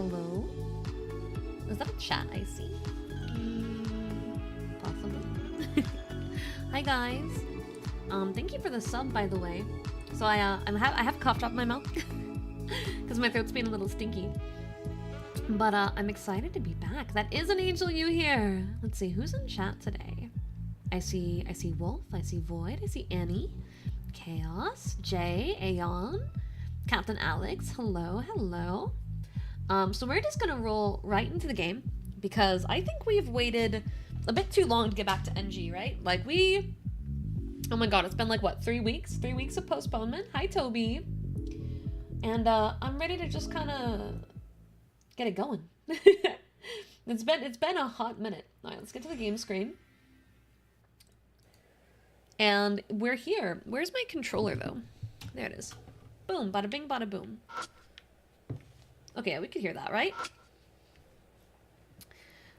Hello? Is that a chat I see? Possibly. Hi guys. Thank you for the sub, by the way. So I have coughed up my mouth because my throat's been a little stinky. But I'm excited to be back. That is an Angel U here. Let's see who's in chat today. I see Wolf. I see Void. I see Annie, Chaos, Jay, Aeon, Captain Alex. Hello, hello. So we're just gonna roll right into the game because I think we've waited a bit too long to get back to NG, right? Like oh my god, it's been like what, 3 weeks? 3 weeks of postponement. Hi Toby. And I'm ready to just kind of get it going. It's been a hot minute. All right, let's get to the game screen. And we're here. Where's my controller though? There it is. Boom, bada bing, bada boom. Okay, we could hear that, right?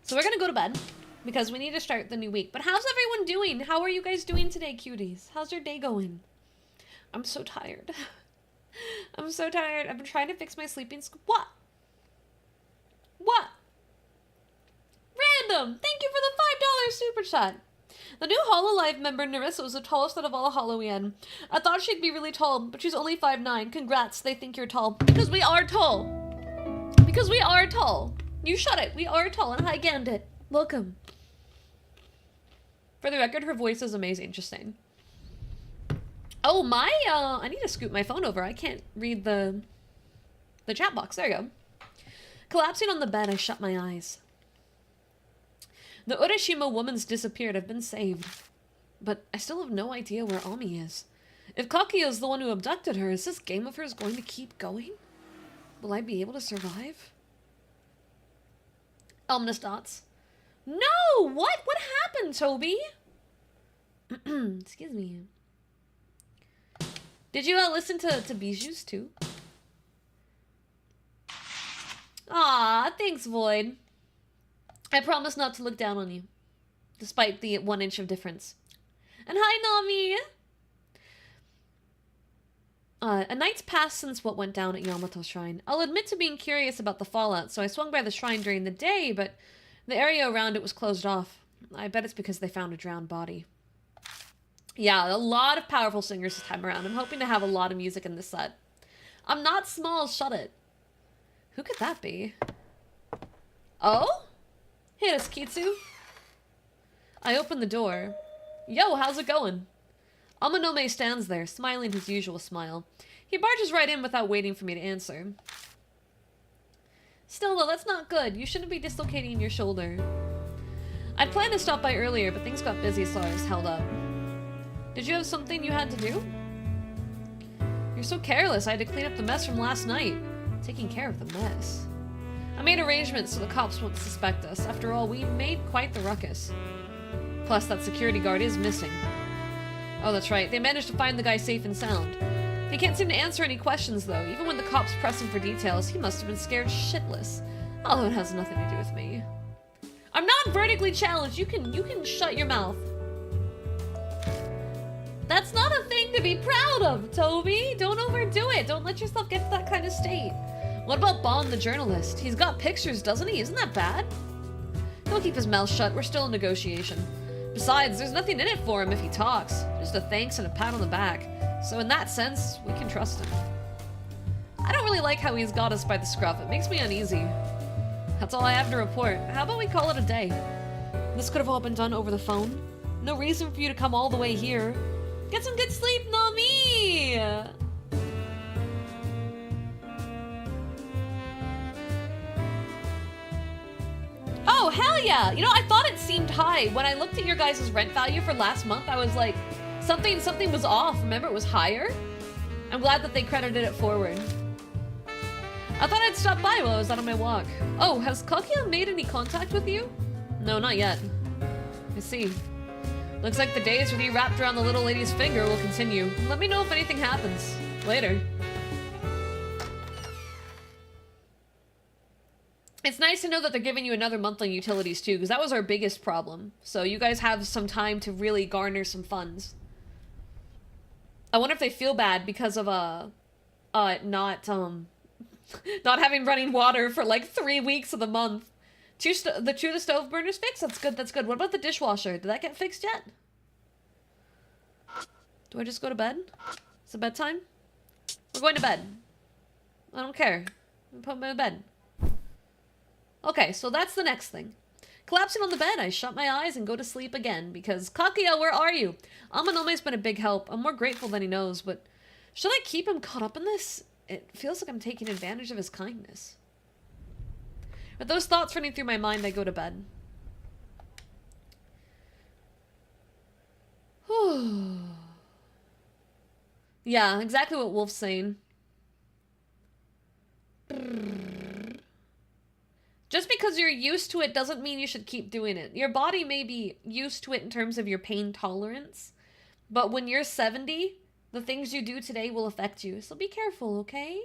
So we're gonna go to bed because we need to start the new week. But how's everyone doing? How are you guys doing today, cuties? How's your day going? I'm so tired. I'm so tired. I've been trying to fix my sleeping What? What? Random! Thank you for the $5 super chat. The new Hololive member, Narissa, was the tallest out of all Halloween. I thought she'd be really tall, but she's only 5'9". Congrats, they think you're tall. Because we are tall. Because we are tall. You shut it. We are tall, and hi Gandit. Welcome. For the record, her voice is amazing, just saying. Oh, I need to scoot my phone over. I can't read the chat box. There you go. Collapsing on the bed, I shut my eyes. The Urashima woman's disappeared. I've been saved. But I still have no idea where Ami is. If Kakio's the one who abducted her, is this game of hers going to keep going? Will I be able to survive? Ominous dots. No! What? What happened, Toby? Excuse me. Did you listen to Bijou's too? Aw, thanks, Void. I promise not to look down on you, despite the 1 inch of difference. And hi, Nami! A night's passed since what went down at Yamato Shrine. I'll admit to being curious about the fallout, so I swung by the shrine during the day, but the area around it was closed off. I bet it's because they found a drowned body. Yeah, a lot of powerful singers this time around. I'm hoping to have a lot of music in this set. I'm not small, shut it. Who could that be? Oh? Hey, it's Kitsu. I opened the door. Yo, how's it going? Amanome stands there, smiling his usual smile. He barges right in without waiting for me to answer. Still, though, that's not good. You shouldn't be dislocating your shoulder. I'd planned to stop by earlier, but things got busy, so I was held up. Did you have something you had to do? You're so careless. I had to clean up the mess from last night. Taking care of the mess. I made arrangements so the cops won't suspect us. After all, we made quite the ruckus. Plus, that security guard is missing. Oh, that's right. They managed to find the guy safe and sound. He can't seem to answer any questions, though. Even when the cops press him for details, he must have been scared shitless. Although it has nothing to do with me. I'm not vertically challenged. You can shut your mouth. That's not a thing to be proud of, Toby. Don't overdo it. Don't let yourself get to that kind of state. What about Bond, the journalist? He's got pictures, doesn't he? Isn't that bad? He'll keep his mouth shut. We're still in negotiation. Besides, there's nothing in it for him if he talks. Just a thanks and a pat on the back. So in that sense, we can trust him. I don't really like how he's got us by the scruff. It makes me uneasy. That's all I have to report. How about we call it a day? This could have all been done over the phone. No reason for you to come all the way here. Get some good sleep, Nami! Oh, hell yeah! You know, I thought it seemed high. When I looked at your guys' rent value for last month, I was like, something was off. Remember, it was higher? I'm glad that they credited it forward. I thought I'd stop by while I was out on my walk. Oh, has Kakia made any contact with you? No, not yet. I see. Looks like the days with you wrapped around the little lady's finger will continue. Let me know if anything happens. Later. It's nice to know that they're giving you another month on utilities too, because that was our biggest problem. So you guys have some time to really garner some funds. I wonder if they feel bad because of not Not having running water for like 3 weeks of the month. The stove burners fixed? That's good, that's good. What about the dishwasher? Did that get fixed yet? Do I just go to bed? Is it bedtime? We're going to bed. I don't care. I'm putting me to bed. Okay, so that's the next thing. Collapsing on the bed, I shut my eyes and go to sleep again, because Kakuya, where are you? Amanome's been a big help. I'm more grateful than he knows, but should I keep him caught up in this? It feels like I'm taking advantage of his kindness. With those thoughts running through my mind, I go to bed. Yeah, exactly what Wolf's saying. Just because you're used to it doesn't mean you should keep doing it. Your body may be used to it in terms of your pain tolerance, but when you're 70, the things you do today will affect you. So be careful, okay?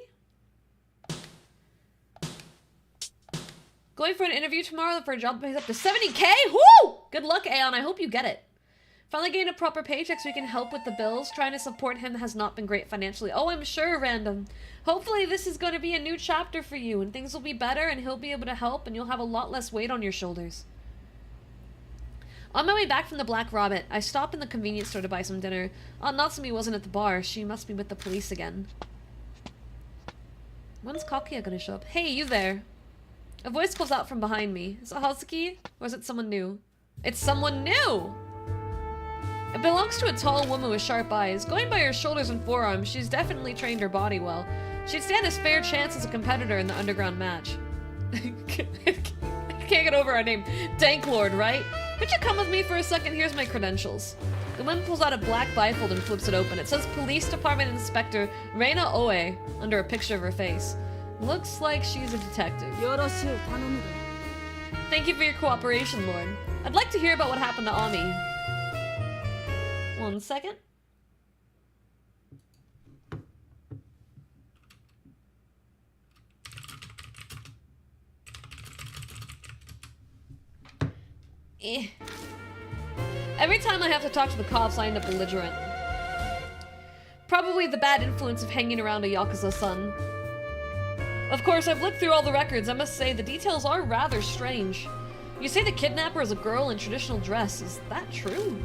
Going for an interview tomorrow for a job that pays up to 70K? Woo! Good luck, Aeon. I hope you get it. Finally getting a proper paycheck so we can help with the bills. Trying to support him has not been great financially. Oh, I'm sure, Random. Hopefully this is going to be a new chapter for you and things will be better and he'll be able to help and you'll have a lot less weight on your shoulders. On my way back from the Black Rabbit, I stopped in the convenience store to buy some dinner. Aunt Natsumi wasn't at the bar. She must be with the police again. When's Kakuya gonna show up? Hey, you there. A voice calls out from behind me. Is it Hazuki? Or is it someone new? It's someone new! It belongs to a tall woman with sharp eyes. Going by her shoulders and forearms, she's definitely trained her body well. She'd stand a fair chance as a competitor in the underground match. I can't get over our name. Danklord, right? Could you come with me for a second? Here's my credentials. The woman pulls out a black bifold and flips it open. It says Police Department Inspector Reina Oe under a picture of her face. Looks like she's a detective. Thank you for your cooperation, Lord. I'd like to hear about what happened to Ami. 1 second. Every time I have to talk to the cops, I end up belligerent. Probably the bad influence of hanging around a Yakuza-san. Of course, I've looked through all the records. I must say, the details are rather strange. You say the kidnapper is a girl in traditional dress. Is that true?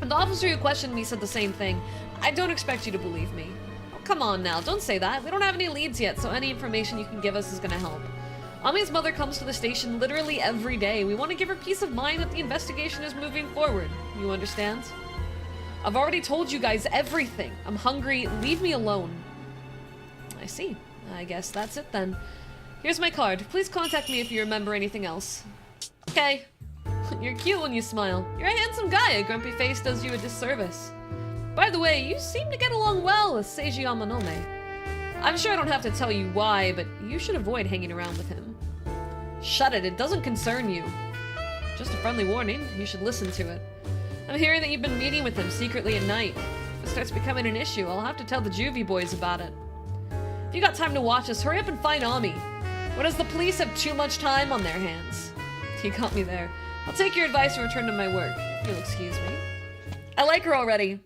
And the officer who questioned me said the same thing. I don't expect you to believe me. Oh, come on now, don't say that. We don't have any leads yet, so any information you can give us is gonna help. Ami's mother comes to the station literally every day. We want to give her peace of mind that the investigation is moving forward. You understand? I've already told you guys everything. I'm hungry. Leave me alone. I see. I guess that's it then. Here's my card. Please contact me if you remember anything else. Okay. You're cute when you smile. You're a handsome guy. A grumpy face does you a disservice. By the way, you seem to get along well with Seiji Amanome. I'm sure I don't have to tell you why, but you should avoid hanging around with him. Shut it. It doesn't concern you. Just a friendly warning. You should listen to it. I'm hearing that you've been meeting with him secretly at night. If it starts becoming an issue, I'll have to tell the juvie boys about it. If you got time to watch us, hurry up and find Ami. Or does the police have too much time on their hands? You got me there. I'll take your advice and return to my work. If you'll excuse me. I like her already.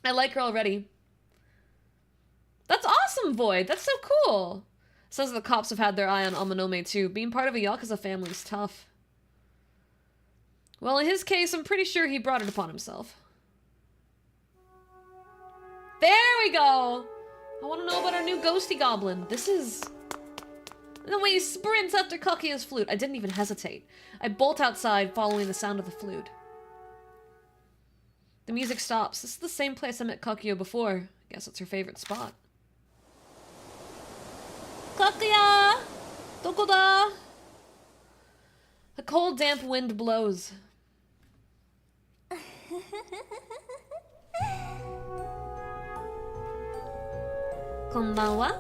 I like her already. That's awesome, Void. That's so cool. Says the cops have had their eye on Amanome too. Being part of a Yakuza family is tough. Well, in his case, I'm pretty sure he brought it upon himself. There we go! I want to know about our new ghosty goblin. This is... And the way he sprints after Kakuya's flute. I didn't even hesitate. I bolt outside, following the sound of the flute. The music stops. This is the same place I met Kakuya before. I guess it's her favorite spot. Kakuya! Doko da? A cold, damp wind blows. Konbanwa?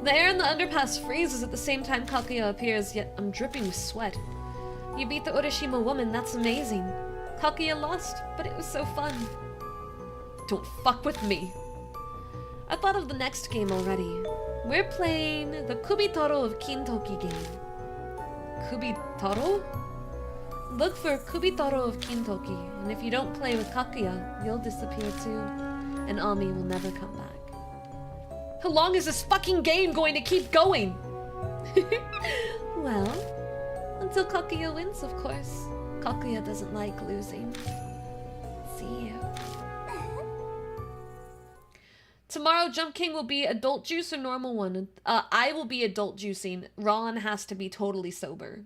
The air in the underpass freezes at the same time Kakuya appears, yet I'm dripping with sweat. You beat the Urashima woman, that's amazing. Kakuya lost, but it was so fun. Don't fuck with me. I thought of the next game already. We're playing the Kubitaro of Kintoki game. Kubitaro? Look for Kubitaro of Kintoki, and if you don't play with Kakuya, you'll disappear too, and Ami will never come back. How long is this fucking game going to keep going? Well, until Kakuya wins, of course. Kakuya doesn't like losing. See you. Tomorrow, Jump King will be adult juice or normal one. I will be adult juicing. Ron has to be totally sober.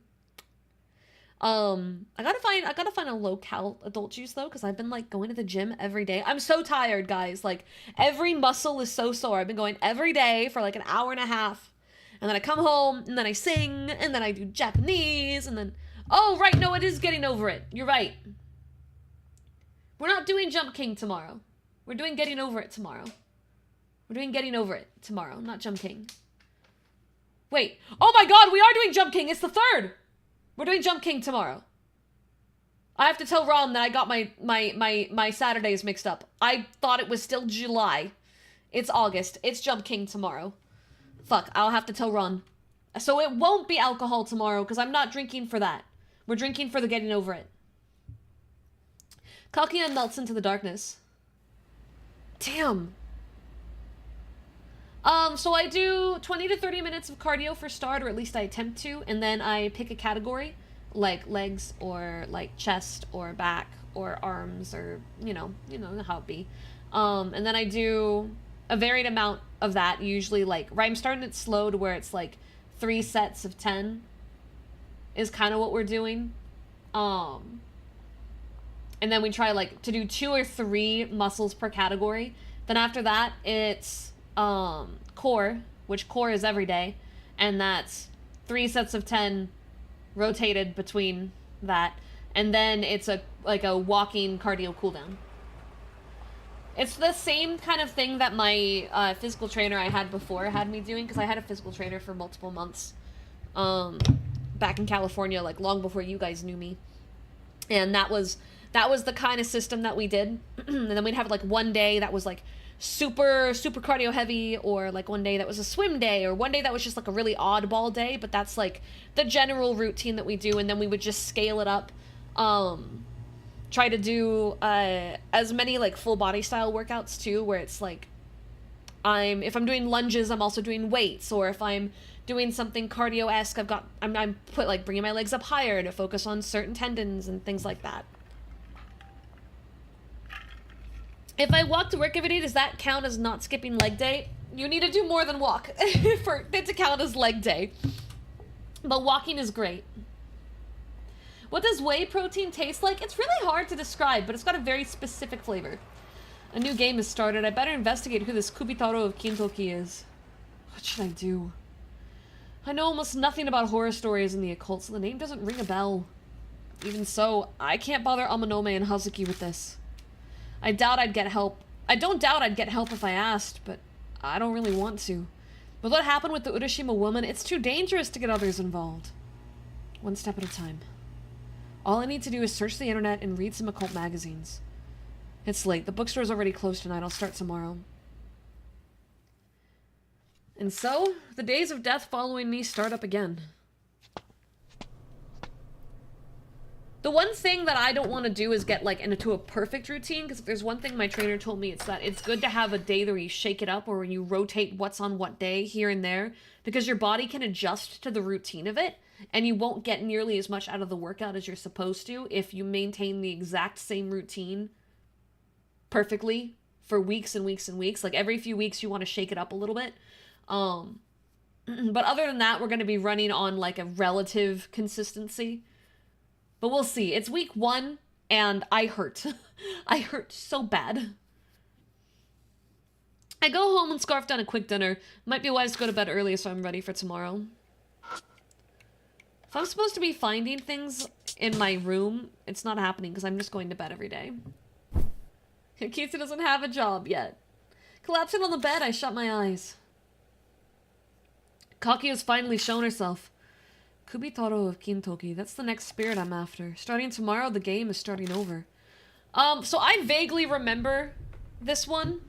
I gotta find a low-cal adult juice though, because I've been like going to the gym every day. I'm so tired, guys. Like every muscle is so sore. I've been going every day for like an hour and a half, and then I come home and then I sing and then I do Japanese and then oh right, no, it is Getting Over It. You're right. We're not doing Jump King tomorrow. We're doing Getting Over It tomorrow. We're doing Getting Over It tomorrow, not Jump King. Wait. Oh my god, we are doing Jump King. It's the 3rd. We're doing Jump King tomorrow. I have to tell Ron that I got my Saturdays mixed up. I thought it was still July. It's August. It's Jump King tomorrow. Fuck, I'll have to tell Ron. So it won't be alcohol tomorrow, because I'm not drinking for that. We're drinking for the Getting Over It. Kakuya melts into the darkness. Damn. So I do 20 to 30 minutes of cardio for start, or at least I attempt to, and then I pick a category, like legs, or like chest, or back, or arms, or, you know how it be. And then I do a varied amount of that, usually like, right, I'm starting it slow to where it's like 3 sets of 10 is kind of what we're doing. And then we try like to do 2 or 3 muscles per category. Then after that, it's core, which core is every day, and that's 3 sets of 10 rotated between that, and then it's a walking cardio cooldown. It's the same kind of thing that my physical trainer I had before had me doing, because I had a physical trainer for multiple months back in California, like long before you guys knew me, and that was the kind of system that we did. And then we'd have like one day that was like super cardio heavy, or like one day that was a swim day, or one day that was just like a really oddball day, but that's like the general routine that we do. And then we would just scale it up, try to do as many like full body style workouts too, where it's like if I'm doing lunges, I'm also doing weights, or if I'm doing something cardio-esque, I'm put like bringing my legs up higher to focus on certain tendons and things like that. If I walk to work every day, does that count as not skipping leg day? You need to do more than walk for it to count as leg day. But walking is great. What does whey protein taste like? It's really hard to describe, but it's got a very specific flavor. A new game has started. I better investigate who this Kubitaro of Kintoki is. What should I do? I know almost nothing about horror stories and the occult, so the name doesn't ring a bell. Even so, I can't bother Amanome and Hazuki with this. I doubt I'd get help. I don't doubt I'd get help if I asked, but I don't really want to. With what happened with the Urashima woman, it's too dangerous to get others involved. One step at a time. All I need to do is search the internet and read some occult magazines. It's late. The bookstore's already closed tonight. I'll start tomorrow. And so, the days of death following me start up again. The one thing that I don't want to do is get, like, into a perfect routine, because if there's one thing my trainer told me, it's that it's good to have a day where you shake it up, or when you rotate what's on what day here and there, because your body can adjust to the routine of it, and you won't get nearly as much out of the workout as you're supposed to if you maintain the exact same routine perfectly for weeks and weeks and weeks. Like, every few weeks you want to shake it up a little bit. But other than that, we're going to be running on, like, a relative consistency. But we'll see. It's week 1, and I hurt. I hurt so bad. I go home and scarf down a quick dinner. Might be wise to go to bed early so I'm ready for tomorrow. If I'm supposed to be finding things in my room, it's not happening because I'm just going to bed every day. Kisa doesn't have a job yet. Collapsing on the bed, I shut my eyes. Kakuya's finally shown herself. Kubitaro of Kintoki. That's the next spirit I'm after. Starting tomorrow, the game is starting over. So I vaguely remember this one.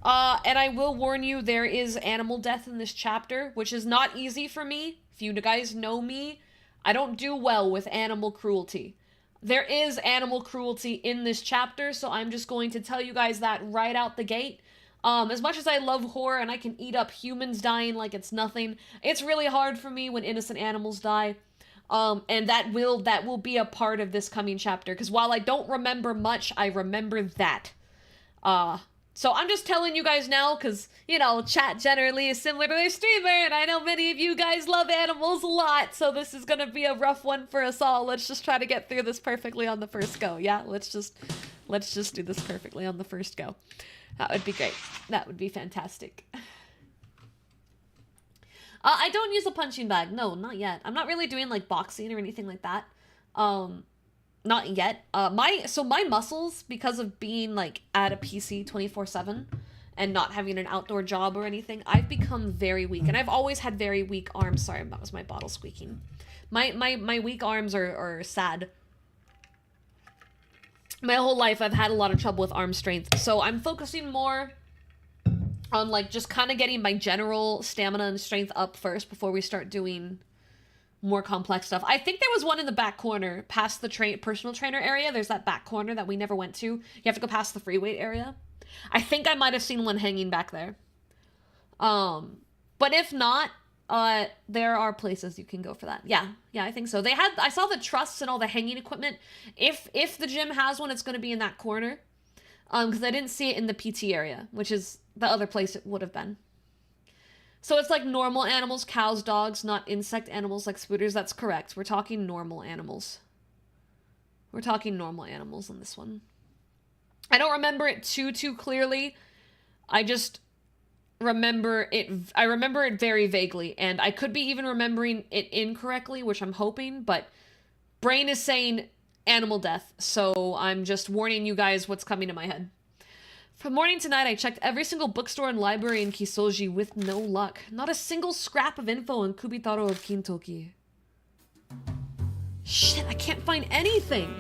And I will warn you, there is animal death in this chapter, which is not easy for me. If you guys know me, I don't do well with animal cruelty. There is animal cruelty in this chapter, so I'm just going to tell you guys that right out the gate. As much as I love horror and I can eat up humans dying like it's nothing, it's really hard for me when innocent animals die. And that will be a part of this coming chapter, because while I don't remember much, I remember that. So I'm just telling you guys now, because, you know, chat generally is similar to their streamer, and I know many of you guys love animals a lot, so this is gonna be a rough one for us all. Let's just try to get through this perfectly on the first go, yeah? Let's just do this perfectly on the first go. That would be great. That would be fantastic. I don't use a punching bag. No, not yet. I'm not really doing, like, boxing or anything like that. Not yet. My muscles, because of being, like, at a PC 24/7 and not having an outdoor job or anything, I've become very weak. And I've always had very weak arms. Sorry, that was my bottle squeaking. My weak arms are sad. My whole life, I've had a lot of trouble with arm strength. So I'm focusing more on, like, just kind of getting my general stamina and strength up first before we start doing more complex stuff. I think there was one in the back corner, past the personal trainer area. There's that back corner that we never went to. You have to go past the free weight area. I think I might have seen one hanging back there. But if not, there are places you can go for that. Yeah, I think so. I saw the trusts and all the hanging equipment. If the gym has one, it's going to be in that corner. Because I didn't see it in the PT area, which is the other place it would have been. So it's like normal animals, cows, dogs, not insect animals like spooters. That's correct. We're talking normal animals. We're talking normal animals in this one. I don't remember it too clearly. I just remember it. I remember it very vaguely, and I could be even remembering it incorrectly, which I'm hoping, but brain is saying animal death, so I'm just warning you guys what's coming to my head. From morning to night, I checked every single bookstore and library in Kisoji with no luck. Not a single scrap of info on Kubitaro of Kintoki. Shit, I can't find anything!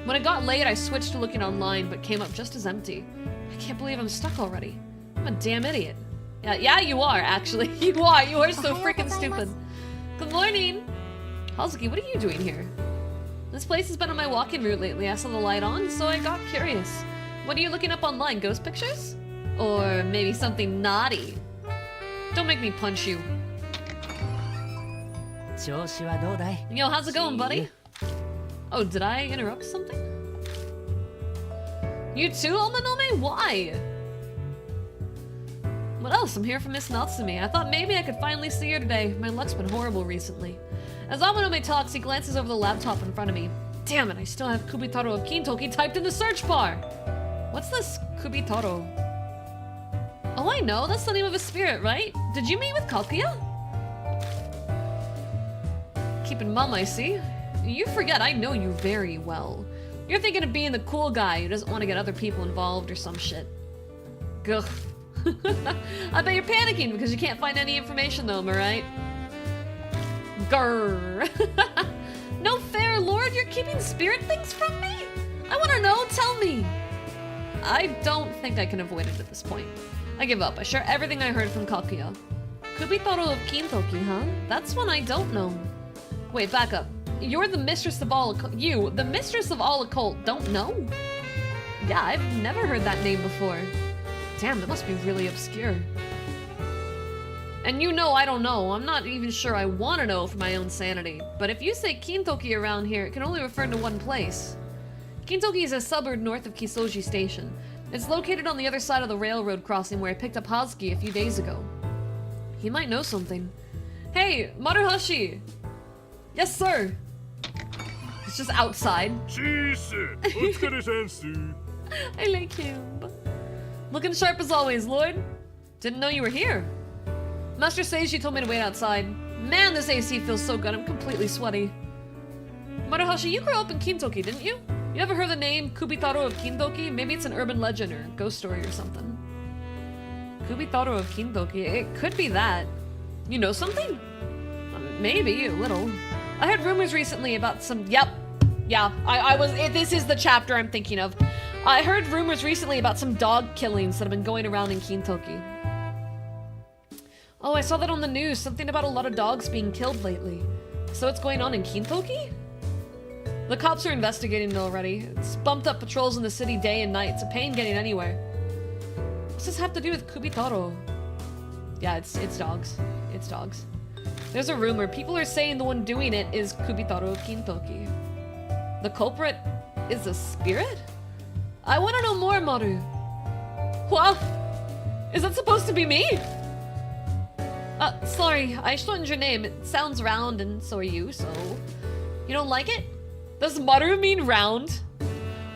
When it got late, I switched to looking online, but came up just as empty. I can't believe I'm stuck already. I'm a damn idiot. Yeah, you are, actually. You are so freaking stupid. Good morning! Hazuki, what are you doing here? This place has been on my walking route lately. I saw the light on, so I got curious. What are you looking up online? Ghost pictures? Or maybe something naughty? Don't make me punch you. Yo, how's it going, buddy? Oh, did I interrupt something? You too, Omanome? Why? What else? I'm here for Miss Natsumi. I thought maybe I could finally see her today. My luck's been horrible recently. As Omanome talks, he glances over the laptop in front of me. Damn it, I still have Kubitaro of Kintoki typed in the search bar! What's this Kubitaro? Oh, I know. That's the name of a spirit, right? Did you meet with Kakuya? Keeping mum, I see. You forget I know you very well. You're thinking of being the cool guy who doesn't want to get other people involved or some shit. Gugh. I bet you're panicking because you can't find any information though, am I right? Grrr. No fair, Lord, you're keeping spirit things from me? I want to know, tell me. I don't think I can avoid it at this point. I give up. I share everything I heard from Kakuya. Kubitaro of Kintoki, huh? That's one I don't know. Wait, back up. You're the mistress of all occult. You, the mistress of all occult, don't know? Yeah, I've never heard that name before. Damn, that must be really obscure. And you know I don't know. I'm not even sure I want to know for my own sanity. But if you say Kintoki around here, it can only refer to one place. Kintoki is a suburb north of Kisoji Station. It's located on the other side of the railroad crossing where I picked up Hazuki a few days ago. He might know something. Hey, Maruhashi! Yes, sir! He's just outside. I like him. Looking sharp as always, Lord. Didn't know you were here. Master Seiji told me to wait outside. Man, this AC feels so good. I'm completely sweaty. Maruhashi, you grew up in Kintoki, didn't you? You ever heard the name Kubitaro of Kintoki? Maybe it's an urban legend or ghost story or something. Kubitaro of Kintoki? It could be that. You know something? Maybe, a little. I heard rumors recently about some... Yep. Yeah, this is the chapter I'm thinking of. I heard rumors recently about some dog killings that have been going around in Kintoki. Oh, I saw that on the news. Something about a lot of dogs being killed lately. So it's going on in Kintoki? The cops are investigating it already. It's bumped up patrols in the city day and night. It's a pain getting anywhere. What's this have to do with Kubitaro? Yeah, it's dogs. It's dogs. There's a rumor. People are saying the one doing it is Kubitaro of Kintoki. The culprit is a spirit? I want to know more, Maru. What? Is that supposed to be me? Sorry, I shortened your name. It sounds round and so are you, so... You don't like it? Does Maru mean round?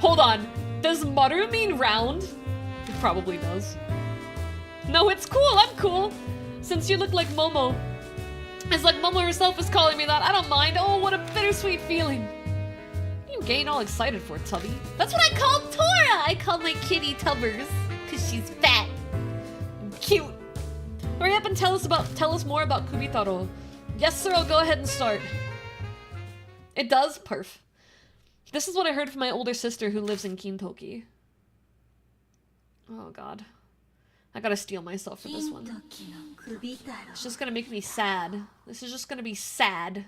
Hold on. Does Maru mean round? It probably does. No, it's cool. I'm cool. Since you look like Momo. It's like Momo herself is calling me that. I don't mind. Oh, what a bittersweet feeling. What are you getting all excited for, Tubby? That's what I call Tora! I call my kitty Tubbers. Because she's fat. And cute. Hurry up and tell us more about Kubitaro. Yes, sir, I'll go ahead and start. It does? Perf. This is what I heard from my older sister who lives in Kintoki. Oh god. I gotta steel myself for this one. It's just gonna make me sad. This is just gonna be sad.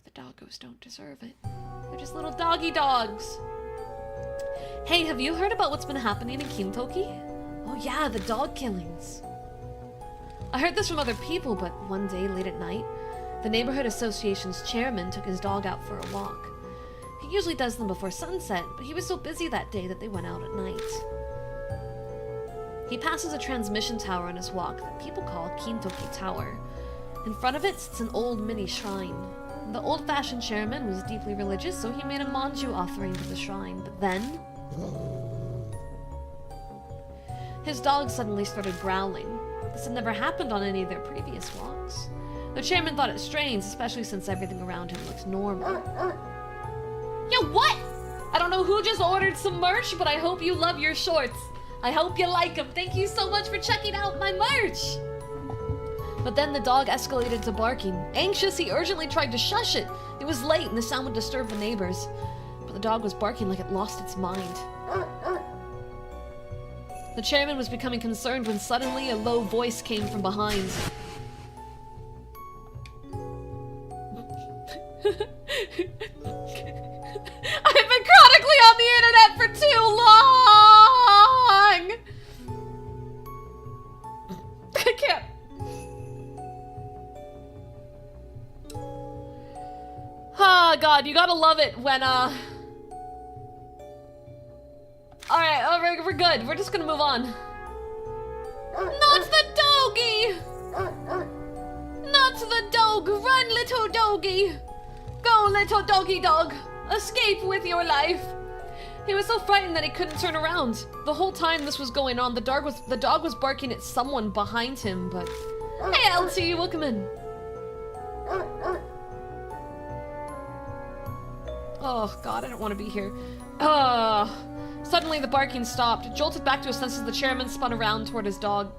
The doggos don't deserve it. They're just little doggy dogs. Hey, have you heard about what's been happening in Kintoki? Oh yeah, the dog killings. I heard this from other people, but one day late at night, the neighborhood association's chairman took his dog out for a walk. He usually does them before sunset, but he was so busy that day that they went out at night. He passes a transmission tower on his walk that people call Kintoki Tower. In front of it sits an old mini shrine. The old-fashioned chairman was deeply religious, so he made a manju offering to the shrine, but then... his dog suddenly started growling. This had never happened on any of their previous walks. The chairman thought it strange, especially since everything around him looked normal. Yo, what? I don't know who just ordered some merch, but I hope you love your shorts. I hope you like them. Thank you so much for checking out my merch. But then the dog escalated to barking. Anxious, he urgently tried to shush it. It was late and the sound would disturb the neighbors. But the dog was barking like it lost its mind. The chairman was becoming concerned when suddenly a low voice came from behind. I've been chronically on the internet for too long! I can't. Ah, God, you gotta love it when, Alright, we're good. We're just gonna move on. Not the doggy! Not the dog! Run, little doggy! Go, little doggy dog! Escape with your life! He was so frightened that he couldn't turn around. The whole time this was going on, the dog was barking at someone behind him, but... Hey, LT, welcome in. Oh, God, I don't want to be here. Suddenly, the barking stopped. Jolted back to his senses, the chairman spun around toward his dog.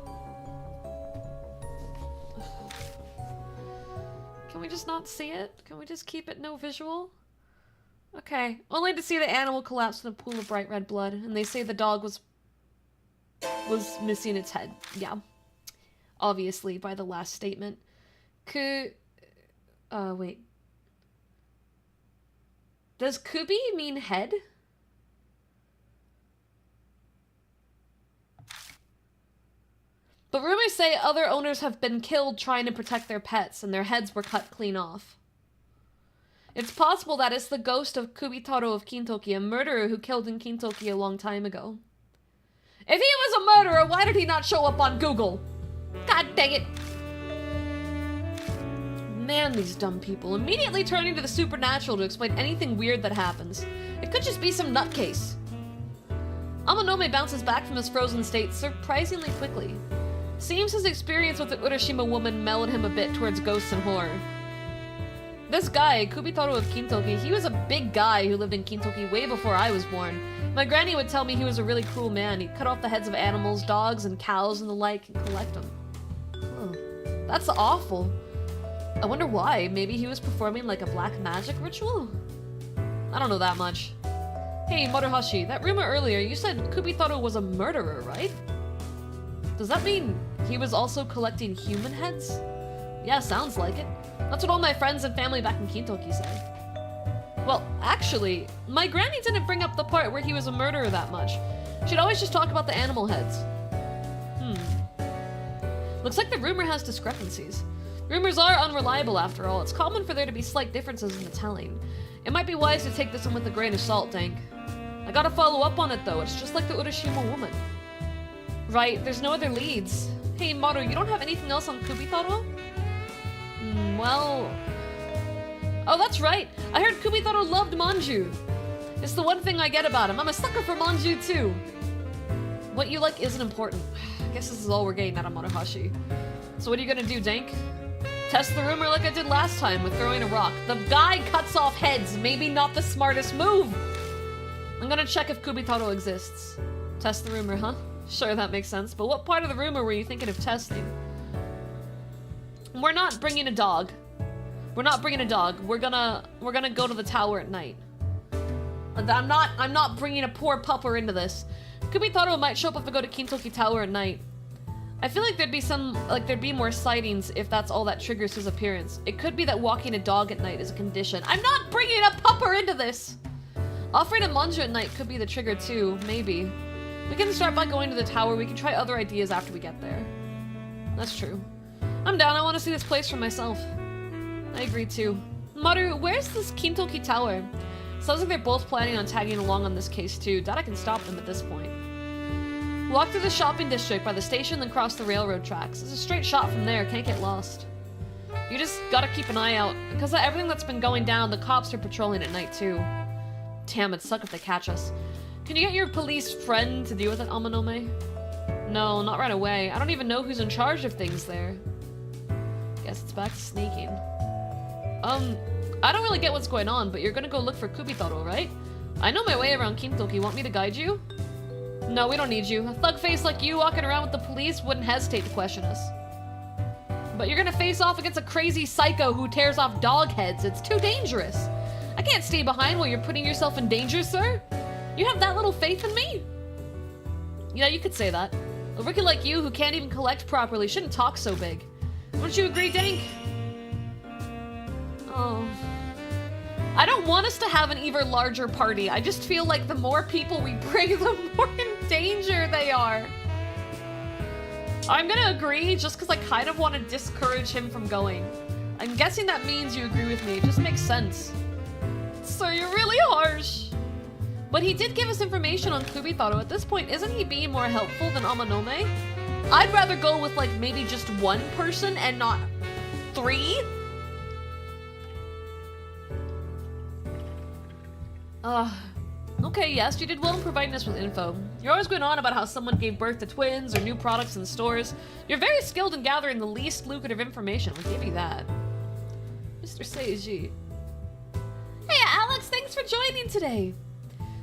Can we just not see it? Can we just keep it no visual? Okay. Only to see the animal collapse in a pool of bright red blood, and they say the dog was missing its head. Yeah. Obviously, by the last statement. Wait. Does Kubi mean head? But rumors say other owners have been killed trying to protect their pets, and their heads were cut clean off. It's possible that it's the ghost of Kubitaro of Kintoki, a murderer who killed in Kintoki a long time ago. If he was a murderer, why did he not show up on Google? God dang it. Man, these dumb people. Immediately turning to the supernatural to explain anything weird that happens. It could just be some nutcase. Amanome bounces back from his frozen state surprisingly quickly. Seems his experience with the Urashima woman mellowed him a bit towards ghosts and horror. This guy, Kubitaro of Kintoki, he was a big guy who lived in Kintoki way before I was born. My granny would tell me he was a really cruel man. He'd cut off the heads of animals, dogs, and cows and the like, and collect them. Oh, that's awful. I wonder why. Maybe he was performing like a black magic ritual? I don't know that much. Hey, Maruhashi, that rumor earlier, you said Kubitaro was a murderer, right? Does that mean he was also collecting human heads? Yeah, sounds like it. That's what all my friends and family back in Kintoki say. Well, actually, my granny didn't bring up the part where he was a murderer that much. Should always just talk about the animal heads. Looks like the rumor has discrepancies. Rumors are unreliable after all. It's common for there to be slight differences in the telling. It might be wise to take this one with a grain of salt, Dank. I gotta follow up on it though. It's just like the Urashima woman. Right, there's no other leads. Hey Maru, you don't have anything else on Kubitaro? Well... Oh, that's right! I heard Kubitaro loved manju! It's the one thing I get about him. I'm a sucker for manju too! What you like isn't important. I guess this is all we're getting out of Maruhashi. So what are you gonna do, Dank? Test the rumor like I did last time with throwing a rock. The guy cuts off heads! Maybe not the smartest move! I'm gonna check if Kubitaro exists. Test the rumor, huh? Sure, that makes sense. But what part of the rumor were you thinking of testing? We're not bringing a dog. We're not bringing a dog. We're gonna go to the tower at night. I'm not bringing a poor pupper into this. Kubitaro might show up if we go to Kintoki Tower at night. I feel like there'd be more sightings if that's all that triggers his appearance. It could be that walking a dog at night is a condition. I'm not bringing a pupper into this! Offering a manju at night could be the trigger too, maybe. We can start by going to the tower. We can try other ideas after we get there. That's true. I'm down. I want to see this place for myself. I agree too. Maru, where's this Kintoki Tower? Sounds like they're both planning on tagging along on this case too. Doubt I can stop them at this point. Walk through the shopping district by the station, then cross the railroad tracks. It's a straight shot from there. Can't get lost. You just gotta keep an eye out. Because of everything that's been going down, the cops are patrolling at night too. Damn, it'd suck if they catch us. Can you get your police friend to deal with it, Amanome? No, not right away. I don't even know who's in charge of things there. Guess it's back to sneaking. I don't really get what's going on, but you're gonna go look for Kubitaro, right? I know my way around Kintoki. Want me to guide you? No, we don't need you. A thug face like you walking around with the police wouldn't hesitate to question us. But you're gonna face off against a crazy psycho who tears off dog heads. It's too dangerous. I can't stay behind while you're putting yourself in danger, sir. You have that little faith in me? Yeah, you could say that. A rookie like you who can't even collect properly shouldn't talk so big. Wouldn't you agree, Dank? Oh. I don't want us to have an even larger party. I just feel like the more people we bring, the more in danger they are. I'm gonna agree just because I kind of want to discourage him from going. I'm guessing that means you agree with me. It just makes sense. So you're really harsh. But he did give us information on Kubitaro. At this point, isn't he being more helpful than Amanome? I'd rather go with like maybe just one person and not 3. Okay, yes, you did well in providing us with info. You're always going on about how someone gave birth to twins or new products in the stores. You're very skilled in gathering the least lucrative information. I'll give you that. Mr. Seiji. Hey, Alex, thanks for joining today.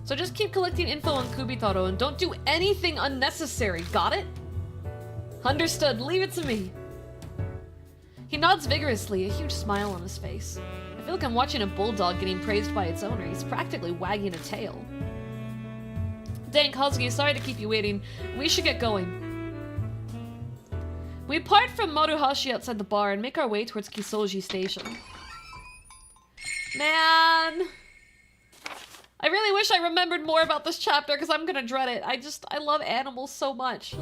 So just keep collecting info on Kubitaro and don't do anything unnecessary, got it? Understood, leave it to me. He nods vigorously, a huge smile on his face. I feel like I'm watching a bulldog getting praised by its owner. He's practically wagging a tail. Dank, Husky, sorry to keep you waiting. We should get going. We part from Maruhashi outside the bar and make our way towards Kisoji Station. Man! I really wish I remembered more about this chapter because I'm gonna dread it. I love animals so much.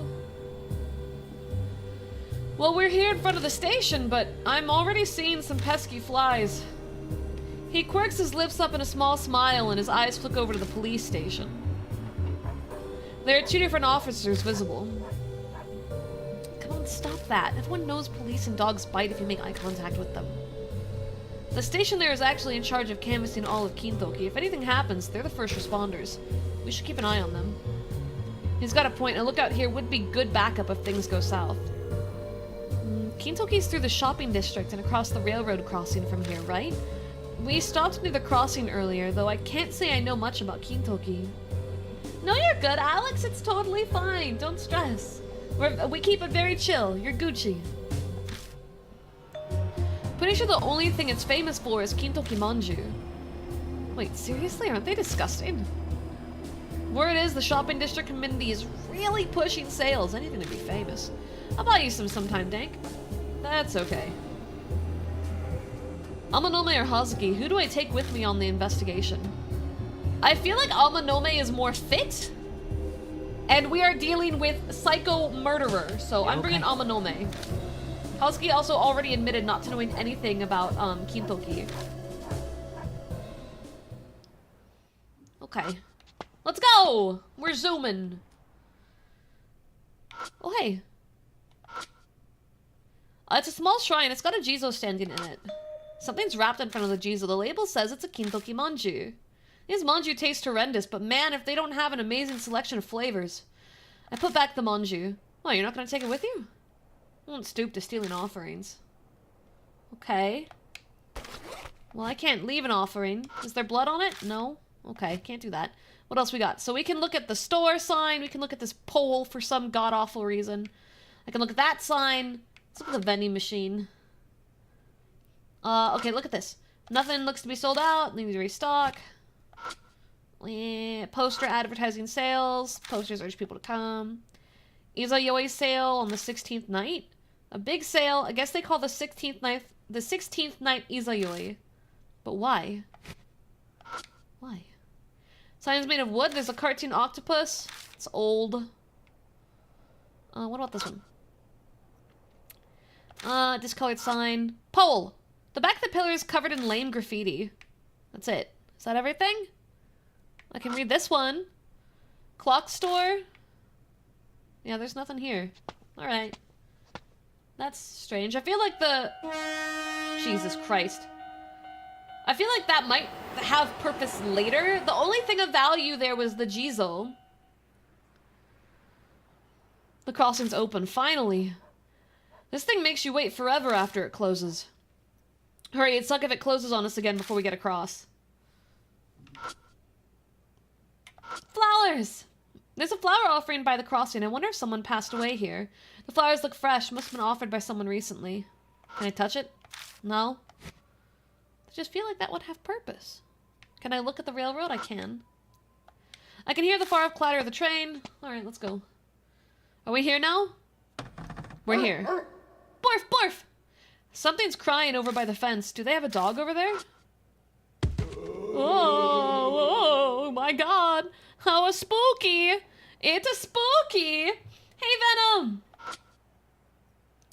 Well, we're here in front of the station, but I'm already seeing some pesky flies. He quirks his lips up in a small smile and his eyes flick over to the police station. There are 2 different officers visible. Come on, stop that. Everyone knows police and dogs bite if you make eye contact with them. The station there is actually in charge of canvassing all of Kintoki. If anything happens, they're the first responders. We should keep an eye on them. He's got a point. A lookout here would be good backup if things go south. Kintoki's through the shopping district and across the railroad crossing from here, right? We stopped near the crossing earlier, though I can't say I know much about Kintoki. No, you're good, Alex. It's totally fine. Don't stress. We keep it very chill. You're Gucci. Pretty sure the only thing it's famous for is Kintoki Manju. Wait, seriously? Aren't they disgusting? Word is the shopping district community is really pushing sales. Anything to be famous. I'll buy you some sometime, Dank. That's okay. Amanome or Hazuki, who do I take with me on the investigation? I feel like Amanome is more fit. And we are dealing with psycho murderer, so I'm bringing Amanome. Husky also already admitted not to knowing anything about Kintoki. Okay. Let's go! We're zooming. Oh, hey. It's a small shrine. It's got a Jizo standing in it. Something's wrapped in front of the Jizo. The label says it's a Kintoki manju. These manju taste horrendous, but man, if they don't have an amazing selection of flavors. I put back the manju. Oh, you're not gonna take it with you? I won't stoop to stealing offerings. Okay. Well, I can't leave an offering. Is there blood on it? No? Okay, can't do that. What else we got? So we can look at the store sign. We can look at this pole for some god-awful reason. I can look at that sign. Let's look at the vending machine. Okay, look at this. Nothing looks to be sold out. Need to restock. Poster advertising sales. Posters urge people to come. Izayoi sale on the 16th night. A big sale. I guess they call the 16th night Izayoi. But why? Why? Sign's made of wood. There's a cartoon octopus. It's old. What about this one? Discolored sign. Pole! The back of the pillar is covered in lame graffiti. That's it. Is that everything? I can read this one. Clock store. Yeah, there's nothing here. Alright. That's strange. I feel like the... Jesus Christ. I feel like that might have purpose later. The only thing of value there was the Jizo. The crossing's open, finally. This thing makes you wait forever after it closes. Hurry, it'd suck if it closes on us again before we get across. Flowers! There's a flower offering by the crossing. I wonder if someone passed away here. The flowers look fresh. Must have been offered by someone recently. Can I touch it? No? I just feel like that would have purpose. Can I look at the railroad? I can. I can hear the far-off clatter of the train. Alright, let's go. Are we here now? We're here. Borf! Borf! Something's crying over by the fence. Do they have a dog over there? Oh my god! How spooky! It's a spooky! Hey, Venom!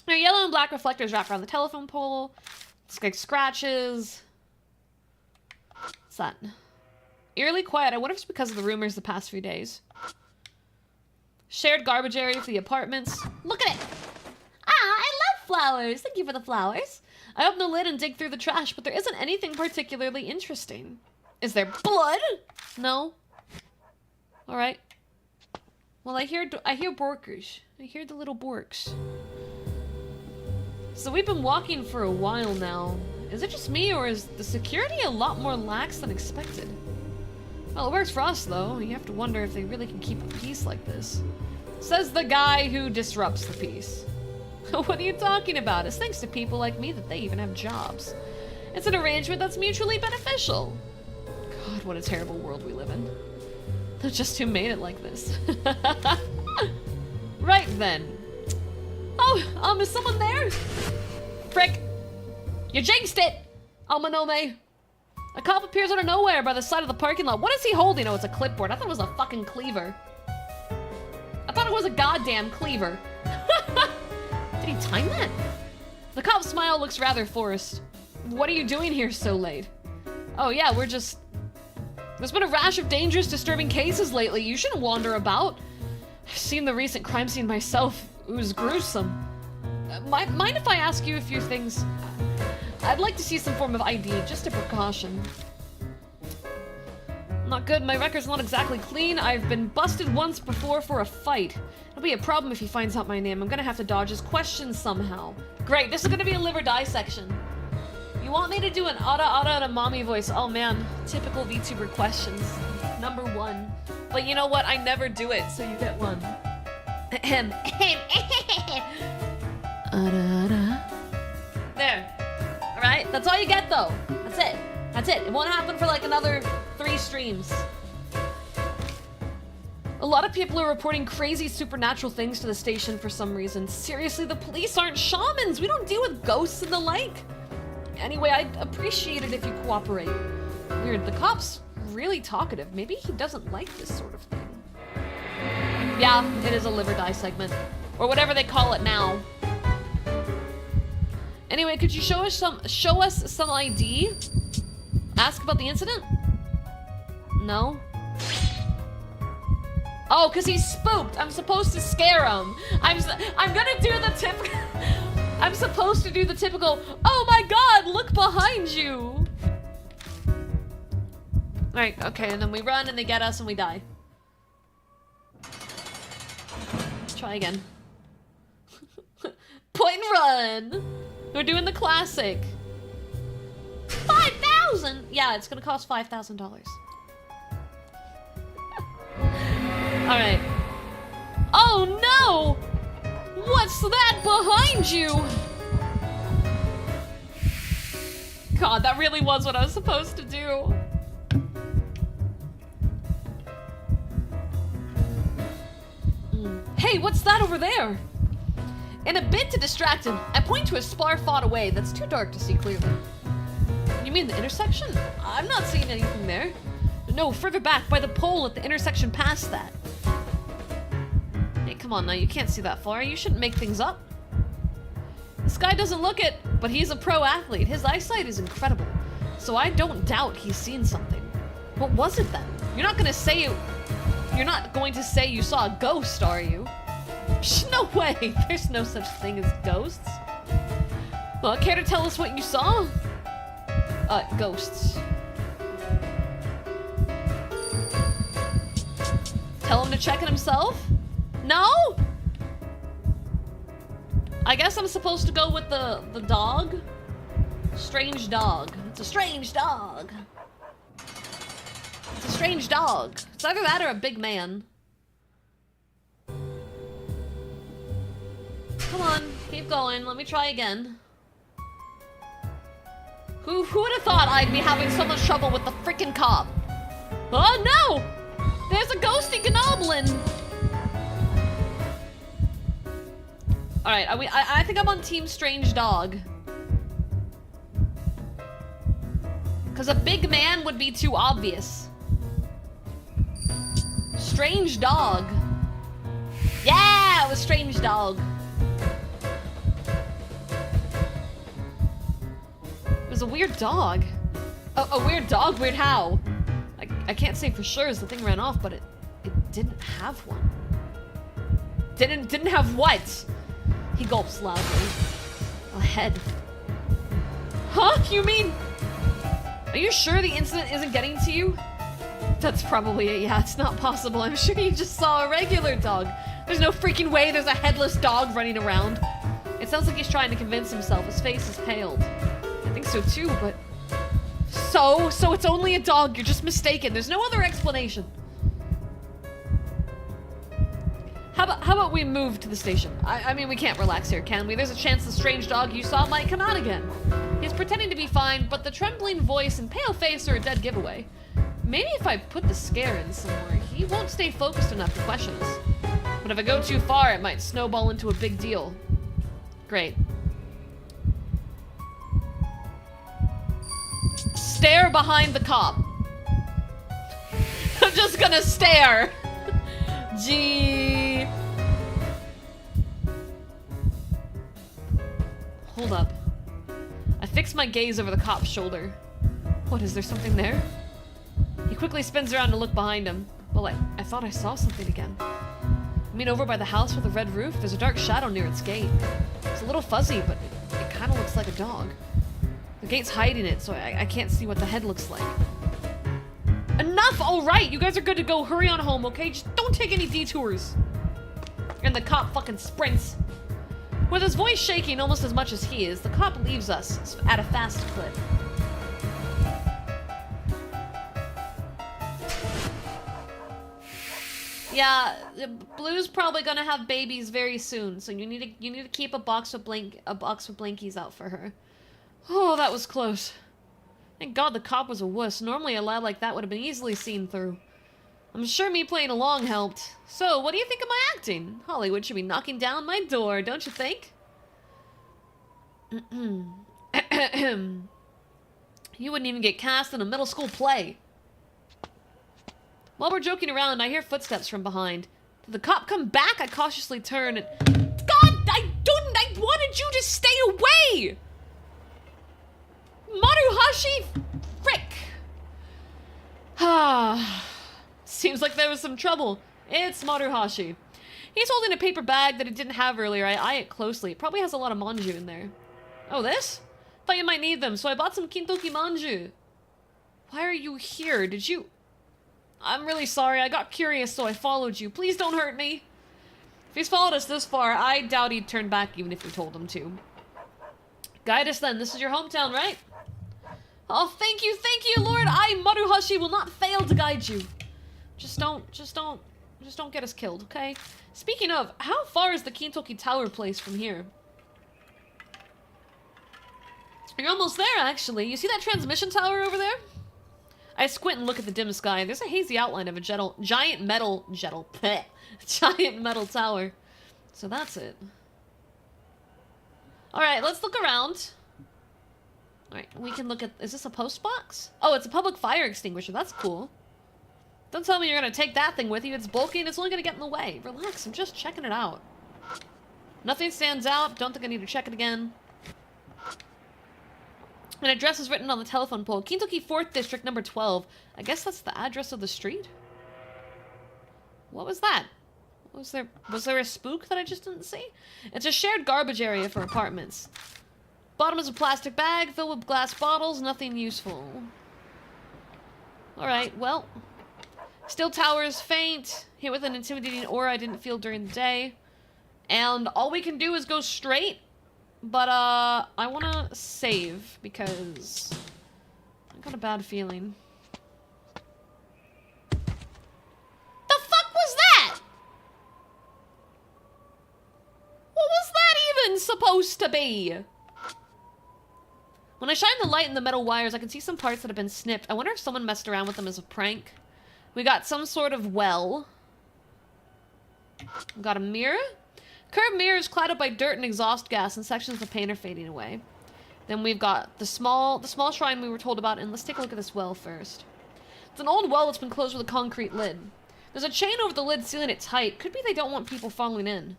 There are yellow and black reflectors wrapped around the telephone pole. It's like scratches. What's that? Eerily quiet. I wonder if it's because of the rumors the past few days. Shared garbage area for the apartments. Look at it! Ah, I love flowers! Thank you for the flowers. I open the lid and dig through the trash, but there isn't anything particularly interesting. Is there blood? No. Alright. Well, I hear borkers. I hear the little borks. So we've been walking for a while now. Is it just me, or is the security a lot more lax than expected? Well, it works for us, though. You have to wonder if they really can keep a peace like this. Says the guy who disrupts the peace. What are you talking about? It's thanks to people like me that they even have jobs. It's an arrangement that's mutually beneficial. God, what a terrible world we live in. Just who made it like this? Right then. Oh, is someone there? Frick. You jinxed it, Amanome. A cop appears out of nowhere by the side of the parking lot. What is he holding? Oh, it's a clipboard. I thought it was a fucking cleaver. I thought it was a goddamn cleaver. Did he time that? The cop's smile looks rather forced. What are you doing here so late? Oh yeah, we're just... There's been a rash of dangerous, disturbing cases lately. You shouldn't wander about. I've seen the recent crime scene myself. It was gruesome. Mind if I ask you a few things? I'd like to see some form of ID, just a precaution. Not good, my record's not exactly clean. I've been busted once before for a fight. It'll be a problem if he finds out my name. I'm gonna have to dodge his questions somehow. Great, this is gonna be a live or die section. You want me to do an Ada and a mommy voice? Oh man, typical VTuber questions. Number 1. But you know what? I never do it, so you get one. Ahem. There. Alright, that's all you get though. That's it. That's it. It won't happen for like another 3 streams. A lot of people are reporting crazy supernatural things to the station for some reason. Seriously, the police aren't shamans. We don't deal with ghosts and the like. Anyway, I'd appreciate it if you cooperate. Weird, the cop's really talkative. Maybe he doesn't like this sort of thing. Yeah, it is a live or die segment. Or whatever they call it now. Anyway, could you show us some ID? Ask about the incident? No? Oh, because he's spooked. I'm supposed to scare him. I'm gonna do the typical... I'm supposed to do the typical, oh my god, look behind you. Right, okay, and then we run and they get us and we die. Try again. Point and run. We're doing the classic. 5,000! Yeah, it's gonna cost $5,000. Alright. Oh no! What's that behind you? God, that really was what I was supposed to do. Hey, what's that over there? In a bid to distract him, I point to a spar fought away that's too dark to see clearly. You mean the intersection? I'm not seeing anything there. No, further back, by the pole at the intersection past that. Hey, come on now, you can't see that far. You shouldn't make things up. This guy doesn't look it, but he's a pro athlete. His eyesight is incredible. So I don't doubt he's seen something. What was it then? You're not going to say you saw a ghost, are you? Psh, no way. There's no such thing as ghosts. Well, care to tell us what you saw? Ghosts. Tell him to check it himself? No? I guess I'm supposed to go with the dog? Strange dog. It's a strange dog. It's a strange dog. It's either that or a big man. Come on, keep going. Let me try again. Who would have thought I'd be having so much trouble with the freaking cop? Oh no! There's a ghosty goblin! Alright, I think I'm on Team Strange Dog. Because a big man would be too obvious. Strange Dog. Yeah, it was Strange Dog. It was a weird dog. A weird dog? Weird how? I can't say for sure as the thing ran off, but it didn't have one. Didn't have what? He gulps loudly. A head. Huh? You mean... Are you sure the incident isn't getting to you? That's probably it, yeah. It's not possible. I'm sure you just saw a regular dog. There's no freaking way there's a headless dog running around. It sounds like he's trying to convince himself. His face is paled. I think so too, but... So it's only a dog. You're just mistaken. There's no other explanation. How about we move to the station? I mean, we can't relax here, can we? There's a chance the strange dog you saw might come out again. He's pretending to be fine, but the trembling voice and pale face are a dead giveaway. Maybe if I put the scare in somewhere, he won't stay focused enough to question us. But if I go too far, it might snowball into a big deal. Great. Stare behind the cop. I'm just gonna stare. Gee. Hold up. I fix my gaze over the cop's shoulder. What, is there something there? He quickly spins around to look behind him. Well, I thought I saw something again. I mean, over by the house with the red roof, there's a dark shadow near its gate. It's a little fuzzy, but it kind of looks like a dog. The gate's hiding it, so I can't see what the head looks like. Enough! Alright, you guys are good to go. Hurry on home, okay? Just don't take any detours. And the cop fucking sprints. With his voice shaking almost as much as he is, the cop leaves us at a fast clip. Yeah, Blue's probably gonna have babies very soon, so you need to keep a box of blankies out for her. Oh, that was close. Thank God the cop was a wuss. Normally a lad like that would have been easily seen through. I'm sure me playing along helped. So, what do you think of my acting? Hollywood should be knocking down my door, don't you think? You wouldn't even get cast in a middle school play. While we're joking around, I hear footsteps from behind. Did the cop come back? I cautiously turn and... God, I wanted you to stay away! Maruhashi! Frick! Ah... Seems like there was some trouble. It's Maruhashi. He's holding a paper bag that he didn't have earlier. I eye it closely. It probably has a lot of manju in there. Oh, this? Thought you might need them, so I bought some kintoki manju. Why are you here? Did you... I'm really sorry. I got curious, so I followed you. Please don't hurt me. If he's followed us this far, I doubt he'd turn back even if we told him to. Guide us then. This is your hometown, right? Oh, thank you, Lord. I, Maruhashi, will not fail to guide you. Just don't get us killed, okay? Speaking of, how far is the Kintoki Tower place from here? You're almost there, actually. You see that transmission tower over there? I squint and look at the dim sky. There's a hazy outline of a giant metal tower. So that's it. Alright, let's look around. Alright, we can look at... Is this a post box? Oh, it's a public fire extinguisher. That's cool. Don't tell me you're gonna take that thing with you. It's bulky and it's only gonna get in the way. Relax, I'm just checking it out. Nothing stands out. Don't think I need to check it again. An address is written on the telephone pole. Kintoki 4th District, number 12. I guess that's the address of the street? What was that? Was there a spook that I just didn't see? It's a shared garbage area for apartments. Bottom is a plastic bag filled with glass bottles. Nothing useful. Alright, well... Still tower is faint. Hit with an intimidating aura I didn't feel during the day. And all we can do is go straight. But, I wanna save, because I got a bad feeling. The fuck was that? What was that even supposed to be? When I shine the light in the metal wires, I can see some parts that have been snipped. I wonder if someone messed around with them as a prank. We got some sort of well. We got a mirror. Curved mirror is clouded by dirt and exhaust gas, and sections of paint are fading away. Then we've got the small shrine we were told about, and let's take a look at this well first. It's an old well that's been closed with a concrete lid. There's a chain over the lid sealing it tight. Could be they don't want people falling in.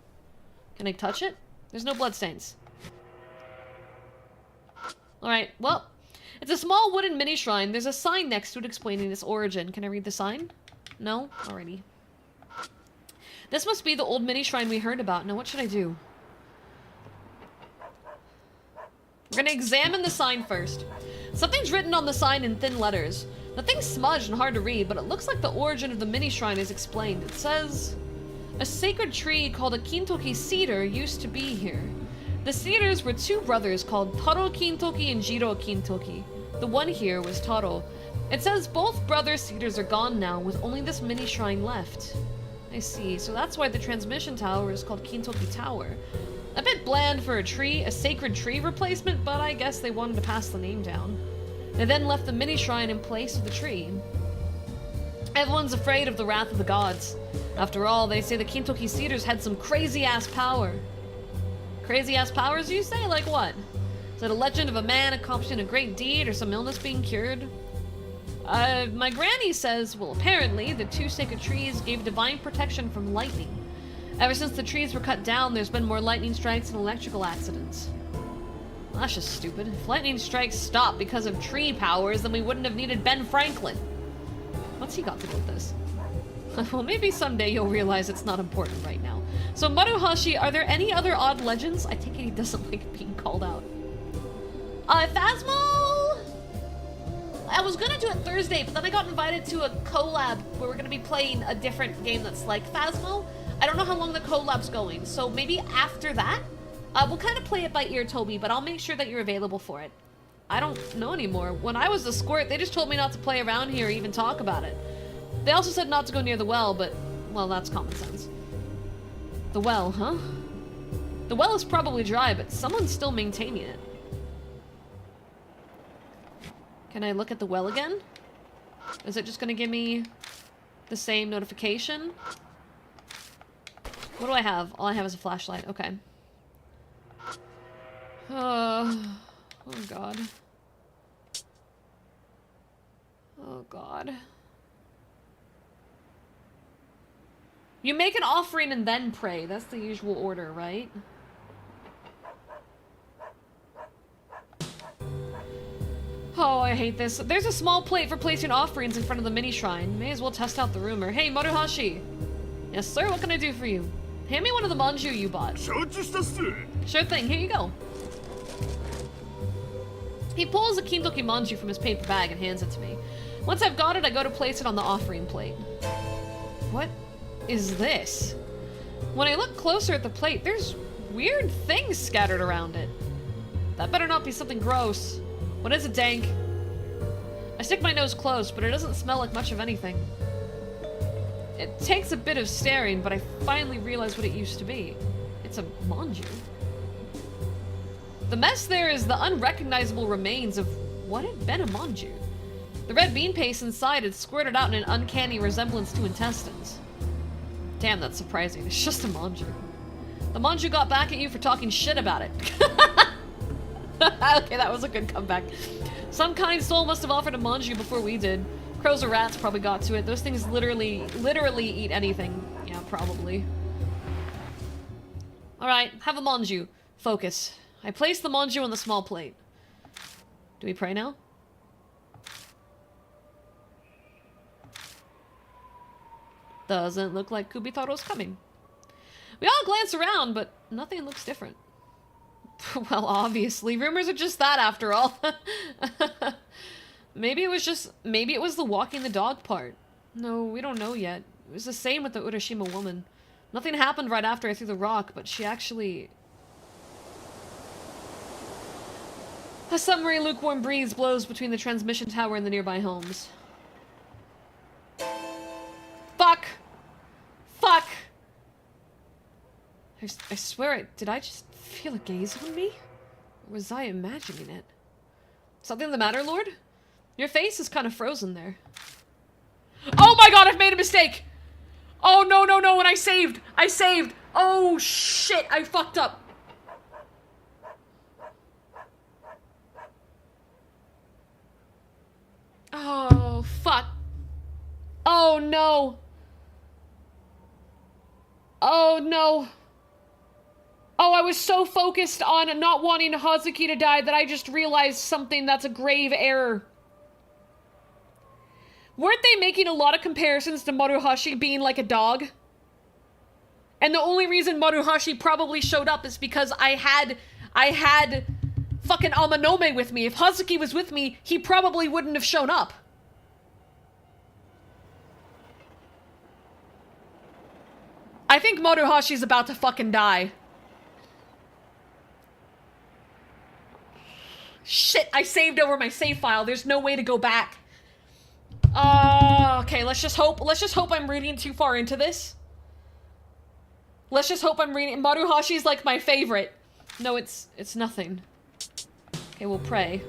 Can I touch it? There's no bloodstains. Alright, well, it's a small wooden mini shrine. There's a sign next to it explaining its origin. Can I read the sign? No? Alrighty. This must be the old mini shrine we heard about. Now what should I do? We're gonna examine the sign first. Something's written on the sign in thin letters. Nothing's smudged and hard to read, but it looks like the origin of the mini shrine is explained. It says, a sacred tree called a Kintoki cedar used to be here. The cedars were two brothers called Taro Kintoki and Jiro Kintoki. The one here was Taro. It says both brother cedars are gone now, with only this mini shrine left. I see, so that's why the transmission tower is called Kintoki Tower. A bit bland for a sacred tree replacement, but I guess they wanted to pass the name down. They then left the mini shrine in place of the tree. Everyone's afraid of the wrath of the gods. After all, they say the Kintoki cedars had some crazy-ass power. Crazy-ass powers, you say? Like what? Is it a legend of a man accomplishing a great deed or some illness being cured? My granny says, well, apparently, the two sacred trees gave divine protection from lightning. Ever since the trees were cut down, there's been more lightning strikes and electrical accidents. Well, that's just stupid. If lightning strikes stopped because of tree powers, then we wouldn't have needed Ben Franklin. What's he got to do with this? Well, maybe someday you'll realize it's not important right now. So, Maruhashi, are there any other odd legends? I take it he doesn't like being called out. Phasmo! I was gonna do it Thursday, but then I got invited to a collab where we're gonna be playing a different game that's like Phasmo. I don't know how long the collab's going, so maybe after that, we'll kind of play it by ear, Toby, but I'll make sure that you're available for it. I don't know anymore. When I was the squirt, they just told me not to play around here or even talk about it. They also said not to go near the well, but, well, that's common sense. The well, huh? The well is probably dry, but someone's still maintaining it. Can I look at the well again? Is it just gonna give me the same notification? What do I have? All I have is a flashlight. Okay. Oh god. Oh god. You make an offering and then pray. That's the usual order, right? Oh, I hate this. There's a small plate for placing offerings in front of the mini shrine. May as well test out the rumor. Hey, Maruhashi. Yes, sir. What can I do for you? Hand me one of the manju you bought. Sure thing. Here you go. He pulls a Kindoki manju from his paper bag and hands it to me. Once I've got it, I go to place it on the offering plate. What is this? When I look closer at the plate, there's weird things scattered around it. That better not be something gross. What is it, Dank? I stick my nose close, but it doesn't smell like much of anything. It takes a bit of staring, but I finally realize what it used to be. It's a manju. The mess there is the unrecognizable remains of what had been a manju. The red bean paste inside had squirted out in an uncanny resemblance to intestines. Damn, that's surprising. It's just a manju. The manju got back at you for talking shit about it. Okay, that was a good comeback. Some kind soul must have offered a manju before we did. Crows or rats probably got to it. Those things literally eat anything. Yeah, probably. Alright, have a manju. Focus. I place the manju on the small plate. Do we pray now? Doesn't look like Kubitaro's coming. We all glance around, but nothing looks different. Well, obviously. Rumors are just that, after all. Maybe it was the walking the dog part. No, we don't know yet. It was the same with the Urashima woman. Nothing happened right after I threw the rock, but she actually... A summery, lukewarm breeze blows between the transmission tower and the nearby homes. Fuck! Fuck! I swear, did I just feel a gaze on me? Or was I imagining it? Something the matter, Lord? Your face is kind of frozen there. Oh my god, I've made a mistake! Oh, no, no, no, and I saved! I saved! Oh, shit, I fucked up. Oh, fuck. Oh, no. Oh, no. Oh, I was so focused on not wanting Hazuki to die that I just realized something that's a grave error. Weren't they making a lot of comparisons to Maruhashi being like a dog? And the only reason Maruhashi probably showed up is because I had fucking Amanome with me. If Hazuki was with me, he probably wouldn't have shown up. I think Maruhashi's about to fucking die. Shit, I saved over my save file. There's no way to go back. Okay, let's just hope I'm reading too far into this. Let's just hope I'm reading. Maruhashi's like my favorite. No, it's nothing. Okay, we'll pray.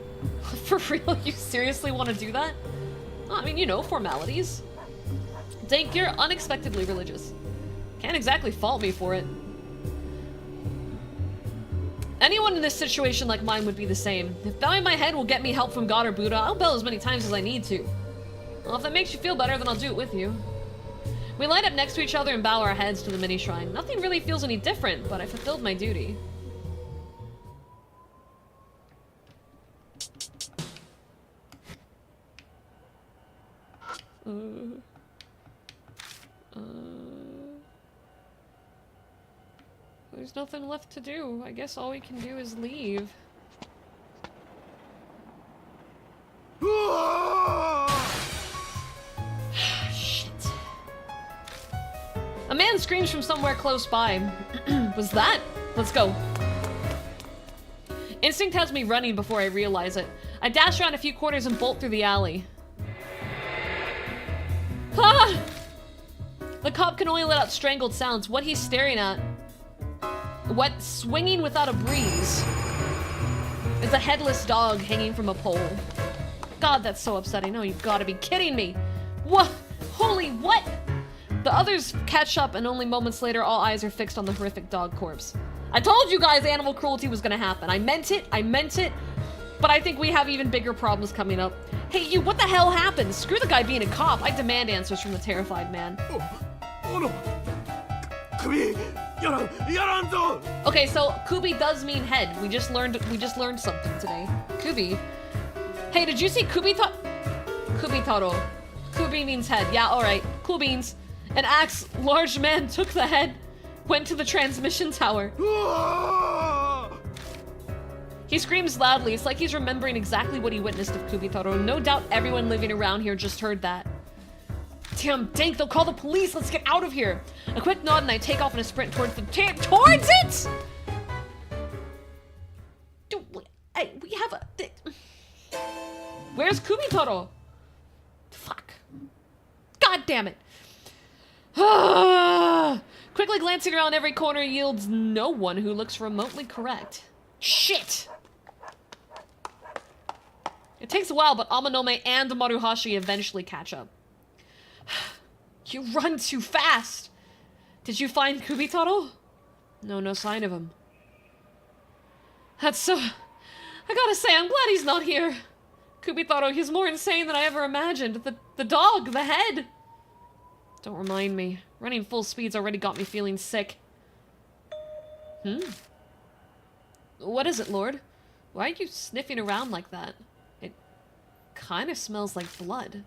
For real? You seriously want to do that? Oh, I mean, you know, formalities. Dank, you're unexpectedly religious. Can't exactly fault me for it. Anyone in this situation like mine would be the same. If bowing my head will get me help from God or Buddha, I'll bow as many times as I need to. Well, if that makes you feel better, then I'll do it with you. We line up next to each other and bow our heads to the mini shrine. Nothing really feels any different, but I fulfilled my duty. There's nothing left to do. I guess all we can do is leave. Shit. A man screams from somewhere close by. Was that? Let's go. Instinct has me running before I realize it. I dash around a few corners and bolt through the alley. Ah! The cop can only let out strangled sounds. What he's staring at, what swinging without a breeze, is a headless dog hanging from a pole. God, that's so upsetting. Oh, you've got to be kidding me. What? Holy what? The others catch up, and only moments later, all eyes are fixed on the horrific dog corpse. I told you guys animal cruelty was gonna happen. I meant it, but I think we have even bigger problems coming up. Hey, you, what the hell happened? Screw the guy being a cop. I demand answers from the terrified man. Okay, so Kubi does mean head. We just learned something today. Kubi. Hey, did you see Kubitaro? Kubi means head. Yeah, alright. Cool beans. An axe large man took the head, went to the transmission tower. He screams loudly. It's like he's remembering exactly what he witnessed of Kubitaro. No doubt everyone living around here just heard that. Damn, Dank, they'll call the police. Let's get out of here. A quick nod and I take off in a sprint towards it! Dude, we have a... Where's Kubitaro? Fuck. God damn it. Quickly glancing around every corner yields no one who looks remotely correct. Shit! It takes a while, but Amanome and Maruhashi eventually catch up. You run too fast! Did you find Kubitaro? No sign of him. That's so... I gotta say, I'm glad he's not here. Kubitaro, he's more insane than I ever imagined. The dog, the head. Don't remind me. Running full speed's already got me feeling sick. What is it, Lord? Why are you sniffing around like that? It kind of smells like blood.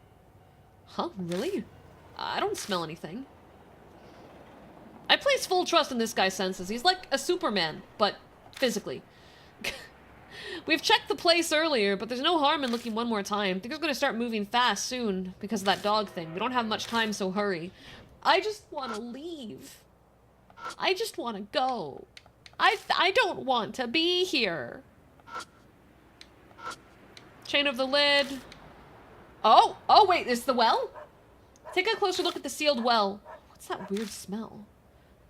Huh, really? I don't smell anything. I place full trust in this guy's senses. He's like a Superman, but physically. We've checked the place earlier, but there's no harm in looking one more time. Things are gonna start moving fast soon because of that dog thing. We don't have much time, so hurry. I just want to leave. I just want to go. I don't want to be here. Chain of the lid. Oh, wait, it's the well? Take a closer look at the sealed well. What's that weird smell?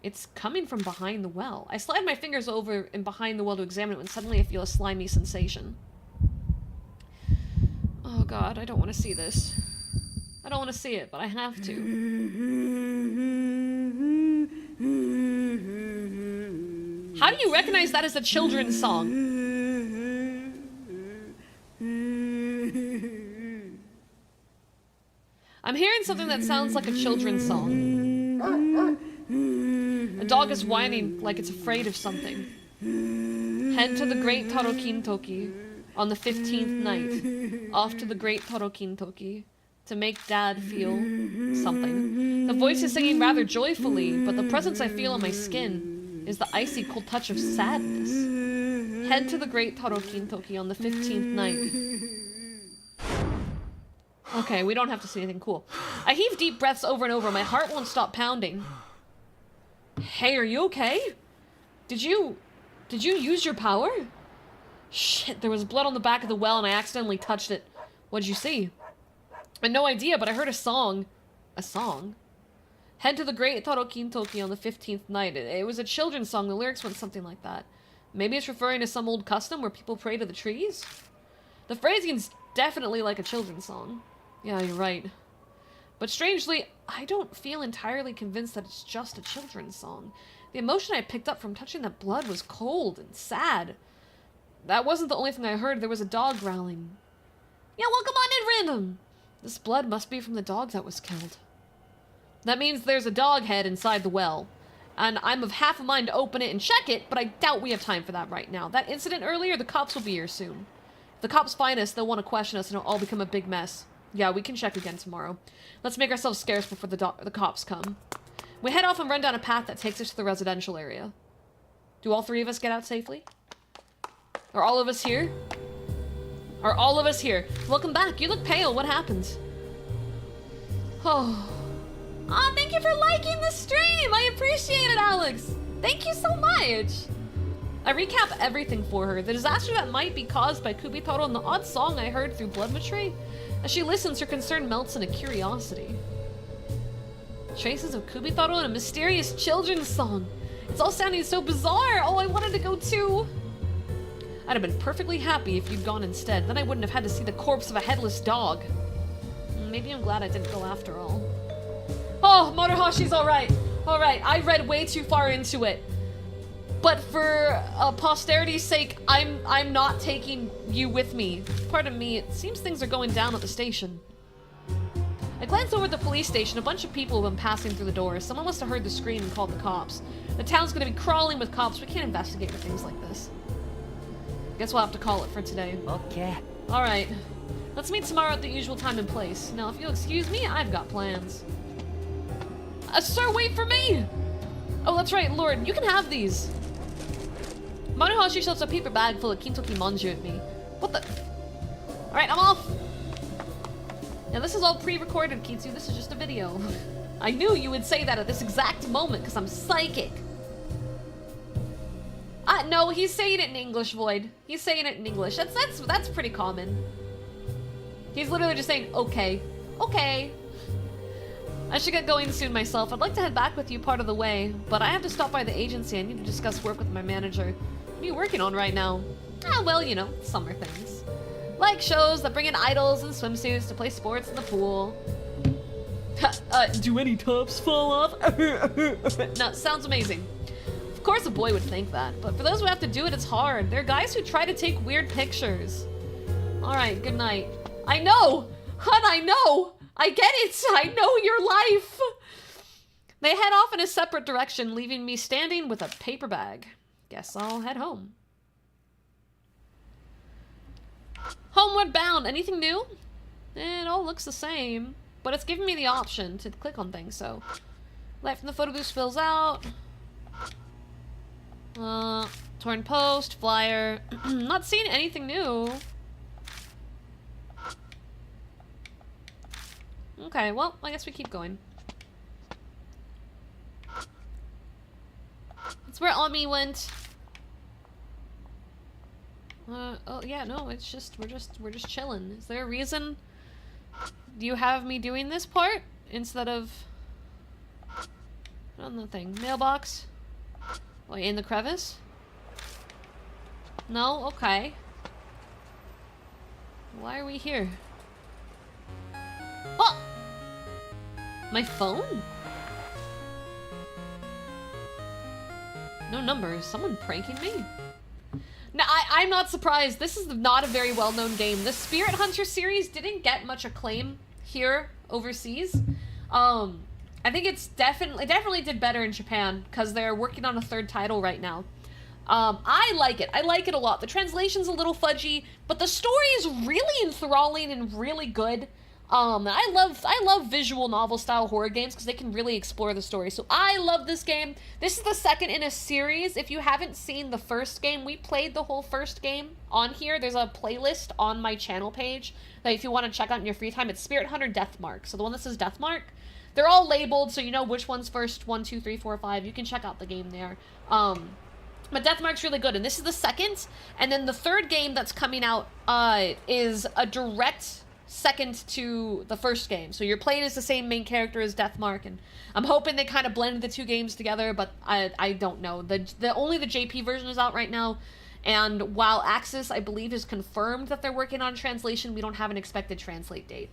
It's coming from behind the well. I slide my fingers over and behind the well to examine it when suddenly I feel a slimy sensation. Oh god, I don't want to see this. I don't want to see it, but I have to. How do you recognize that as a children's song? I'm hearing something that sounds like a children's song. A dog is whining like it's afraid of something. Head to the Great Tarokintoki on the 15th night. Off to the Great Tarokintoki to make Dad feel something. The voice is singing rather joyfully, but the presence I feel on my skin is the icy cold touch of sadness. Head to the Great Tarokintoki on the 15th night. Okay, we don't have to see anything cool. I heave deep breaths over and over. My heart won't stop pounding. Hey, are you okay? Did you use your power? Shit, there was blood on the back of the well and I accidentally touched it. What'd you see? I had no idea, but I heard a song. A song? Head to the Great Tarokintoki on the 15th night. It was a children's song. The lyrics went something like that. Maybe it's referring to some old custom where people pray to the trees? The phrasing's definitely like a children's song. Yeah, you're right. But strangely, I don't feel entirely convinced that it's just a children's song. The emotion I picked up from touching that blood was cold and sad. That wasn't the only thing I heard. There was a dog growling. Yeah, welcome on in, random! This blood must be from the dog that was killed. That means there's a dog head inside the well. And I'm of half a mind to open it and check it, but I doubt we have time for that right now. That incident earlier, the cops will be here soon. If the cops find us, they'll want to question us and it'll all become a big mess. Yeah, we can check again tomorrow. Let's make ourselves scarce before the cops come. We head off and run down a path that takes us to the residential area. Do all three of us get out safely? Are all of us here? Are all of us here? Welcome back. You look pale. What happened? Oh. Aw, thank you for liking the stream. I appreciate it, Alex. Thank you so much. I recap everything for her. The disaster that might be caused by Kubitaro and the odd song I heard through Bloodmetry. As she listens, her concern melts into curiosity. Traces of Kubitaro and a mysterious children's song. It's all sounding so bizarre. Oh, I wanted to go too. I'd have been perfectly happy if you'd gone instead. Then I wouldn't have had to see the corpse of a headless dog. Maybe I'm glad I didn't go after all. Oh, Maruhashi's alright. Alright, I read way too far into it. But for posterity's sake, I'm not taking you with me. Pardon me, it seems things are going down at the station. I glanced over at the police station. A bunch of people have been passing through the doors. Someone must have heard the scream and called the cops. The town's gonna be crawling with cops. We can't investigate with things like this. Guess we'll have to call it for today. Okay. Alright. Let's meet tomorrow at the usual time and place. Now, if you'll excuse me, I've got plans. Sir, wait for me! Oh, that's right, Lord. You can have these. Monohashi shoves a paper bag full of kintoki manju at me. What the? Alright, I'm off! Now, this is all pre-recorded, Kitsu. This is just a video. I knew you would say that at this exact moment, because I'm psychic. No, he's saying it in English, Void. He's saying it in English. That's pretty common. He's literally just saying, okay. Okay. I should get going soon myself. I'd like to head back with you part of the way, but I have to stop by the agency. I need to discuss work with my manager. What are you working on right now? Ah, well, you know, summer things. Like shows that bring in idols and swimsuits to play sports in the pool. Do any tops fall off? No, sounds amazing. Of course a boy would think that, but for those who have to do it, it's hard. There are guys who try to take weird pictures. Alright, good night. I know! Hun, I know! I get it! I know your life! They head off in a separate direction, leaving me standing with a paper bag. Guess I'll head home. Homeward bound. Anything new? It all looks the same, but it's giving me the option to click on things, so... Light from the photo booth spills out. Torn post, flyer. Not seeing anything new. Okay, well, I guess we keep going. That's where Ami went. Oh yeah, no, it's just we're just chilling. Is there a reason you have me doing this part instead of on the thing? Mailbox? Wait, in the crevice? No? Okay. Why are we here? Oh! My phone? No numbers. Someone pranking me? Now, I'm not surprised. This is not a very well-known game. The Spirit Hunter series didn't get much acclaim here overseas. I think it definitely did better in Japan because they're working on a third title right now. I like it. I like it a lot. The translation's a little fudgy, but the story is really enthralling and really good. I love visual novel style horror games because they can really explore the story. So I love this game. This is the second in a series. If you haven't seen the first game, we played the whole first game on here. There's a playlist on my channel page that if you want to check out in your free time, it's Spirit Hunter Deathmark. So the one that says Deathmark, they're all labeled so you know which one's first, 1, 2, 3, 4, 5. You can check out the game there. But Deathmark's really good, and this is the second. And then the third game that's coming out is a direct second to the first game. So you're playing as the same main character as Deathmark, and I'm hoping they kind of blended the two games together, but I don't know. Only the JP version is out right now, and while Axis, I believe, is confirmed that they're working on translation, we don't have an expected translate date.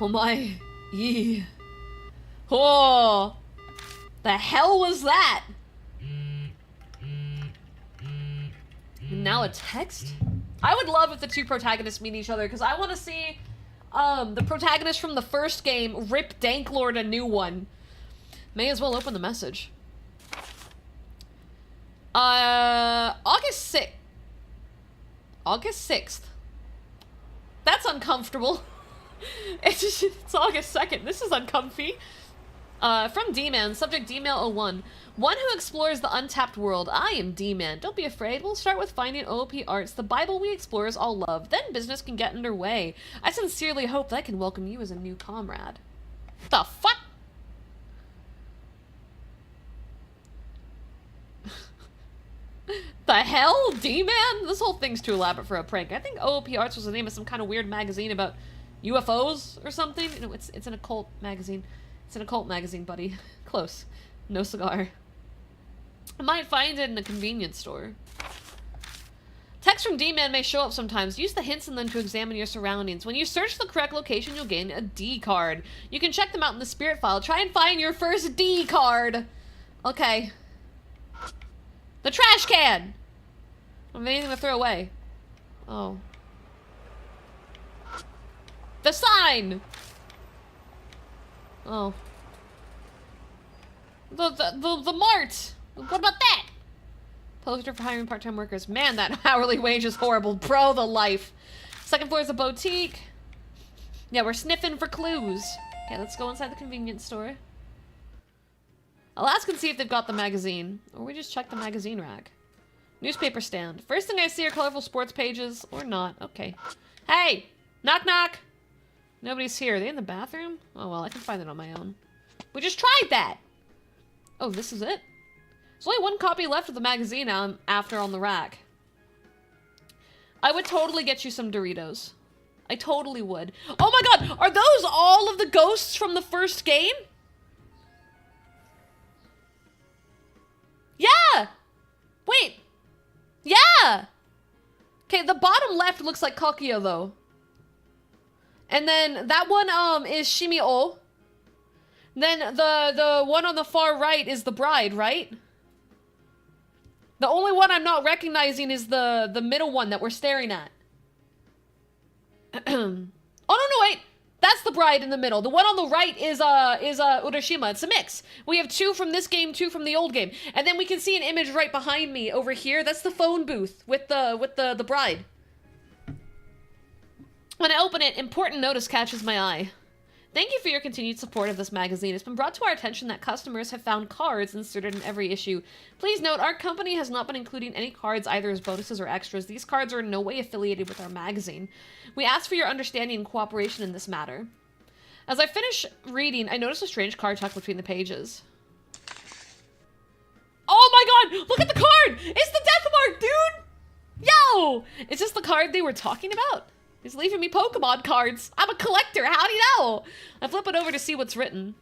Oh my. Yee. Oh. The hell was that? Now a text? I would love if the two protagonists meet each other, because I want to see the protagonist from the first game rip Danklord a new one. May as well open the message. August 6th. That's uncomfortable. It's August 2nd. This is uncomfy. From D-Man, subject D-Mail 01. One who explores the untapped world. I am D-Man. Don't be afraid. We'll start with finding OOP arts. The Bible we explorers all love. Then business can get underway. I sincerely hope that I can welcome you as a new comrade. The fuck? The hell? D-Man? This whole thing's too elaborate for a prank. I think OOP arts was the name of some kind of weird magazine about UFOs or something. No, it's an occult magazine. It's an occult magazine, buddy. Close. No cigar. I might find it in a convenience store. Text from D-Man may show up sometimes. Use the hints in them to examine your surroundings. When you search the correct location, you'll gain a D card. You can check them out in the spirit file. Try and find your first D card. Okay. The trash can! I don't have anything to throw away. Oh. The sign! Oh. The mart! What about that? Poster for hiring part-time workers. Man, that hourly wage is horrible. Bro, the life. Second floor is a boutique. Yeah, we're sniffing for clues. Okay, let's go inside the convenience store. I'll ask and see if they've got the magazine. Or we just check the magazine rack. Newspaper stand. First thing I see are colorful sports pages. Or not. Okay. Hey! Knock knock! Nobody's here. Are they in the bathroom? Oh well, I can find it on my own. We just tried that! Oh, this is it? There's only one copy left of the magazine after on the rack. I would totally get you some Doritos. I totally would. Oh my god! Are those all of the ghosts from the first game? Yeah! Wait. Yeah! Okay, the bottom left looks like Kakuya, though. And then that one, is Shimi-O. Then the one on the far right is the bride, right? The only one I'm not recognizing is the middle one that we're staring at. Oh, no, wait! That's the bride in the middle. The one on the right is Urashima. It's a mix. We have 2 from this game, 2 from the old game. And then we can see an image right behind me over here. That's the phone booth with the bride. When I open it, important notice catches my eye. Thank you for your continued support of this magazine. It's been brought to our attention that customers have found cards inserted in every issue. Please note, our company has not been including any cards either as bonuses or extras. These cards are in no way affiliated with our magazine. We ask for your understanding and cooperation in this matter. As I finish reading, I notice a strange card tucked between the pages. Oh my god! Look at the card! It's the death mark, dude! Yo! Is this the card they were talking about? He's leaving me Pokemon cards. I'm a collector. How do you know? I flip it over to see what's written.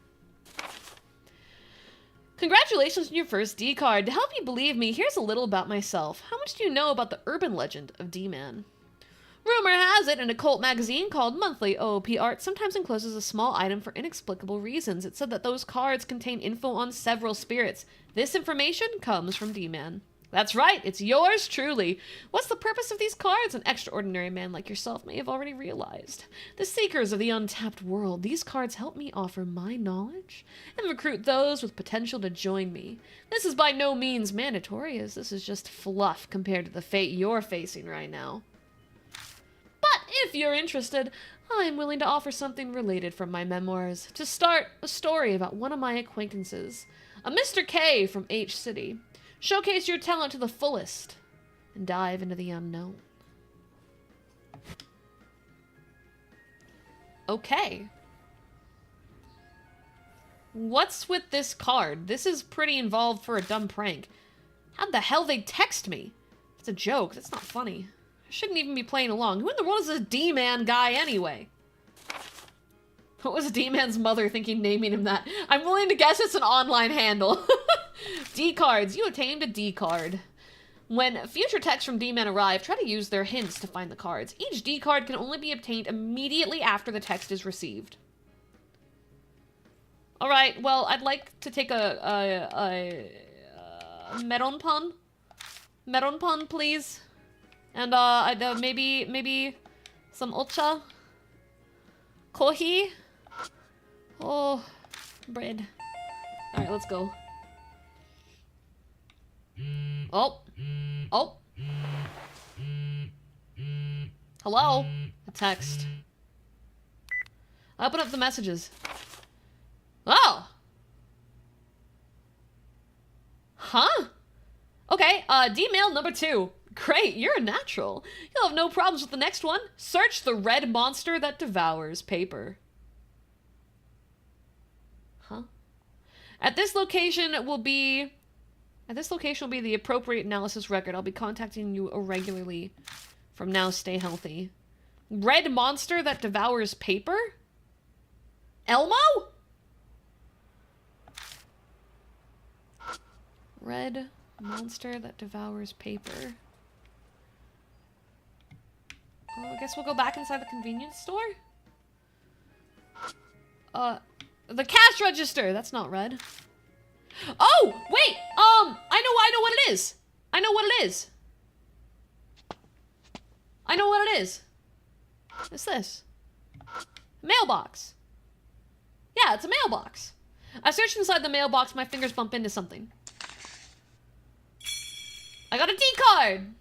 Congratulations on your first D card. To help you believe me, here's a little about myself. How much do you know about the urban legend of D-Man? Rumor has it an occult magazine called Monthly OOP Art sometimes encloses a small item for inexplicable reasons. It said that those cards contain info on several spirits. This information comes from D-Man. That's right, it's yours truly. What's the purpose of these cards? An extraordinary man like yourself may have already realized. The seekers of the untapped world, these cards help me offer my knowledge and recruit those with potential to join me. This is by no means mandatory, as this is just fluff compared to the fate you're facing right now. But if you're interested, I'm willing to offer something related from my memoirs. To start, a story about one of my acquaintances, a Mr. K from H City. Showcase your talent to the fullest and dive into the unknown. Okay. What's with this card? This is pretty involved for a dumb prank. How the hell they text me? It's a joke. That's not funny. I shouldn't even be playing along. Who in the world is this D-Man guy anyway? What was D-Man's mother thinking naming him that? I'm willing to guess it's an online handle. D-cards. You obtained a D-card. When future texts from D-Man arrive, try to use their hints to find the cards. Each D-card can only be obtained immediately after the text is received. Alright, well, I'd like to take a Meron pun. Meron pun, please. And, maybe some ocha. Kohi. Oh, bread. Alright, let's go. Oh. Oh. Hello? A text. Open up the messages. Oh! Huh? Okay, D-mail number 2. Great, you're a natural. You'll have no problems with the next one. Search the red monster that devours paper. Huh? At this location will be the appropriate analysis record. I'll be contacting you irregularly. From now, stay healthy. Red monster that devours paper? Elmo? Red monster that devours paper. Oh, I guess we'll go back inside the convenience store? The cash register! That's not red. Oh! Wait! I know what it is! I know what it is! I know what it is. What's this? Mailbox. Yeah, it's a mailbox. I searched inside the mailbox, my fingers bump into something. I got a D-card!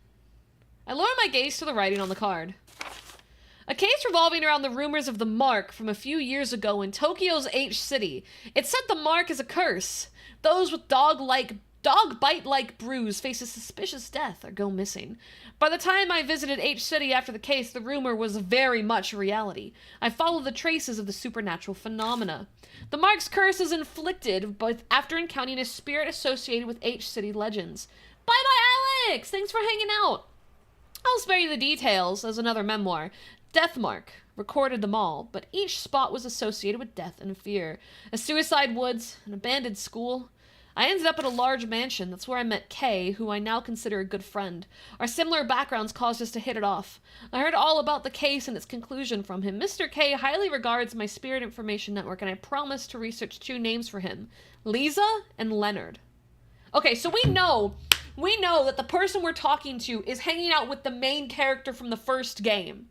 I lower my gaze to the writing on the card. A case revolving around the rumors of the mark from a few years ago in Tokyo's H City. It said the mark is a curse. Those with dog bite-like bruise face a suspicious death or go missing. By the time I visited H City after the case, the rumor was very much a reality. I followed the traces of the supernatural phenomena. The mark's curse is inflicted after encountering a spirit associated with H City legends. Bye-bye, Alex! Thanks for hanging out. I'll spare you the details as another memoir. Deathmark recorded them all, but each spot was associated with death and fear. A suicide woods, an abandoned school. I ended up at a large mansion. That's where I met Kay, who I now consider a good friend. Our similar backgrounds caused us to hit it off. I heard all about the case and its conclusion from him. Mr. K highly regards my Spirit Information Network, and I promised to research 2 names for him. Lisa and Leonard. Okay, so we know that the person we're talking to is hanging out with the main character from the first game.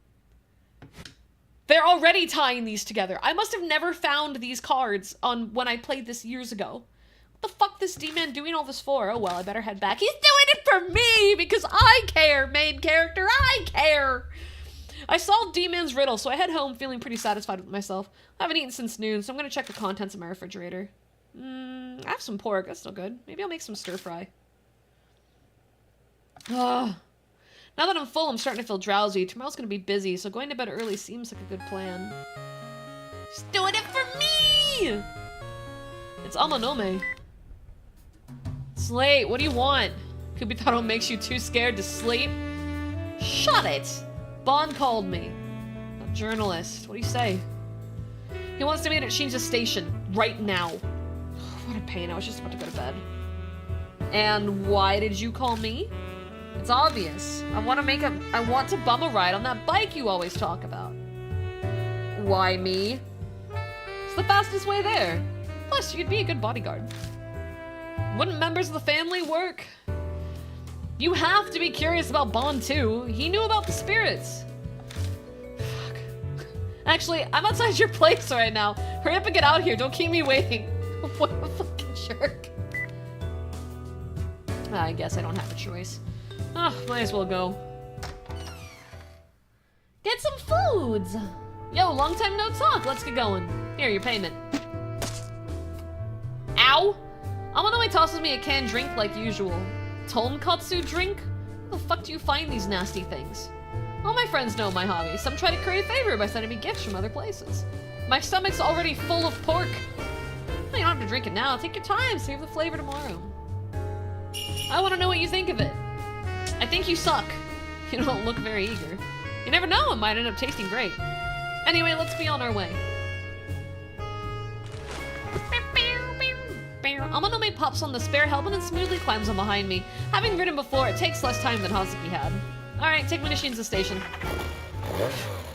They're already tying these together. I must have never found these cards on when I played this years ago. What the fuck this D-man doing all this for? Oh well, I better head back. He's doing it for me because I care, main character. I care. I solved D-man's riddle, so I head home feeling pretty satisfied with myself. I haven't eaten since noon, so I'm gonna check the contents of my refrigerator. I have some pork. That's still good. Maybe I'll make some stir fry. Ugh. Now that I'm full, I'm starting to feel drowsy. Tomorrow's gonna be busy, so going to bed early seems like a good plan. She's doing it for me! It's Amanome. Slate, what do you want? Kubitaro makes you too scared to sleep? Shut it! Bond called me. A journalist. What do you say? He wants to meet at Shinja Station. Right now. What a pain. I was just about to go to bed. And why did you call me? It's obvious. I want to bum a ride on that bike you always talk about. Why me? It's the fastest way there. Plus, you'd be a good bodyguard. Wouldn't members of the family work? You have to be curious about Bond too. He knew about the spirits. Fuck. Actually, I'm outside your place right now. Hurry up and get out of here. Don't keep me waiting. What a fucking jerk. I guess I don't have a choice. Might as well go. Get some foods! Yo, long time no talk. Let's get going. Here, your payment. Ow! Amanome tosses me a canned drink like usual. Tonkatsu drink? Where the fuck do you find these nasty things? All my friends know my hobby. Some try to curry favor by sending me gifts from other places. My stomach's already full of pork. Well, you don't have to drink it now. Take your time. Save the flavor tomorrow. I want to know what you think of it. I think you suck. You don't look very eager. You never know, it might end up tasting great. Anyway, let's be on our way. Amanome pops on the spare helmet and smoothly climbs on behind me. Having ridden before, it takes less time than Hazuki had. Alright, take me to Shinza Station.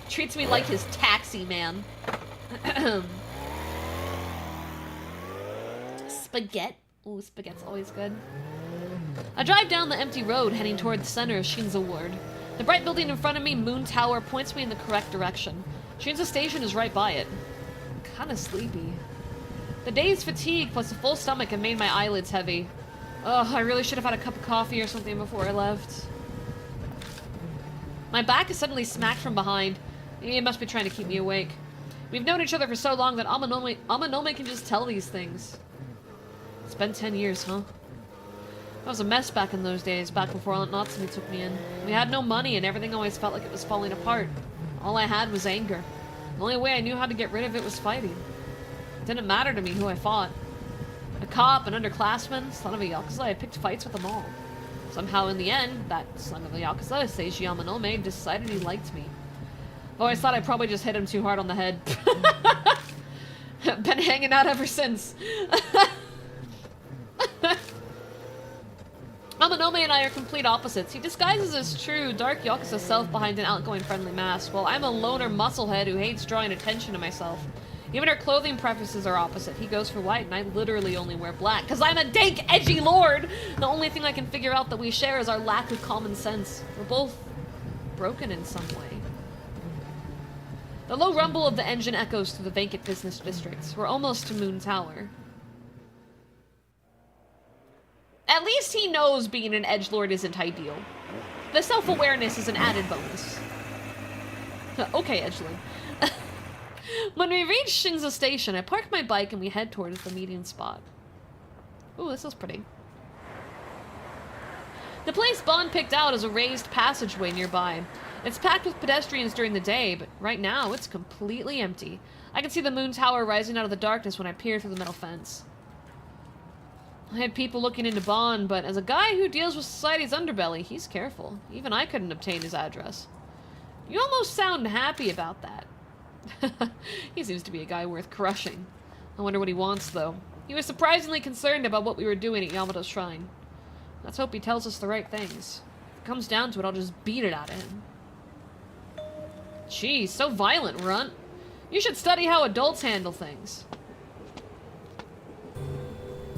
Treats me like his taxi man. Spaghetti. Ooh, spaghetti's always good. I drive down the empty road, heading toward the center of Shinza Ward. The bright building in front of me, Moon Tower, points me in the correct direction. Shinza Station is right by it. I'm kinda sleepy. The day's fatigue plus a full stomach have made my eyelids heavy. Ugh, I really should have had a cup of coffee or something before I left. My back is suddenly smacked from behind. He must be trying to keep me awake. We've known each other for so long that Amanome can just tell these things. It's been 10 years, huh? I was a mess back in those days, back before Natsumi took me in. We had no money and everything always felt like it was falling apart. All I had was anger. The only way I knew how to get rid of it was fighting. It didn't matter to me who I fought. A cop, an underclassman, son of a Yakuza, I picked fights with them all. Somehow in the end, that son of a Yakuza, Seiji Amanome, decided he liked me. I've always thought I probably just hit him too hard on the head. Been hanging out ever since. Amanome and I are complete opposites. He disguises his true, dark Yakuza self behind an outgoing, friendly mask, while I'm a loner musclehead who hates drawing attention to myself. Even our clothing preferences are opposite. He goes for white, and I literally only wear black, because I'm a dank, edgy lord! The only thing I can figure out that we share is our lack of common sense. We're both broken in some way. The low rumble of the engine echoes through the vacant business districts. We're almost to Moon Tower. At least he knows being an edgelord isn't ideal. The self-awareness is an added bonus. Okay, edgeling. When we reach Shinza Station, I park my bike and we head towards the meeting spot. Ooh, this is pretty. The place Bond picked out is a raised passageway nearby. It's packed with pedestrians during the day, but right now it's completely empty. I can see the Moon Tower rising out of the darkness when I peer through the metal fence. I had people looking into Bond, but as a guy who deals with society's underbelly, he's careful. Even I couldn't obtain his address. You almost sound happy about that. He seems to be a guy worth crushing. I wonder what he wants, though. He was surprisingly concerned about what we were doing at Yamato's shrine. Let's hope he tells us the right things. If it comes down to it, I'll just beat it out of him. Jeez, so violent, Runt. You should study how adults handle things.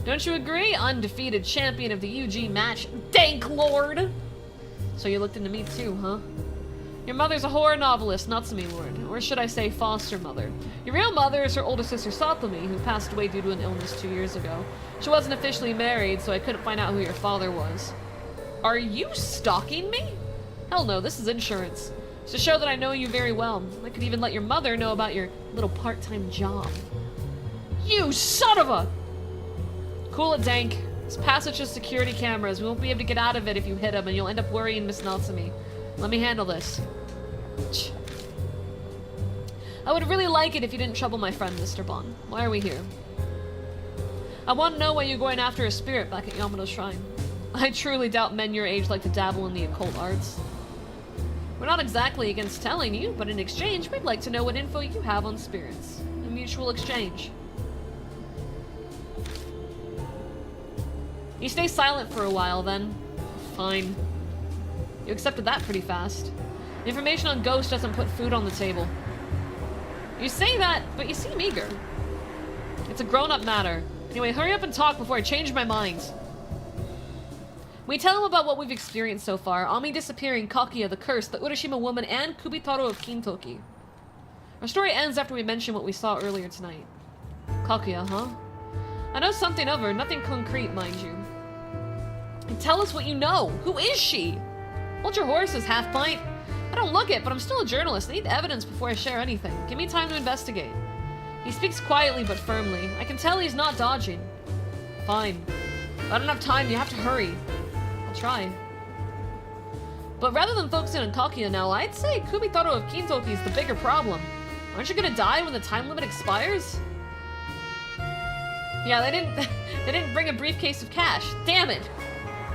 Don't you agree? Undefeated champion of the UG match, Dank Lord! So you looked into me too, huh? Your mother's a horror novelist, Natsume Lord. Or should I say foster mother. Your real mother is her older sister Satomi, who passed away due to an illness 2 years ago. She wasn't officially married, so I couldn't find out who your father was. Are you stalking me? Hell no, this is insurance. It's to show that I know you very well. I could even let your mother know about your little part-time job. You son of a... Cool it, Dank. This passage has security cameras. We won't be able to get out of it if you hit him, and you'll end up worrying Miss Natsume. Let me handle this. I would really like it if you didn't trouble my friend, Mr. Bond. Why are we here? I want to know why you're going after a spirit back at Yamato's shrine. I truly doubt men your age like to dabble in the occult arts. We're not exactly against telling you, but in exchange, we'd like to know what info you have on spirits. A mutual exchange. You stay silent for a while, then. Fine. You accepted that pretty fast. The information on Ghost doesn't put food on the table. You say that, but you seem eager. It's a grown-up matter. Anyway, hurry up and talk before I change my mind. We tell him about what we've experienced so far. Ami disappearing, Kaguya, the curse, the Urashima woman, and Kubitaro of Kintoki. Our story ends after we mention what we saw earlier tonight. Kaguya, huh? I know something of her, nothing concrete, mind you. And tell us what you know. Who is she? Hold your horses, half-pint. I don't look it, but I'm still a journalist. I need evidence before I share anything. Give me time to investigate. He speaks quietly but firmly. I can tell he's not dodging. Fine. If I don't have time, you have to hurry. I'll try. But rather than focusing on Kaguya now, I'd say Kubitaro of Kintoki is the bigger problem. Aren't you gonna die when the time limit expires? Yeah, they didn't bring a briefcase of cash. Damn it!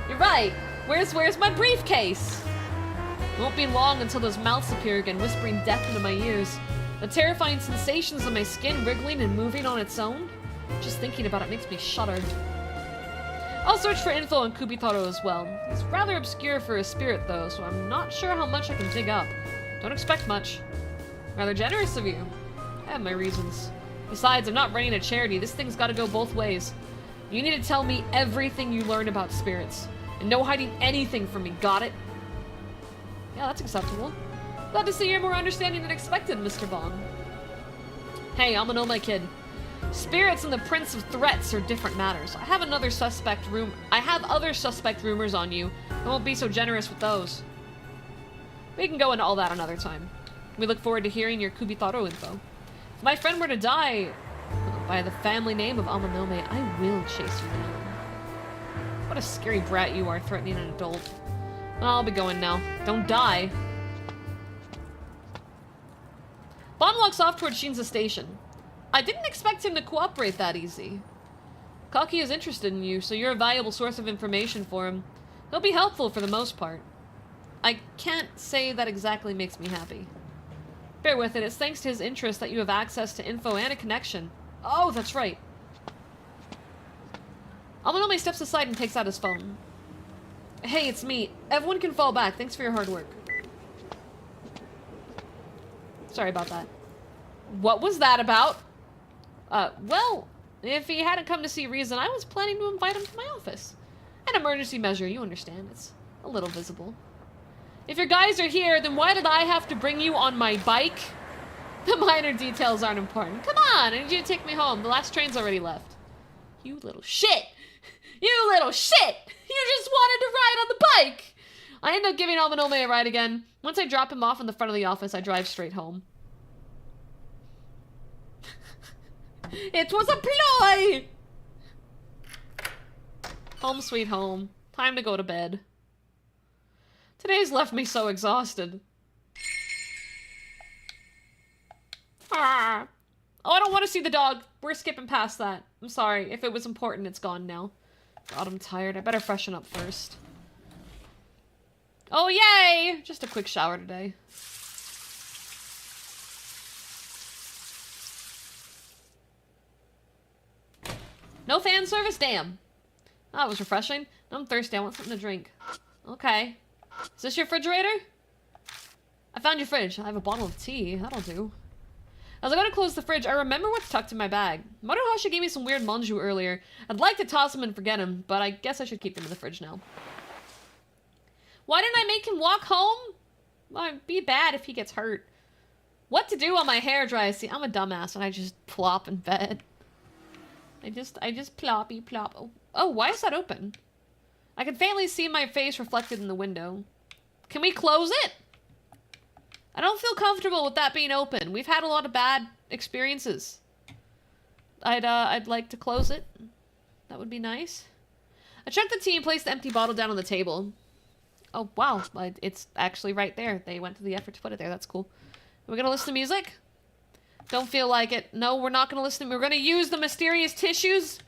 You're right. Where's my briefcase? It won't be long until those mouths appear again, whispering death into my ears. The terrifying sensations of my skin wriggling and moving on its own. Just thinking about it makes me shudder. I'll search for info on Kubitaro as well. He's rather obscure for a spirit though, so I'm not sure how much I can dig up. Don't expect much. Rather generous of you. I have my reasons. Besides, I'm not running a charity. This thing's gotta go both ways. You need to tell me everything you learn about spirits. And no hiding anything from me, got it? Yeah, that's acceptable. Glad to see you're more understanding than expected, Mr. Bond. Hey, I'm an my kid. Spirits and the Prince of Threats are different matters. I have other suspect rumors on you. I won't be so generous with those. We can go into all that another time. We look forward to hearing your Kubitaro info. If my friend were to die by the family name of Amanome, I will chase you down. What a scary brat you are, threatening an adult. Well, I'll be going now. Don't die. Bond walks off towards Shinza Station. I didn't expect him to cooperate that easy. Kaguya is interested in you, so you're a valuable source of information for him. He'll be helpful for the most part. I can't say that exactly makes me happy. Bear with it, it's thanks to his interest that you have access to info and a connection. Oh, that's right. Amanome steps aside and takes out his phone. Hey, it's me. Everyone can fall back. Thanks for your hard work. Sorry about that. What was that about? Well, if he hadn't come to see reason, I was planning to invite him to my office. An emergency measure, you understand. It's a little visible. If your guys are here, then why did I have to bring you on my bike? The minor details aren't important. Come on, I need you to take me home. The last train's already left. You little shit! You little shit! You just wanted to ride on the bike! I end up giving Amanome a ride again. Once I drop him off in the front of the office, I drive straight home. It was a ploy! Home sweet home. Time to go to bed. Today's left me so exhausted. Ah. Oh, I don't want to see the dog. We're skipping past that. I'm sorry. If it was important, it's gone now. God, I'm tired. I better freshen up first. Oh, yay! Just a quick shower today. No fan service? Damn. That was refreshing. I'm thirsty. I want something to drink. Okay. Is this your refrigerator? I found your fridge. I have a bottle of tea. That'll do. As I go to close the fridge, I remember what's tucked in my bag. Maruhashi gave me some weird manju earlier. I'd like to toss them and forget him, but I guess I should keep them in the fridge now. Why didn't I make him walk home? Well, it'd be bad if he gets hurt. What to do while my hair dries? See, I'm a dumbass and I just plop in bed. I just ploppy plop. Oh, why is that open? I can faintly see my face reflected in the window. Can we close it? I don't feel comfortable with that being open. We've had a lot of bad experiences. I'd like to close it. That would be nice. I checked the tea and placed the empty bottle down on the table. Oh, wow. It's actually right there. They went to the effort to put it there. That's cool. Are we gonna listen to music? Don't feel like it. No, we're not gonna listen. We're gonna use the mysterious tissues?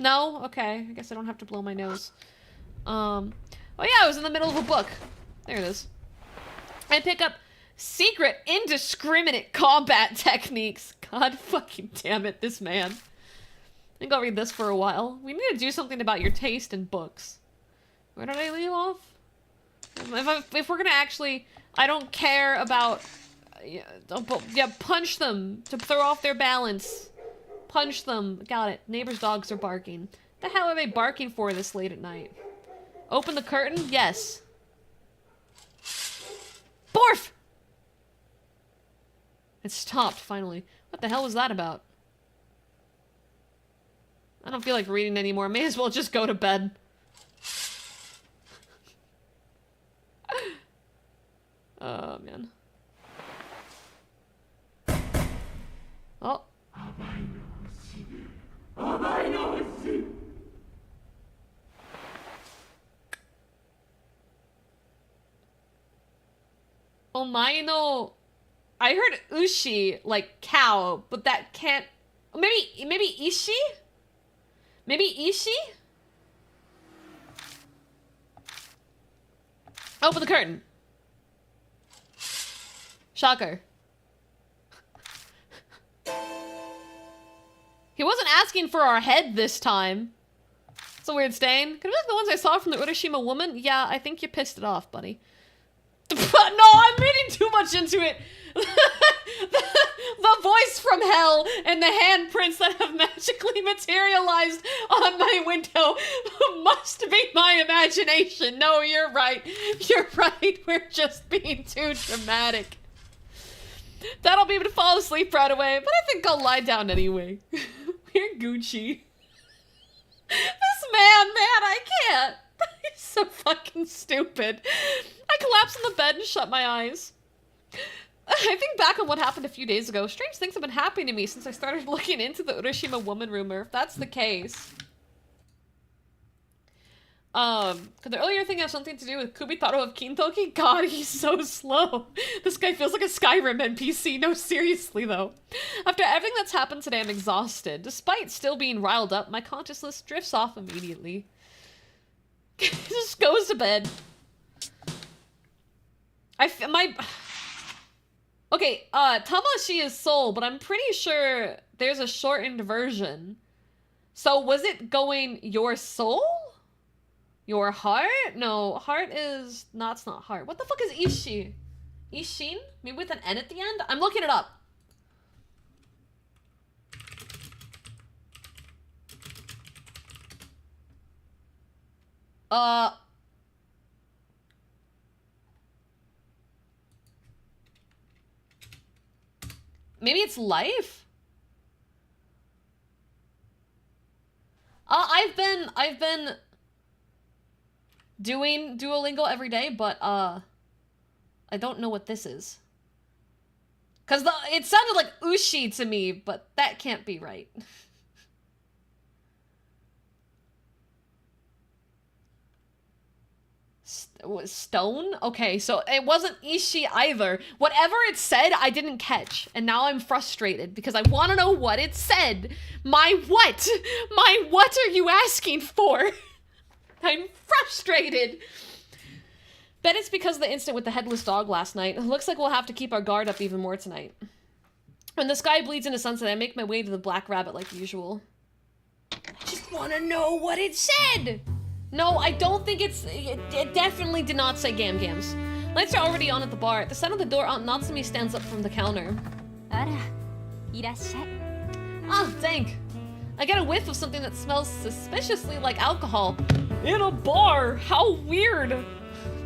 No? Okay. I guess I don't have to blow my nose. Oh yeah, I was in the middle of a book. There it is. I pick up Secret Indiscriminate Combat Techniques. God fucking damn it, this man. I think I'll read this for a while. We need to do something about your taste in books. Where did I leave off? If we're gonna actually... I don't care about... Yeah, punch them to throw off their balance. Punch them. Got it. Neighbors' dogs are barking. The hell are they barking for this late at night? Open the curtain? Yes. Borf! It stopped, finally. What the hell was that about? I don't feel like reading anymore. May as well just go to bed. Oh, man. Oh. Omae no... I heard ushi, like cow, but that can't... Maybe ishi? Maybe ishi? Open the curtain. Shocker. He wasn't asking for our head this time. It's a weird stain. Could it be like the ones I saw from the Urashima woman? Yeah, I think you pissed it off, buddy. No, I'm reading too much into it. The voice from hell and the handprints that have magically materialized on my window must be my imagination. No, you're right. You're right. We're just being too dramatic. That'll be able to fall asleep right away, but I think I'll lie down anyway. We're Gucci. This man, I can't. He's so fucking stupid. I collapsed in the bed and shut my eyes. I think back on what happened a few days ago. Strange things have been happening to me since I started looking into the Urashima woman rumor, if that's the case. Could the earlier thing have something to do with Kubitaro of Kintoki? God, he's so slow. This guy feels like a Skyrim NPC. No, seriously, though. After everything that's happened today, I'm exhausted. Despite still being riled up, my consciousness drifts off immediately. Just goes to bed. Okay, Tamashi is soul, but I'm pretty sure there's a shortened version. So was it going your soul? Your heart? No, heart is... No, it's not heart. What the fuck is Ishi? Ishin? Maybe with an N at the end? I'm looking it up. Maybe it's life? I've been doing Duolingo every day, but I don't know what this is. Cause it sounded like ushi to me, but that can't be right. Stone? Okay, so it wasn't ishi either. Whatever it said, I didn't catch. And now I'm frustrated because I want to know what it said. My what? My what are you asking for? I'm frustrated. Bet it's because of the incident with the headless dog last night. Looks like we'll have to keep our guard up even more tonight. When the sky bleeds into sunset, I make my way to the Black Rabbit like usual. I just want to know what it said! No, I don't think it definitely did not say Gam Gams. Lights are already on at the bar. At the sound of the door, Aunt Natsumi stands up from the counter. Oh, thank. I get a whiff of something that smells suspiciously like alcohol. In a bar! How weird!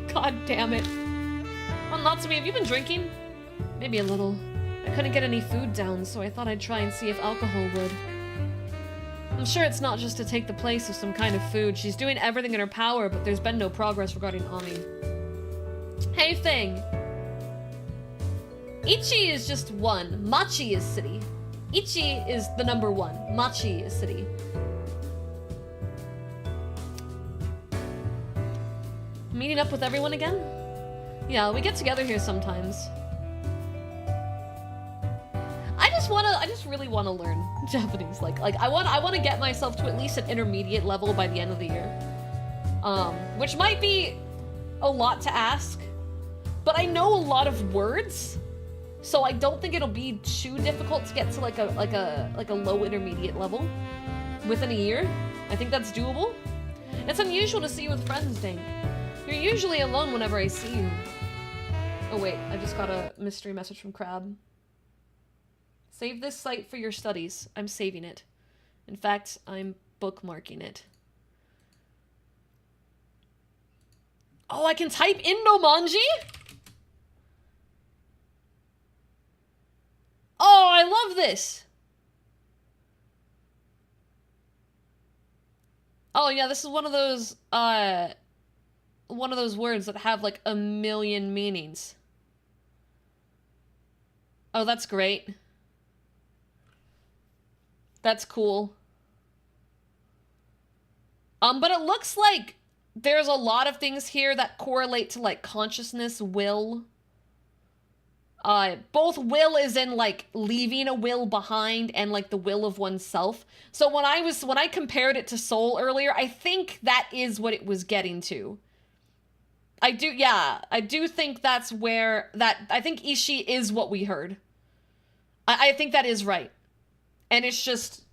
God damn it. Aunt Natsumi, have you been drinking? Maybe a little. I couldn't get any food down, so I thought I'd try and see if alcohol would. I'm sure it's not just to take the place of some kind of food. She's doing everything in her power, but there's been no progress regarding Ami. Hey, Thing. Ichi is just one. Machi is city. Ichi is the number one. Machi is city. Meeting up with everyone again? Yeah, we get together here sometimes. I just really want to learn Japanese. Like I want to get myself to at least an intermediate level by the end of the year. Which might be a lot to ask, but I know a lot of words, so I don't think it'll be too difficult to get to like a low intermediate level within a year. I think that's doable. It's unusual to see you with friends, Dink. You're usually alone whenever I see you. Oh wait, I just got a mystery message from Crab. Save this site for your studies. I'm saving it. In fact, I'm bookmarking it. Oh, I can type Indomanji? Oh, I love this! Oh yeah, this is one of those words that have like a million meanings. Oh, that's great. That's cool. But it looks like there's a lot of things here that correlate to like consciousness, will. Both will is in like leaving a will behind and like the will of oneself. So when I compared it to soul earlier, I think that is what it was getting to. I do think that's where I think Ishi is what we heard. I think that is right. And it's just,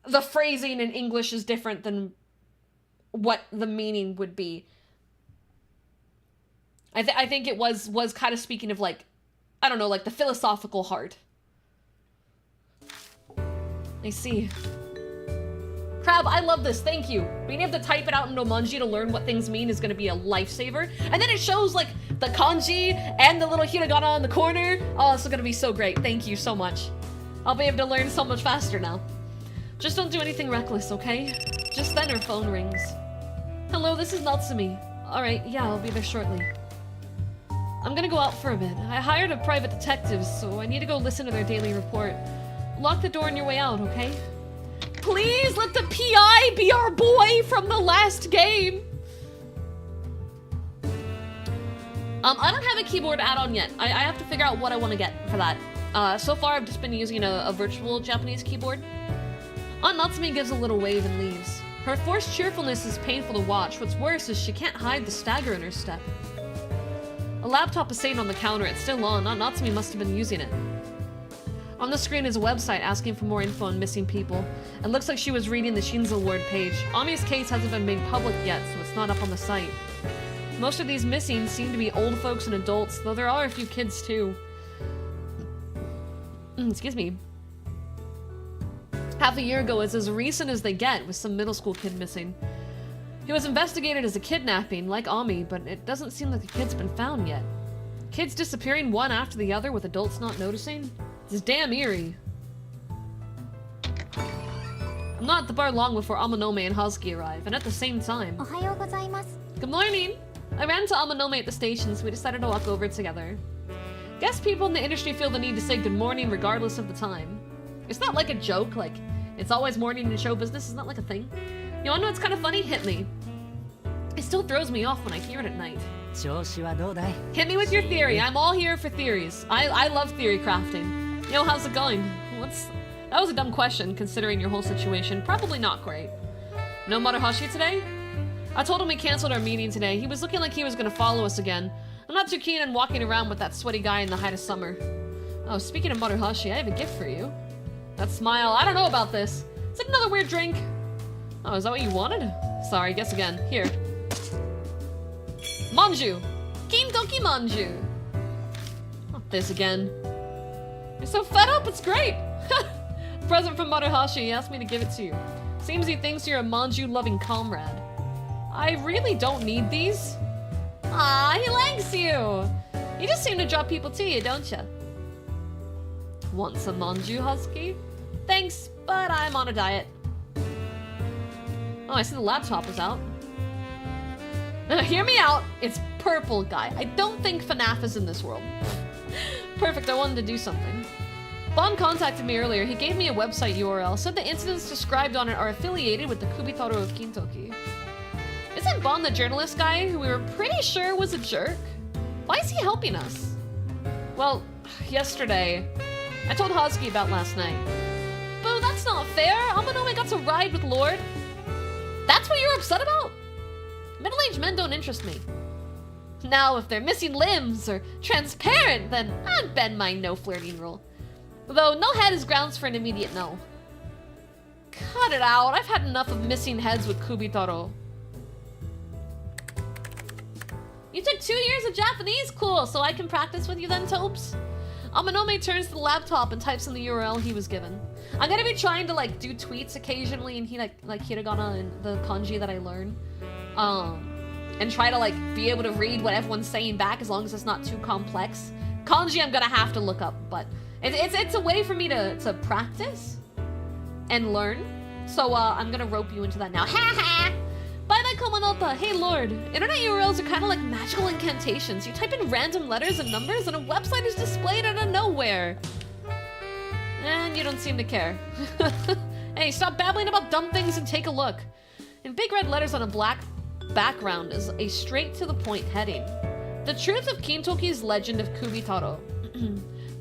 the phrasing in English is different than what the meaning would be. I think it was kind of speaking of like, I don't know, like the philosophical heart. I see. Crab, I love this, thank you. Being able to type it out in Nomonji to learn what things mean is gonna be a lifesaver. And then it shows like the kanji and the little hiragana in the corner. Oh, this is gonna be so great, thank you so much. I'll be able to learn so much faster now. Just don't do anything reckless, okay? Just then her phone rings. Hello, this is Natsumi. Alright, yeah, I'll be there shortly. I'm gonna go out for a bit. I hired a private detective, so I need to go listen to their daily report. Lock the door on your way out, okay? Please let the PI be our boy from the last game! I don't have a keyboard add-on yet. I have to figure out what I want to get for that. So far I've just been using a virtual Japanese keyboard. Aunt Natsumi gives a little wave and leaves. Her forced cheerfulness is painful to watch. What's worse is she can't hide the stagger in her step. A laptop is sitting on the counter. It's still on. Aunt Natsumi must have been using it. On the screen is a website asking for more info on missing people. It looks like she was reading the Shinzo Ward page. Ami's case hasn't been made public yet, so it's not up on the site. Most of these missing seem to be old folks and adults, though there are a few kids too. Excuse me. Half a year ago is as recent as they get, with some middle school kid missing. He was investigated as a kidnapping, like Ami, but it doesn't seem like the kid's been found yet. Kids disappearing one after the other with adults not noticing? It's damn eerie. I'm not at the bar long before Amanome and Hazuki arrive, and at the same time. Good morning! I ran to Amanome at the station, so we decided to walk over together. Guess people in the industry feel the need to say good morning regardless of the time. It's not like a joke, like, it's always morning in show business, it's not like a thing. You wanna know what's kind of funny? Hit me. It still throws me off when I hear it at night. Hit me with your theory. I'm all here for theories. I love theory crafting. Yo, how's it going? That was a dumb question, considering your whole situation. Probably not great. No Maruhashi today? I told him we canceled our meeting today. He was looking like he was gonna follow us again. I'm not too keen on walking around with that sweaty guy in the height of summer. Oh, speaking of Maruhashi, I have a gift for you. That smile, I don't know about this. Is it another weird drink? Oh, is that what you wanted? Sorry, guess again. Here. Manju! Kintoki Manju! Not this again. You're so fed up, it's great! Present from Maruhashi, he asked me to give it to you. Seems he thinks you're a Manju-loving comrade. I really don't need these. Ah, he likes you! You just seem to draw people to you, don't you? Want some Manju, Husky? Thanks, but I'm on a diet. Oh, I see the laptop is out. Hear me out. It's purple, guy. I don't think FNAF is in this world. Perfect, I wanted to do something. Bon contacted me earlier. He gave me a website URL, said the incidents described on it are affiliated with the Kubitaro of Kintoki. Isn't Bon the journalist guy who we were pretty sure was a jerk? Why is he helping us? Well, yesterday, I told Hazuki about last night. Boo, that's not fair. Amanome got to ride with Lord. That's what you're upset about? Middle-aged men don't interest me. Now, if they're missing limbs or transparent, then I'd bend my no flirting rule. Though no head is grounds for an immediate no. Cut it out. I've had enough of missing heads with Kubitaro. You took 2 years of Japanese? Cool, so I can practice with you then, Topes? Amanome turns to the laptop and types in the URL he was given. I'm gonna be trying to like do tweets occasionally and he like hiragana and the kanji that I learn. And try to like be able to read what everyone's saying back as long as it's not too complex. Kanji I'm gonna have to look up, but it's a way for me to practice and learn. So I'm gonna rope you into that now. Ha ha! Bye-bye, Komanota. Hey, Lord. Internet URLs are kind of like magical incantations. You type in random letters and numbers and a website is displayed out of nowhere. And you don't seem to care. Hey, stop babbling about dumb things and take a look. In big red letters on a black background is a straight-to-the-point heading. The truth of Kintoki's legend of Kubitaro.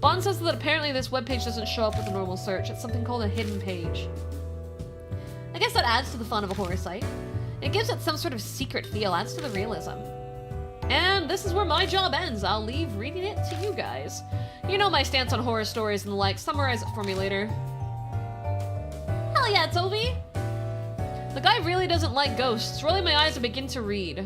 Bon says that apparently this webpage doesn't show up with a normal search. It's something called a hidden page. I guess that adds to the fun of a horror site. It gives it some sort of secret feel, adds to the realism. And this is where my job ends. I'll leave reading it to you guys. You know my stance on horror stories and the like. Summarize it for me later. Hell yeah, Toby! The guy really doesn't like ghosts. Rolling my eyes and begin to read.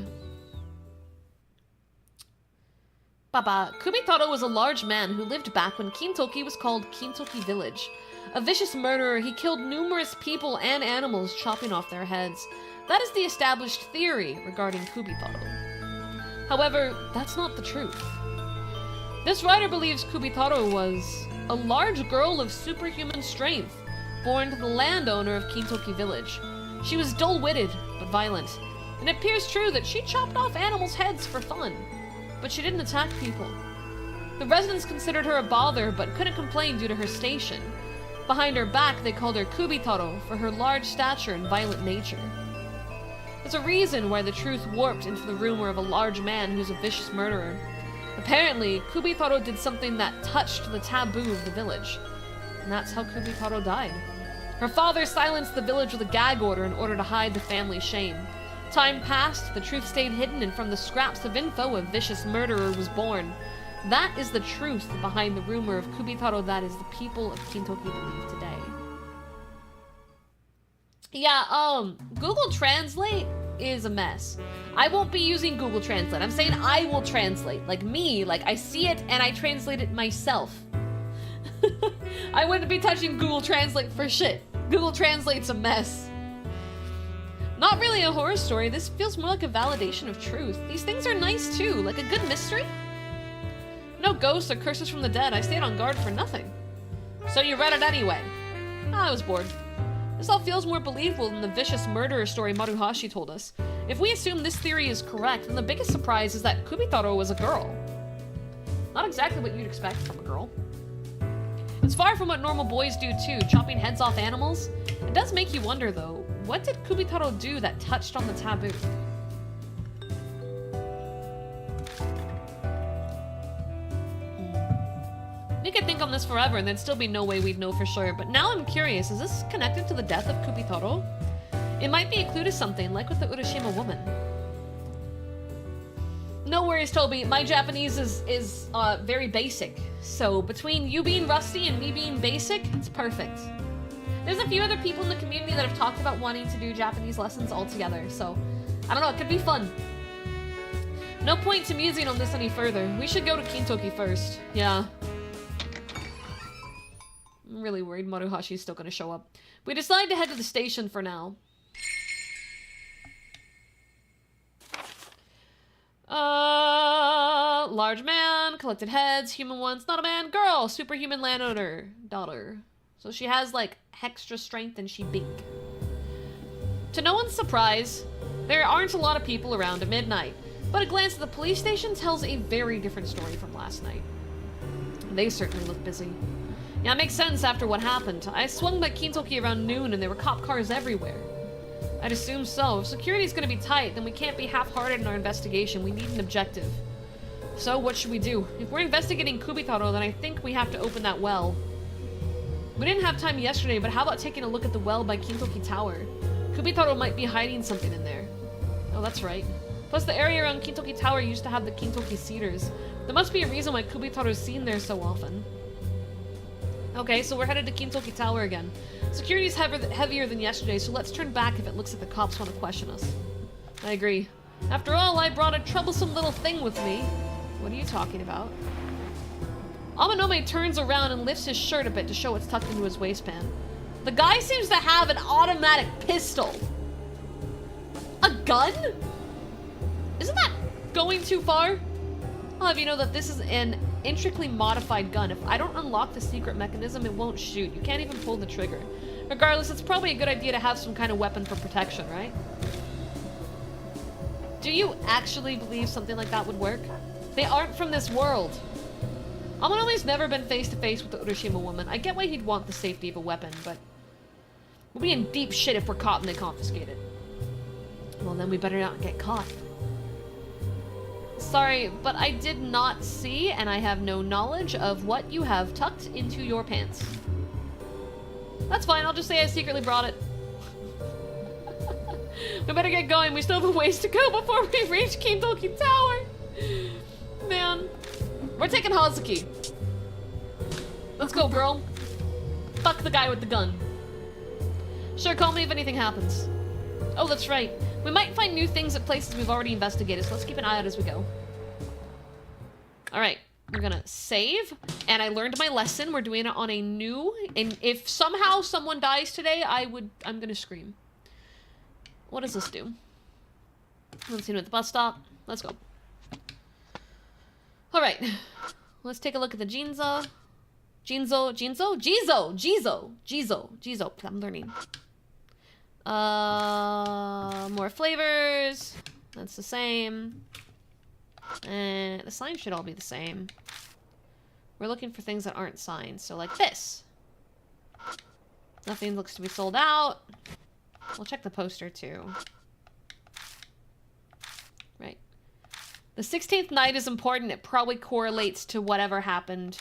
Papa, Kubitaro was a large man who lived back when Kintoki was called Kintoki Village. A vicious murderer, he killed numerous people and animals, chopping off their heads. That is the established theory regarding Kubitaro. However, that's not the truth. This writer believes Kubitaro was a large girl of superhuman strength, born to the landowner of Kintoki Village. She was dull-witted, but violent, and it appears true that she chopped off animals' heads for fun, but she didn't attack people. The residents considered her a bother, but couldn't complain due to her station. Behind her back, they called her Kubitaro for her large stature and violent nature. There's a reason why the truth warped into the rumor of a large man who's a vicious murderer. Apparently, Kubitaro did something that touched the taboo of the village, and that's how Kubitaro died. Her father silenced the village with a gag order in order to hide the family's shame. Time passed, the truth stayed hidden, and from the scraps of info, a vicious murderer was born. That is the truth behind the rumor of Kubitaro that is the people of Kintoki believe today. Yeah, Google Translate is a mess. I won't be using Google Translate. I'm saying I will translate. Like me, like I see it and I translate it myself. I wouldn't be touching Google Translate for shit. Google Translate's a mess. Not really a horror story. This feels more like a validation of truth. These things are nice too, like a good mystery. No ghosts or curses from the dead. I stayed on guard for nothing. So you read it anyway. I was bored. This all feels more believable than the vicious murderer story Maruhashi told us. If we assume this theory is correct, then the biggest surprise is that Kubitaro was a girl. Not exactly what you'd expect from a girl. It's far from what normal boys do too, chopping heads off animals. It does make you wonder though, what did Kubitaro do that touched on the taboo? We could think on this forever and there'd still be no way we'd know for sure, but now I'm curious, is this connected to the death of Kubitaro? It might be a clue to something, like with the Urashima woman. No worries, Toby. My Japanese is very basic. So between you being rusty and me being basic, it's perfect. There's a few other people in the community that have talked about wanting to do Japanese lessons all together, so I don't know, it could be fun. No point to musing on this any further. We should go to Kintoki first. Yeah. I'm really worried Maruhashi's still gonna show up. We decide to head to the station for now. Large man, collected heads, human ones, not a man, girl, superhuman landowner, daughter. So she has, like, extra strength and she big. To no one's surprise, there aren't a lot of people around at midnight, but a glance at the police station tells a very different story from last night. They certainly look busy. Yeah, it makes sense after what happened. I swung by Kintoki around noon and there were cop cars everywhere. I'd assume so. If security's gonna be tight, then we can't be half-hearted in our investigation. We need an objective. So, what should we do? If we're investigating Kubitaro, then I think we have to open that well. We didn't have time yesterday, but how about taking a look at the well by Kintoki Tower? Kubitaro might be hiding something in there. Oh, that's right. Plus, the area around Kintoki Tower used to have the Kintoki cedars. There must be a reason why Kubitaro's seen there so often. Okay, so we're headed to Kintoki Tower again. Security's heavier than yesterday, so let's turn back if it looks like the cops want to question us. I agree. After all, I brought a troublesome little thing with me. What are you talking about? Amanome turns around and lifts his shirt a bit to show what's tucked into his waistband. The guy seems to have an automatic pistol. A gun? Isn't that going too far? I'll have you know that this is an intricately modified gun. If I don't unlock the secret mechanism, it won't shoot. You can't even pull the trigger. Regardless, it's probably a good idea to have some kind of weapon for protection, right? Do you actually believe something like that would work? They aren't from this world. Amanome's never been face to face with the Urashima woman. I get why he'd want the safety of a weapon, but we'll be in deep shit if we're caught and they confiscate it. Well, then we better not get caught. Sorry, but I did not see, and I have no knowledge of what you have tucked into your pants. That's fine, I'll just say I secretly brought it. We better get going, we still have a ways to go before we reach Kintoki Tower. Man. We're taking Hazuki. Let's go, girl. Fuck the guy with the gun. Sure, call me if anything happens. Oh, that's right. We might find new things at places we've already investigated, so let's keep an eye out as we go. Alright, we're gonna save. And I learned my lesson. We're doing it on a new... And if somehow someone dies today, I'm gonna scream. What does this do? Let's see him at the bus stop. Let's go. Alright. Let's take a look at the Jinzo. Jizo. I'm learning. More flavors. That's the same. And the signs should all be the same. We're looking for things that aren't signs. So like this. Nothing looks to be sold out. We'll check the poster too. Right. The 16th night is important. It probably correlates to whatever happened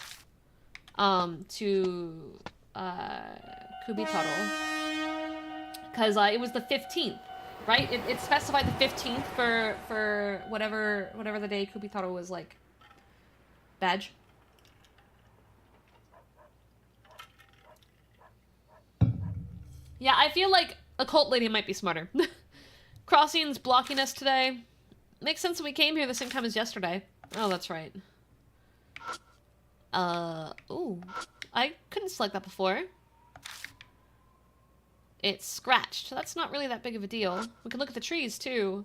to Kubitaro. Because it was the 15th, right? It specified the 15th for whatever the day Kubitaro was like badge. Yeah, I feel like a cult lady might be smarter. Crossing's blocking us today. Makes sense that we came here the same time as yesterday. Oh, that's right. Ooh. I couldn't select that before. It's scratched. So that's not really that big of a deal. We can look at the trees, too.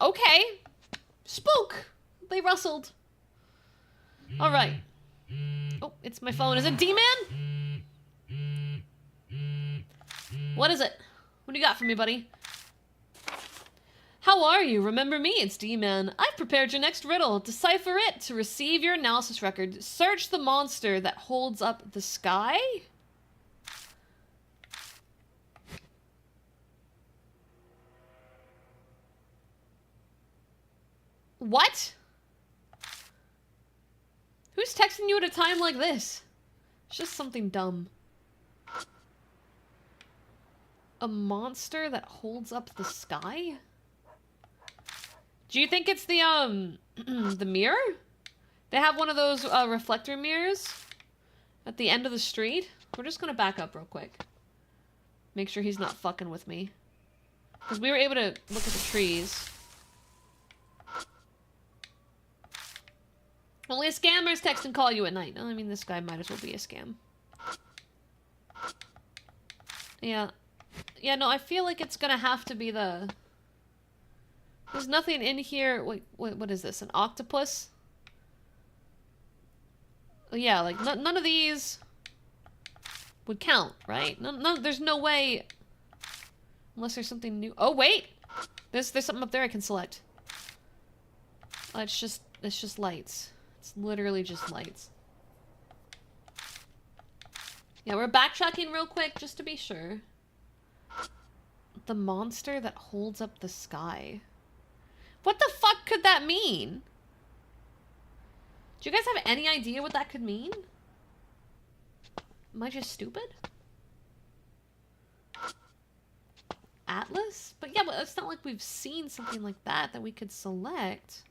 Okay. Spook! They rustled. Alright. Oh. it's my phone. Is it D-Man? What is it? What do you got for me, buddy? How are you? Remember me? It's D-Man. I've prepared your next riddle. Decipher it to receive your analysis record. Search the monster that holds up the sky? What? Who's texting you at a time like this? It's just something dumb. A monster that holds up the sky? Do you think it's the, the mirror? They have one of those, reflector mirrors at the end of the street. We're just gonna back up real quick. Make sure he's not fucking with me. Because we were able to look at the trees. Only a scammers text and call you at night. No, I mean, this guy might as well be a scam. Yeah. Yeah, no, I feel like it's gonna have to be the... There's nothing in here... Wait, what is this? An octopus? Yeah, like, none of these would count, right? There's no way... Unless there's something new... Oh, wait! There's something up there I can select. Oh, it's just lights. It's literally just lights. Yeah, we're backtracking real quick, just to be sure. The monster that holds up the sky. What the fuck could that mean? Do you guys have any idea what that could mean? Am I just stupid? Atlas? But yeah, but it's not like we've seen something like that we could select.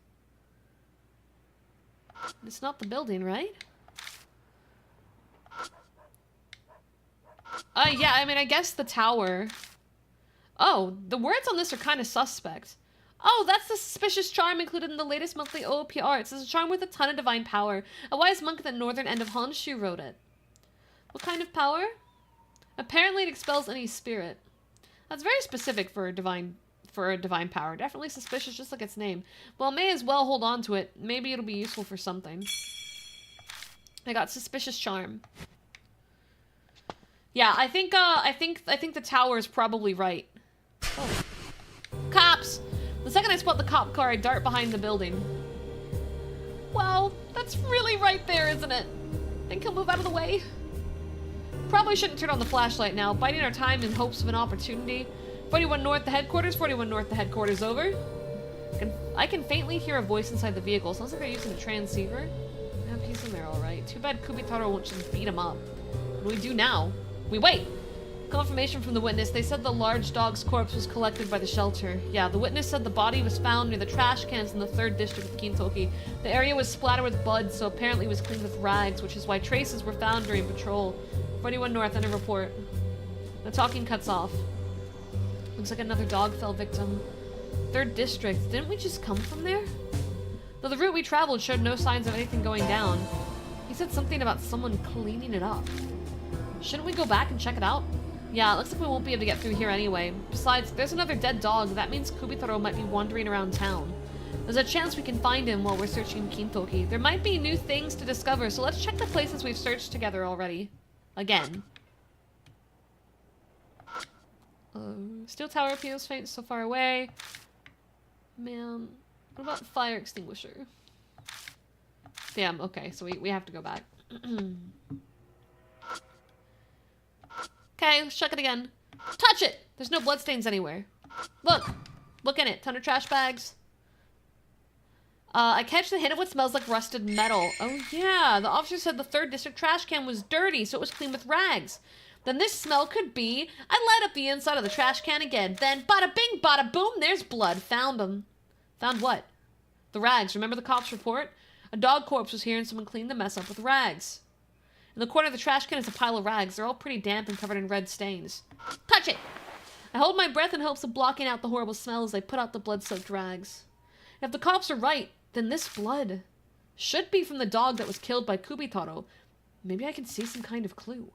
It's not the building, right? Yeah, I mean, I guess the tower. Oh, the words on this are kind of suspect. Oh, that's the suspicious charm included in the latest monthly OPR. It says a charm with a ton of divine power. A wise monk at the northern end of Honshu wrote it. What kind of power? Apparently it expels any spirit. That's very specific for a divine power. Definitely suspicious, just like its name. Well, may as well hold on to it. Maybe it'll be useful for something. I got suspicious charm. Yeah, I think the tower is probably right. Oh. Cops! The second I spot the cop car, I dart behind the building. Wow, that's really right there, isn't it? Think he'll move out of the way? Probably shouldn't turn on the flashlight now, biding our time in hopes of an opportunity. 41 North, the headquarters. 41 North, the headquarters, over. I can faintly hear a voice inside the vehicle. Sounds like they're using a transceiver. Yeah, he's in there, alright. Too bad Kubitaro won't just beat him up. What do we do now? We wait! Confirmation from the witness. They said the large dog's corpse was collected by the shelter. Yeah, the witness said the body was found near the trash cans in the 3rd district of Kintoki. The area was splattered with blood, so apparently it was cleaned with rags, which is why traces were found during patrol. 41 North, under report. The talking cuts off. Looks like another dog fell victim. 3rd district. Didn't we just come from there? Though the route we traveled showed no signs of anything going down. He said something about someone cleaning it up. Shouldn't we go back and check it out? Yeah, it looks like we won't be able to get through here anyway. Besides, there's another dead dog. That means Kubitaro might be wandering around town. There's a chance we can find him while we're searching Kintoki. There might be new things to discover, so let's check the places we've searched together already. Again. Steel tower appeals faint so far away. Man, what about fire extinguisher? Damn, okay, so we have to go back. Okay, let's check it again. Touch it! There's no bloodstains anywhere. Look! Look in it. Ton of trash bags. I catch the hint of what smells like rusted metal. Oh yeah, the officer said the 3rd district trash can was dirty, so it was cleaned with rags. Then this smell could be... I light up the inside of the trash can again. Then bada bing, bada boom, there's blood. Found them. Found what? The rags. Remember the cop's report? A dog corpse was here and someone cleaned the mess up with rags. In the corner of the trash can is a pile of rags. They're all pretty damp and covered in red stains. Touch it! I hold my breath in hopes of blocking out the horrible smell as I put out the blood-soaked rags. If the cops are right, then this blood should be from the dog that was killed by Kubitaro. Maybe I can see some kind of clue.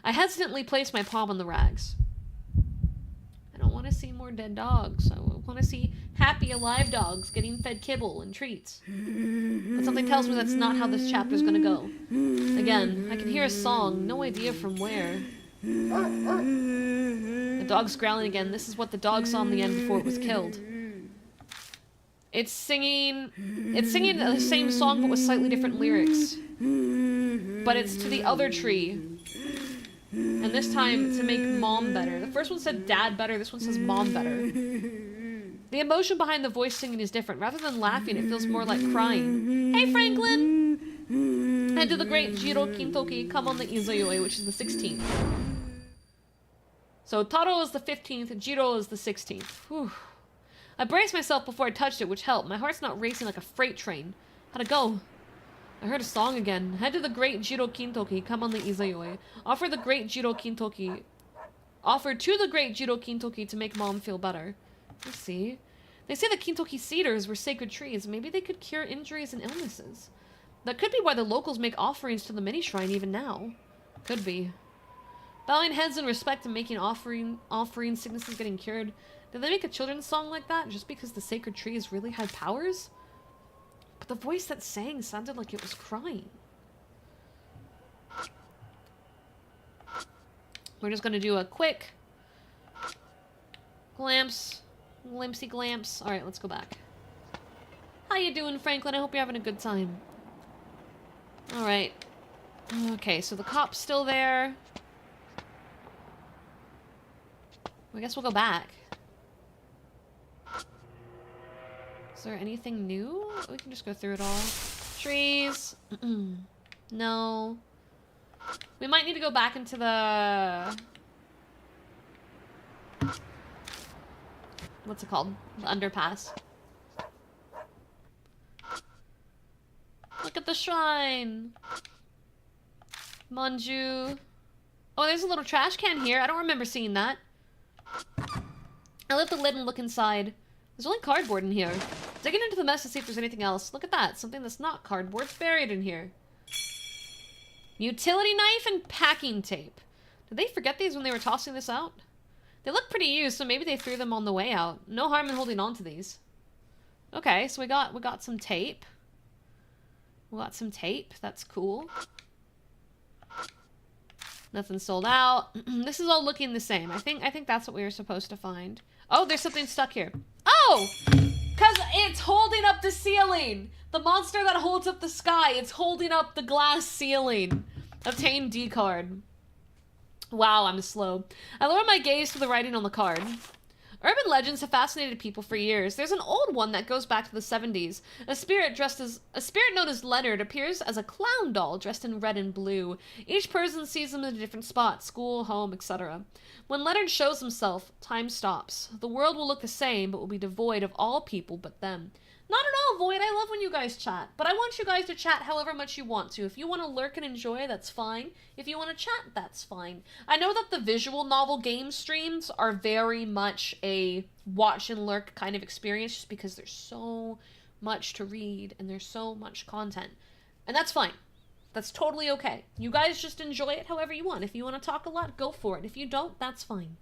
I hesitantly place my palm on the rags. I don't want to see more dead dogs. I want to see Happy, alive dogs getting fed kibble and treats. But something tells me that's not how this chapter's gonna go. Again, I can hear a song, no idea from where. The dog's growling again. This is what the dog saw in the end before it was killed. It's singing the same song but with slightly different lyrics. But it's to the other tree. And this time, to make mom better. The first one said dad better, this one says mom better. The emotion behind the voice singing is different. Rather than laughing, it feels more like crying. Hey, Franklin! Head to the great Jiro Kintoki, come on the Izayoi, which is the 16th. So Taro is the 15th, Jiro is the 16th. Whew. I braced myself before I touched it, which helped. My heart's not racing like a freight train. How'd it go? I heard a song again. Head to the great Jiro Kintoki, come on the Izayoi. Offer to the great Jiro Kintoki to make mom feel better. Let's see. They say the Kintoki cedars were sacred trees. Maybe they could cure injuries and illnesses. That could be why the locals make offerings to the mini-shrine even now. Could be. Bowing heads in respect and making offering sicknesses getting cured. Did they make a children's song like that just because the sacred trees really had powers? But the voice that sang sounded like it was crying. We're just gonna do a quick glimpsy glamps. Alright, let's go back. How you doing, Franklin? I hope you're having a good time. Alright. Okay, so the cop's still there. I guess we'll go back. Is there anything new? We can just go through it all. Trees. No. We might need to go back into the... What's it called? The underpass. Look at the shrine! Manju. Oh, there's a little trash can here. I don't remember seeing that. I lift the lid and look inside. There's only cardboard in here. Digging into the mess to see if there's anything else. Look at that. Something that's not cardboard's buried in here. Utility knife and packing tape. Did they forget these when they were tossing this out? They look pretty used, so maybe they threw them on the way out. No harm in holding on to these. Okay, so we got some tape. We got some tape. That's cool. Nothing sold out. This is all looking the same. I think that's what we were supposed to find. Oh, there's something stuck here. Oh! Because it's holding up the ceiling! The monster that holds up the sky, it's holding up the glass ceiling. Obtain D card. Wow, I'm slow. I lower my gaze to the writing on the card. Urban legends have fascinated people for years. There's an old one that goes back to the 70s. A spirit known as Leonard appears as a clown doll dressed in red and blue. Each person sees him in a different spot, school, home, etc. When Leonard shows himself, time stops. The world will look the same, but will be devoid of all people but them. Not at all, Void. I love when you guys chat. But I want you guys to chat however much you want to. If you want to lurk and enjoy, that's fine. If you want to chat, that's fine. I know that the visual novel game streams are very much a watch and lurk kind of experience just because there's so much to read and there's so much content. And that's fine. That's totally okay. You guys just enjoy it however you want. If you want to talk a lot, go for it. If you don't, that's fine.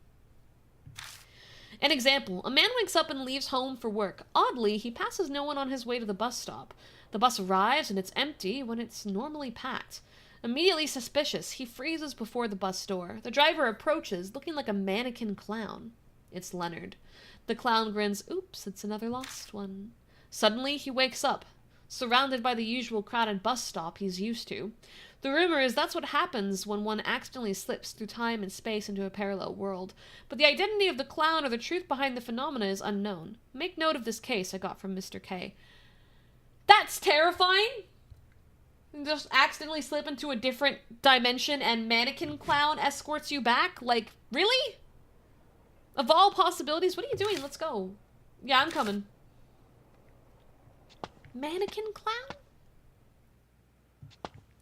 An example, a man wakes up and leaves home for work. Oddly, he passes no one on his way to the bus stop. The bus arrives and it's empty when it's normally packed. Immediately suspicious, he freezes before the bus door. The driver approaches, looking like a mannequin clown. It's Leonard. The clown grins, oops, it's another lost one. Suddenly, he wakes up, surrounded by the usual crowded bus stop he's used to. The rumor is that's what happens when one accidentally slips through time and space into a parallel world. But the identity of the clown or the truth behind the phenomena is unknown. Make note of this case I got from Mr. K. That's terrifying! You just accidentally slip into a different dimension and mannequin clown escorts you back? Like, really? Of all possibilities, what are you doing? Let's go. Yeah, I'm coming. Mannequin clown?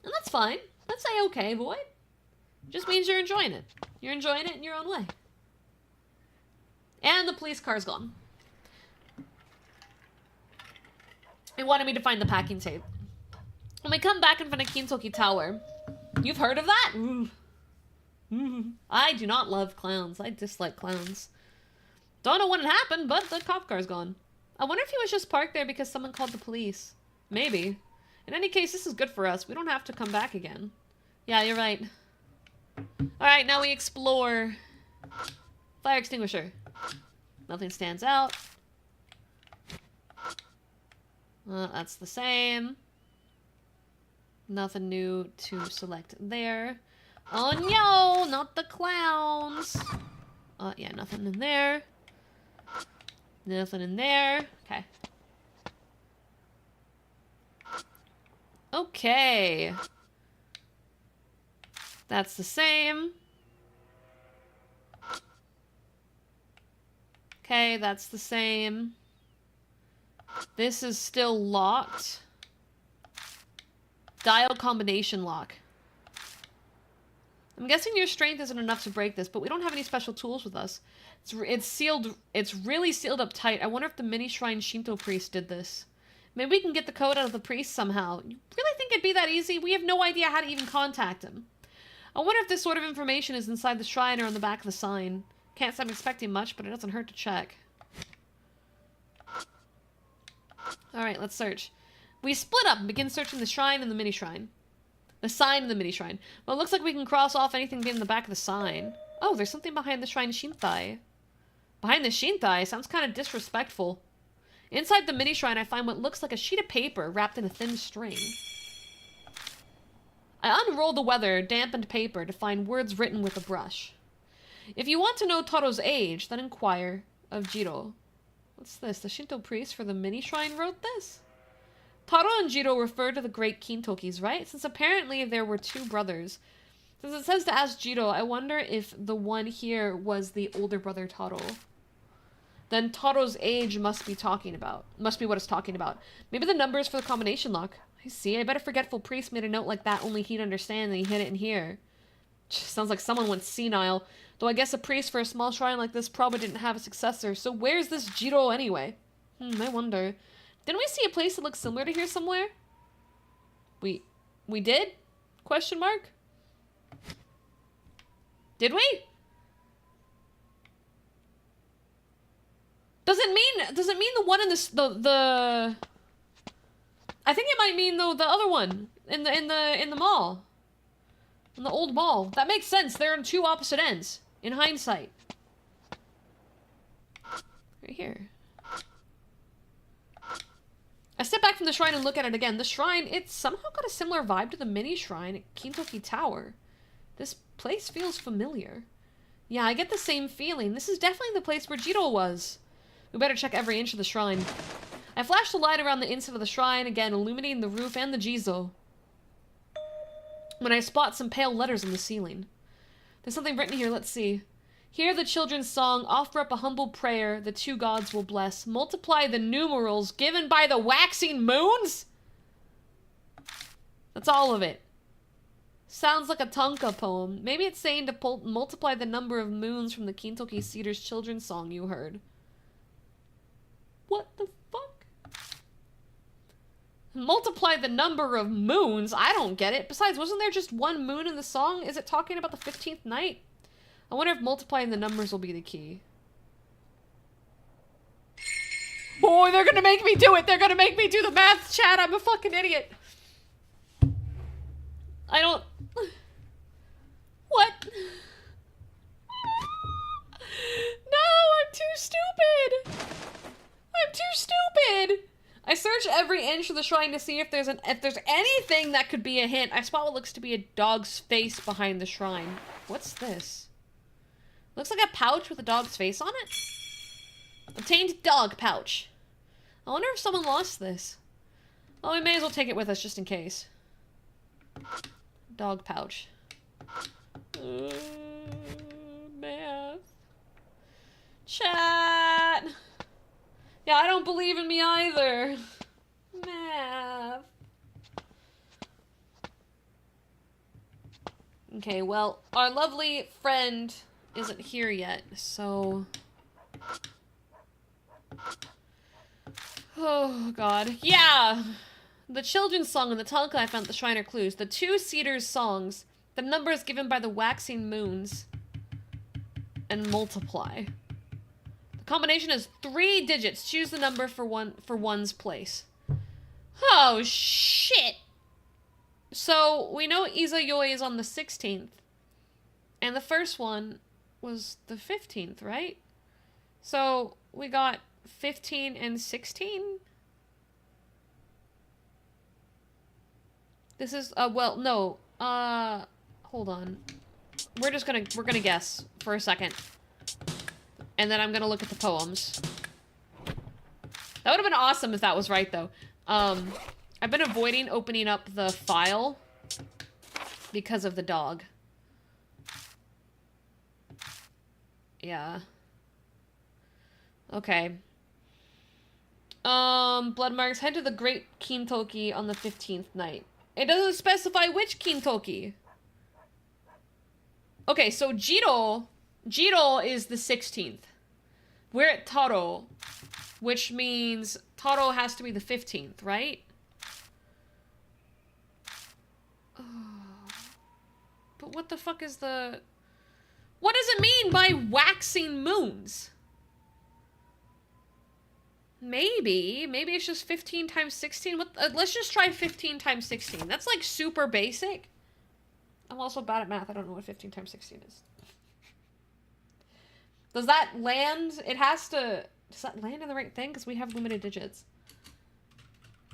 And that's fine. That's a-okay, Void. Just means you're enjoying it. You're enjoying it in your own way. And the police car's gone. It wanted me to find the packing tape. When we come back in front of Kintoki Tower, you've heard of that? I do not love clowns. I dislike clowns. Don't know when it happened, but the cop car's gone. I wonder if he was just parked there because someone called the police. Maybe. In any case, this is good for us. We don't have to come back again. Yeah, you're right. Alright, now we explore. Fire extinguisher. Nothing stands out. That's the same. Nothing new to select there. Oh no, not the clowns. Yeah, nothing in there. Nothing in there. Okay. Okay. That's the same. Okay, that's the same. This is still locked. Dial combination lock. I'm guessing your strength isn't enough to break this, but we don't have any special tools with us. It's sealed. It's really sealed up tight. I wonder if the mini shrine Shinto priest did this. Maybe we can get the code out of the priest somehow. You really think it'd be that easy? We have no idea how to even contact him. I wonder if this sort of information is inside the shrine or on the back of the sign. Can't say I'm expecting much, but it doesn't hurt to check. Alright, let's search. We split up and begin searching the shrine and the mini shrine. The sign and the mini shrine. Well, it looks like we can cross off anything being in the back of the sign. Oh, there's something behind the shrine Shintai. Behind the Shintai? Sounds kind of disrespectful. Inside the mini shrine, I find what looks like a sheet of paper wrapped in a thin string. I unroll the weather, dampened paper to find words written with a brush. If you want to know Toro's age, then inquire of Jiro. What's this? The Shinto priest for the mini shrine wrote this? Taro and Jiro refer to the great Kintokis, right? Since apparently there were two brothers. Since it says to ask Jiro, I wonder if the one here was the older brother Taro. Then Taro's age must be what it's talking about. Maybe the numbers for the combination lock. I see. I bet a forgetful priest made a note like that only he'd understand and he hid it in here. Sounds like someone went senile. Though I guess a priest for a small shrine like this probably didn't have a successor. So where's this Jiro anyway? I wonder. Didn't we see a place that looks similar to here somewhere? We did? Question mark? Did we? Does it mean the one in the I think it might mean though the other one in the mall. In the old mall. That makes sense. They're on two opposite ends. In hindsight. Right here. I step back from the shrine and look at it again. The shrine, it's somehow got a similar vibe to the mini shrine at Kintoki Tower. This place feels familiar. Yeah, I get the same feeling. This is definitely the place where Jiro was. We better check every inch of the shrine. I flash the light around the inside of the shrine, again illuminating the roof and the Jizo. When I spot some pale letters on the ceiling. There's something written here, let's see. Hear the children's song, offer up a humble prayer, the two gods will bless. Multiply the numerals given by the waxing moons? That's all of it. Sounds like a Tonka poem. Maybe it's saying to multiply the number of moons from the Kintoki Cedar's children's song you heard. What the fuck? Multiply the number of moons? I don't get it. Besides, wasn't there just one moon in the song? Is it talking about the 15th night? I wonder if multiplying the numbers will be the key. Boy, they're gonna make me do it! They're gonna make me do the math, chat! I'm a fucking idiot! I don't... What? No, I'm too stupid! I'm too stupid! I search every inch of the shrine to see if there's anything that could be a hint. I spot what looks to be a dog's face behind the shrine. What's this? Looks like a pouch with a dog's face on it. Obtained dog pouch. I wonder if someone lost this. Well, we may as well take it with us just in case. Dog pouch. Math. Chat. Yeah, I don't believe in me either. Math. Okay, well, our lovely friend isn't here yet, so... Oh, God. Yeah! The children's song and the Tonka I found at the shrine are clues. The two Cedars songs, the numbers given by the waxing moons, and multiply. The Combination is 3 digits. Choose the number for one's place. Oh, shit. So, we know Izayoi is on the 16th. And the first one was the 15th, right? So, we got 15 and 16? This is, well, no. Hold on. We're gonna guess for a second. And then I'm gonna look at the poems. That would have been awesome if that was right, though. I've been avoiding opening up the file because of the dog. Yeah. Okay. Blood marks. Head to the Great Kintoki on the 15th night. It doesn't specify which Kintoki. Okay, so Jiro is the 16th. We're at Taro, which means Taro has to be the 15th, right? But what the fuck is the... What does it mean by waxing moons? Maybe it's just 15 times 16. What? Let's just try 15 times 16. That's like super basic. I'm also bad at math. I don't know what 15 times 16 is. Does that land? It has to... Does that land in the right thing? Because we have limited digits.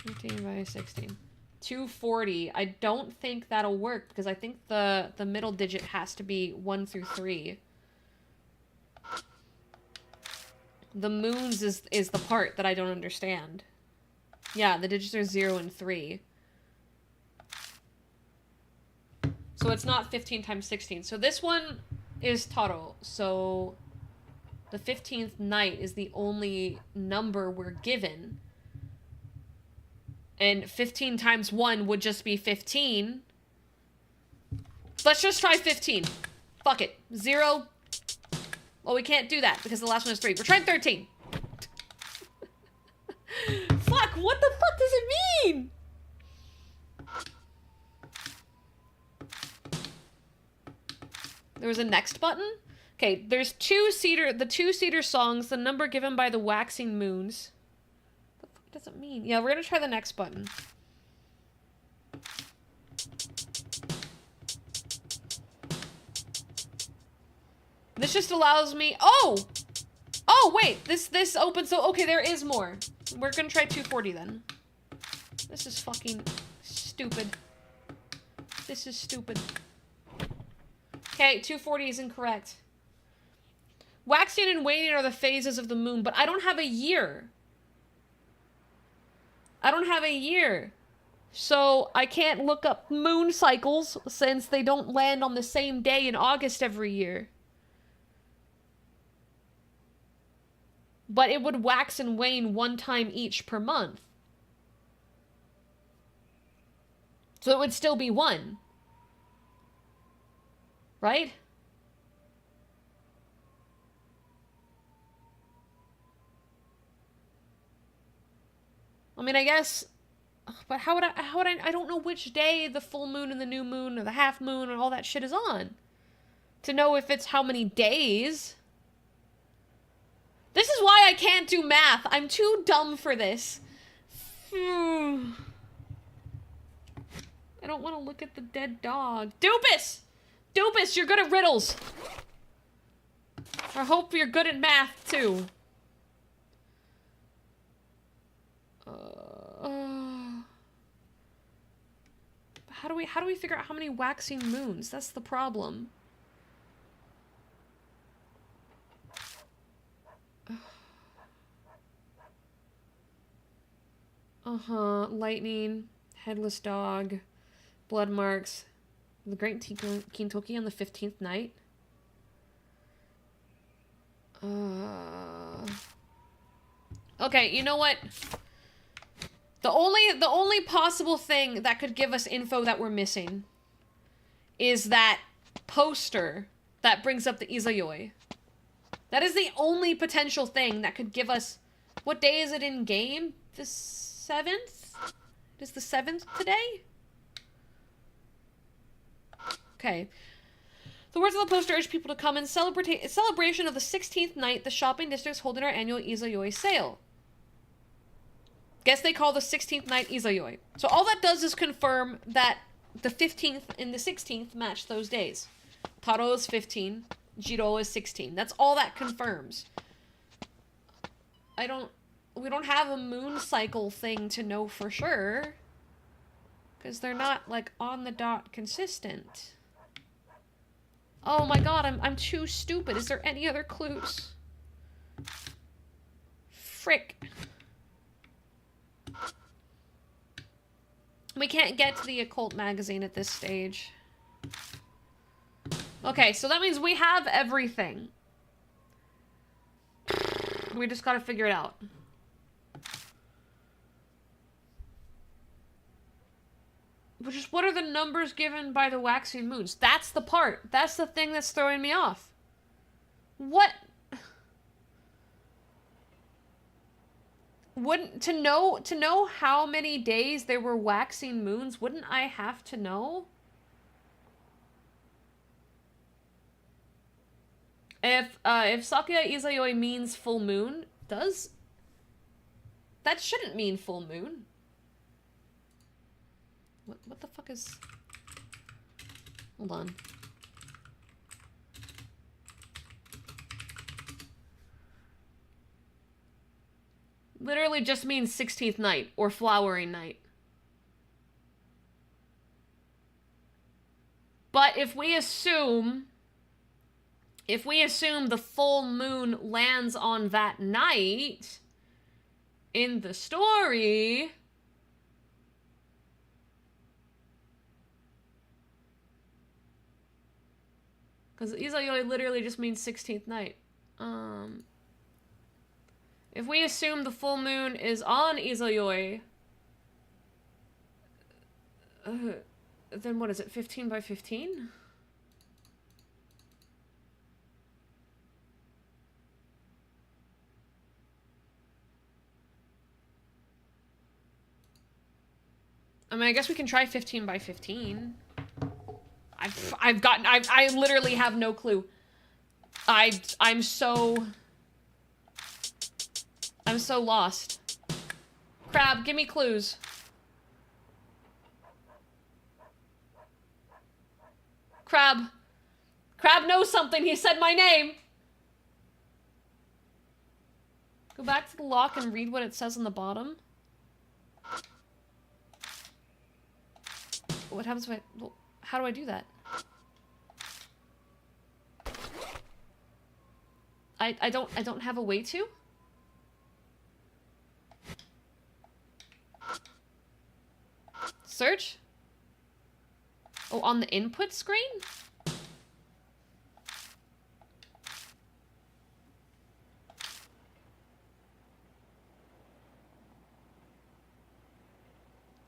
15 by 16. 240. I don't think that'll work because I think the middle digit has to be 1 through 3. The moons is the part that I don't understand. Yeah, the digits are 0 and 3. So it's not 15 times 16. So this one is Taro. So the 15th night is the only number we're given. And 15 times 1 would just be 15. Let's just try 15. Fuck it. 0. Well, we can't do that because the last one is 3. We're trying 13. Fuck, what the fuck does it mean? There was a next button? Okay, there's the two-seater songs, the number given by the waxing moons. What the fuck does it mean? Yeah, we're gonna try the next button. This just allows me... Oh! Oh, wait! This opens... So, okay, there is more. We're gonna try 240 then. This is fucking stupid. This is stupid. Okay, 240 is incorrect. Waxing and waning are the phases of the moon, but I don't have a year. I don't have a year. So I can't look up moon cycles since they don't land on the same day in August every year. But it would wax and wane 1 time each per month. So it would still be 1. Right? I mean, I guess... But how would I don't know which day the full moon and the new moon or the half moon and all that shit is on. To know if it's how many days... This is why I can't do math. I'm too dumb for this. I don't want to look at the dead dog. Doopus! Doopus, you're good at riddles. I hope you're good at math, too. How do we figure out how many waxing moons? That's the problem. Lightning, headless dog, blood marks, the Great Kintoki on the 15th night. Okay, you know what? The only possible thing that could give us info that we're missing is that poster that brings up the Izayoi. That is the only potential thing that could give us... What day is it in game? The 7th? It is the 7th today? Okay. The words of the poster urge people to come in celebration of the 16th night the shopping district's holding our annual Izayoi sale. Guess they call the 16th night Izayoi. So all that does is confirm that the 15th and the 16th match those days. Taro is 15, Jiro is 16. That's all that confirms. We don't have a moon cycle thing to know for sure. Because they're not, like, on the dot consistent. Oh my god, I'm too stupid. Is there any other clues? Frick. We can't get to the occult magazine at this stage. Okay, so that means we have everything. We just gotta figure it out. Which is, what are the numbers given by the waxing moons? That's the part. That's the thing that's throwing me off. What? Wouldn't, to know how many days there were waxing moons, wouldn't I have to know? If Sakuya Izayoi means full moon, that shouldn't mean full moon. What the fuck is... Hold on. Literally just means 16th night, or flowering night. But if we assume the full moon lands on that night, in the story... Because Izayoi literally just means 16th night. If we assume the full moon is on Izayoi, then what is it, 15 by 15? I mean, I guess we can try 15 by 15. I literally have no clue. I'm so lost. Crab, give me clues. Crab knows something. He said my name. Go back to the lock and read what it says on the bottom. What happens if how do I do that? I don't have a way to? Search? Oh, on the input screen?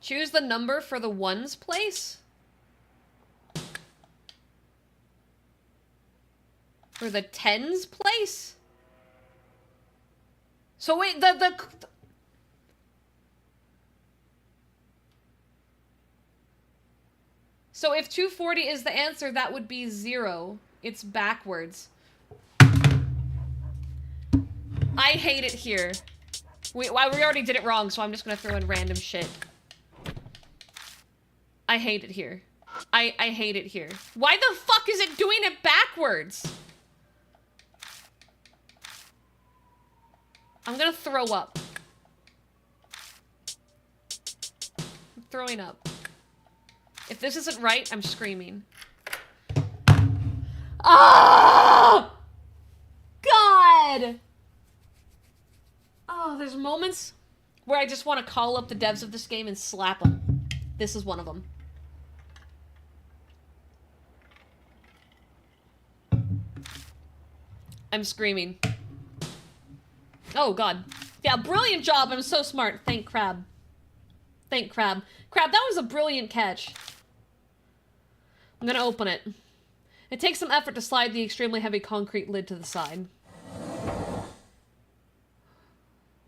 Choose the number for the ones place? For the tens place? So wait, So if 240 is the answer, that would be 0. It's backwards. I hate it here. We already did it wrong, so I'm just gonna throw in random shit. I hate it here. I hate it here. Why the fuck is it doing it backwards? I'm gonna throw up. I'm throwing up. If this isn't right, I'm screaming. Oh! God! Oh, there's moments where I just want to call up the devs of this game and slap them. This is one of them. I'm screaming. Oh, God. Yeah, brilliant job. I'm so smart. Thank Crab. Thank Crab. Crab, that was a brilliant catch. I'm gonna open it. It takes some effort to slide the extremely heavy concrete lid to the side.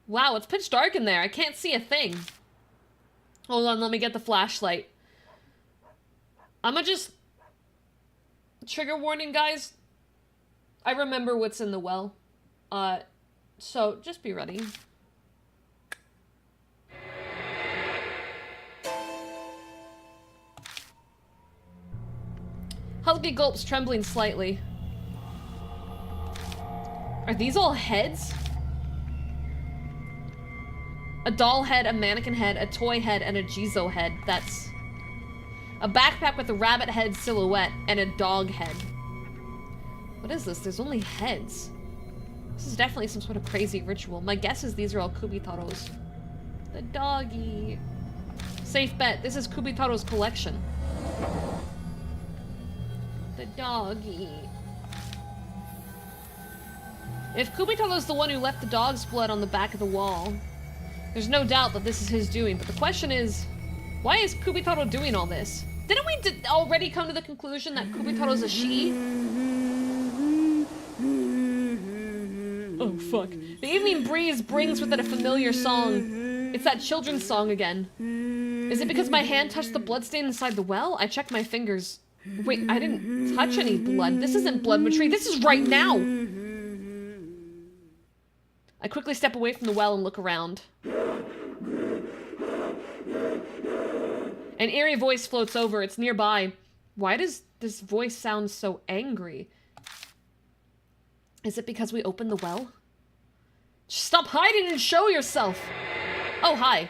Wow, it's pitch dark in there. I can't see a thing. Hold on, let me get the flashlight. I'm gonna just... Trigger warning, guys. I remember what's in the well. So just be ready. Husky gulps, trembling slightly. Are these all heads? A doll head, a mannequin head, a toy head, and a Jizo head. That's a backpack with a rabbit head silhouette and a dog head. What is this? There's only heads. This is definitely some sort of crazy ritual. My guess is these are all Kubitaros. The doggy. Safe bet. This is Kubitaro's collection. The doggy. If Kubitaro's the one who left the dog's blood on the back of the wall, there's no doubt that this is his doing. But the question is, why is Kubitaro doing all this? Didn't we already come to the conclusion that Kubitaro's a she? Oh, fuck. The evening breeze brings with it a familiar song. It's that children's song again. Is it because my hand touched the bloodstain inside the well? I checked my fingers. Wait, I didn't touch any blood. This isn't blood retreat. This is right now! I quickly step away from the well and look around. An eerie voice floats over. It's nearby. Why does this voice sound so angry? Is it because we opened the well? Stop hiding and show yourself! Oh, hi.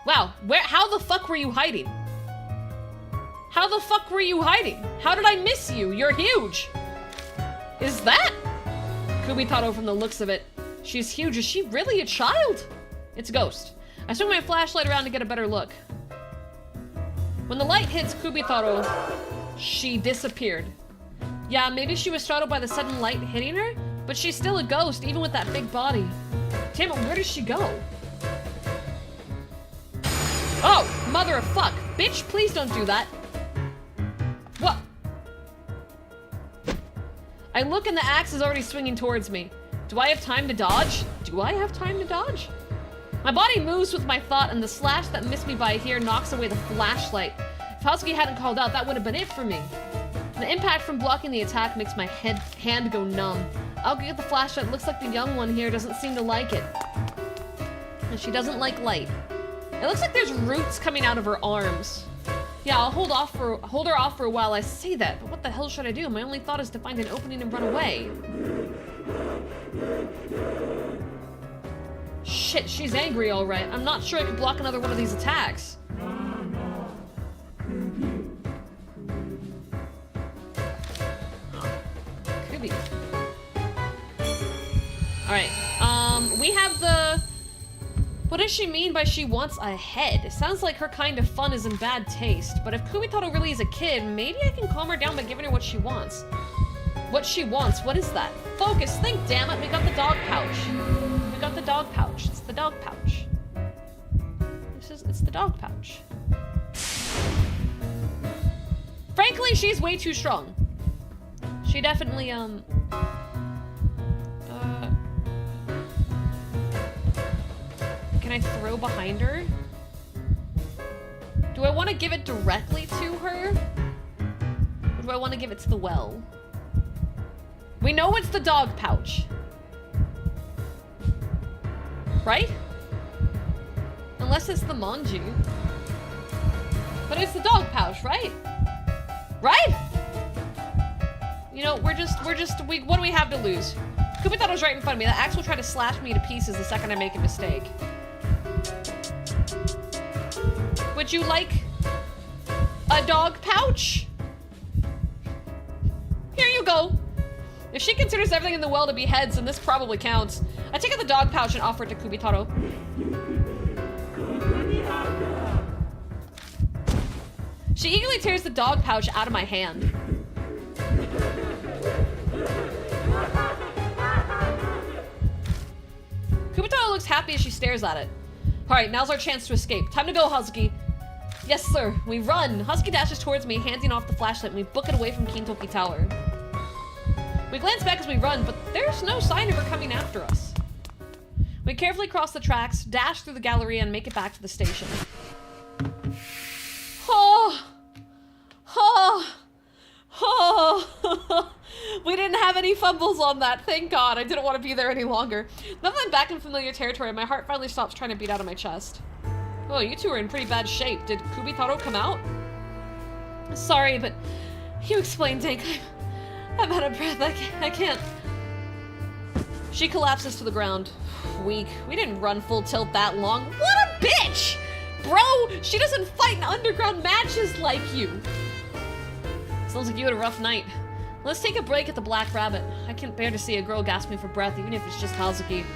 Wow, how the fuck were you hiding? How the fuck were you hiding? How did I miss you? You're huge! Is that? Kubitaro from the looks of it. She's huge. Is she really a child? It's a ghost. I swing my flashlight around to get a better look. When the light hits Kubitaro, she disappeared. Yeah, maybe she was startled by the sudden light hitting her, but she's still a ghost, even with that big body. Damn it, where does she go? Oh, mother of fuck. Bitch, please don't do that. What? I look and the axe is already swinging towards me. Do I have time to dodge? Do I have time to dodge? My body moves with my thought, and the slash that missed me by here knocks away the flashlight. If Husky hadn't called out, that would have been it for me. The impact from blocking the attack makes my hand go numb. I'll get the flashlight. Looks like the young one here doesn't seem to like it. And she doesn't like light. It looks like there's roots coming out of her arms. Yeah, I'll hold her off for a while. I say that, but what the hell should I do? My only thought is to find an opening and run away. Shit, she's angry, all right. I'm not sure I could block another one of these attacks. Kubi. All right. We have the. What does she mean by she wants a head? It sounds like her kind of fun is in bad taste. But if Kubitaro really is a kid, maybe I can calm her down by giving her what she wants. What she wants? What is that? Focus. Think, damn it. We got the dog pouch. We got the dog pouch. It's the dog pouch. It's the dog pouch. Frankly, she's way too strong. She definitely, Can I throw behind her? Do I want to give it directly to her? Or do I want to give it to the well? We know it's the dog pouch. Right? Unless it's the manji. But it's the dog pouch, right? Right? You know, what do we have to lose? Kubitaro's right in front of me. That axe will try to slash me to pieces the second I make a mistake. Would you like a dog pouch? Here you go. If she considers everything in the well to be heads, then this probably counts. I take out the dog pouch and offer it to Kubitaro. She eagerly tears the dog pouch out of my hand. Kubitaro looks happy as she stares at it. Alright, now's our chance to escape. Time to go, Husky. Yes, sir. We run. Husky dashes towards me, handing off the flashlight, and we book it away from Kintoki Tower. We glance back as we run, but there's no sign of her coming after us. We carefully cross the tracks, dash through the gallery, and make it back to the station. Oh! Oh! Oh! We didn't have any fumbles on that, thank God. I didn't want to be there any longer. Now that I'm back in familiar territory, my heart finally stops trying to beat out of my chest. Oh, you two are in pretty bad shape. Did Kubitaro come out? Sorry, but you explained, Dink. I'm out of breath. I can't. She collapses to the ground. Weak. We didn't run full tilt that long. What a bitch! Bro, she doesn't fight in underground matches like you. Sounds like you had a rough night. Let's take a break at the Black Rabbit. I can't bear to see a girl gasping for breath, even if it's just Hazuki.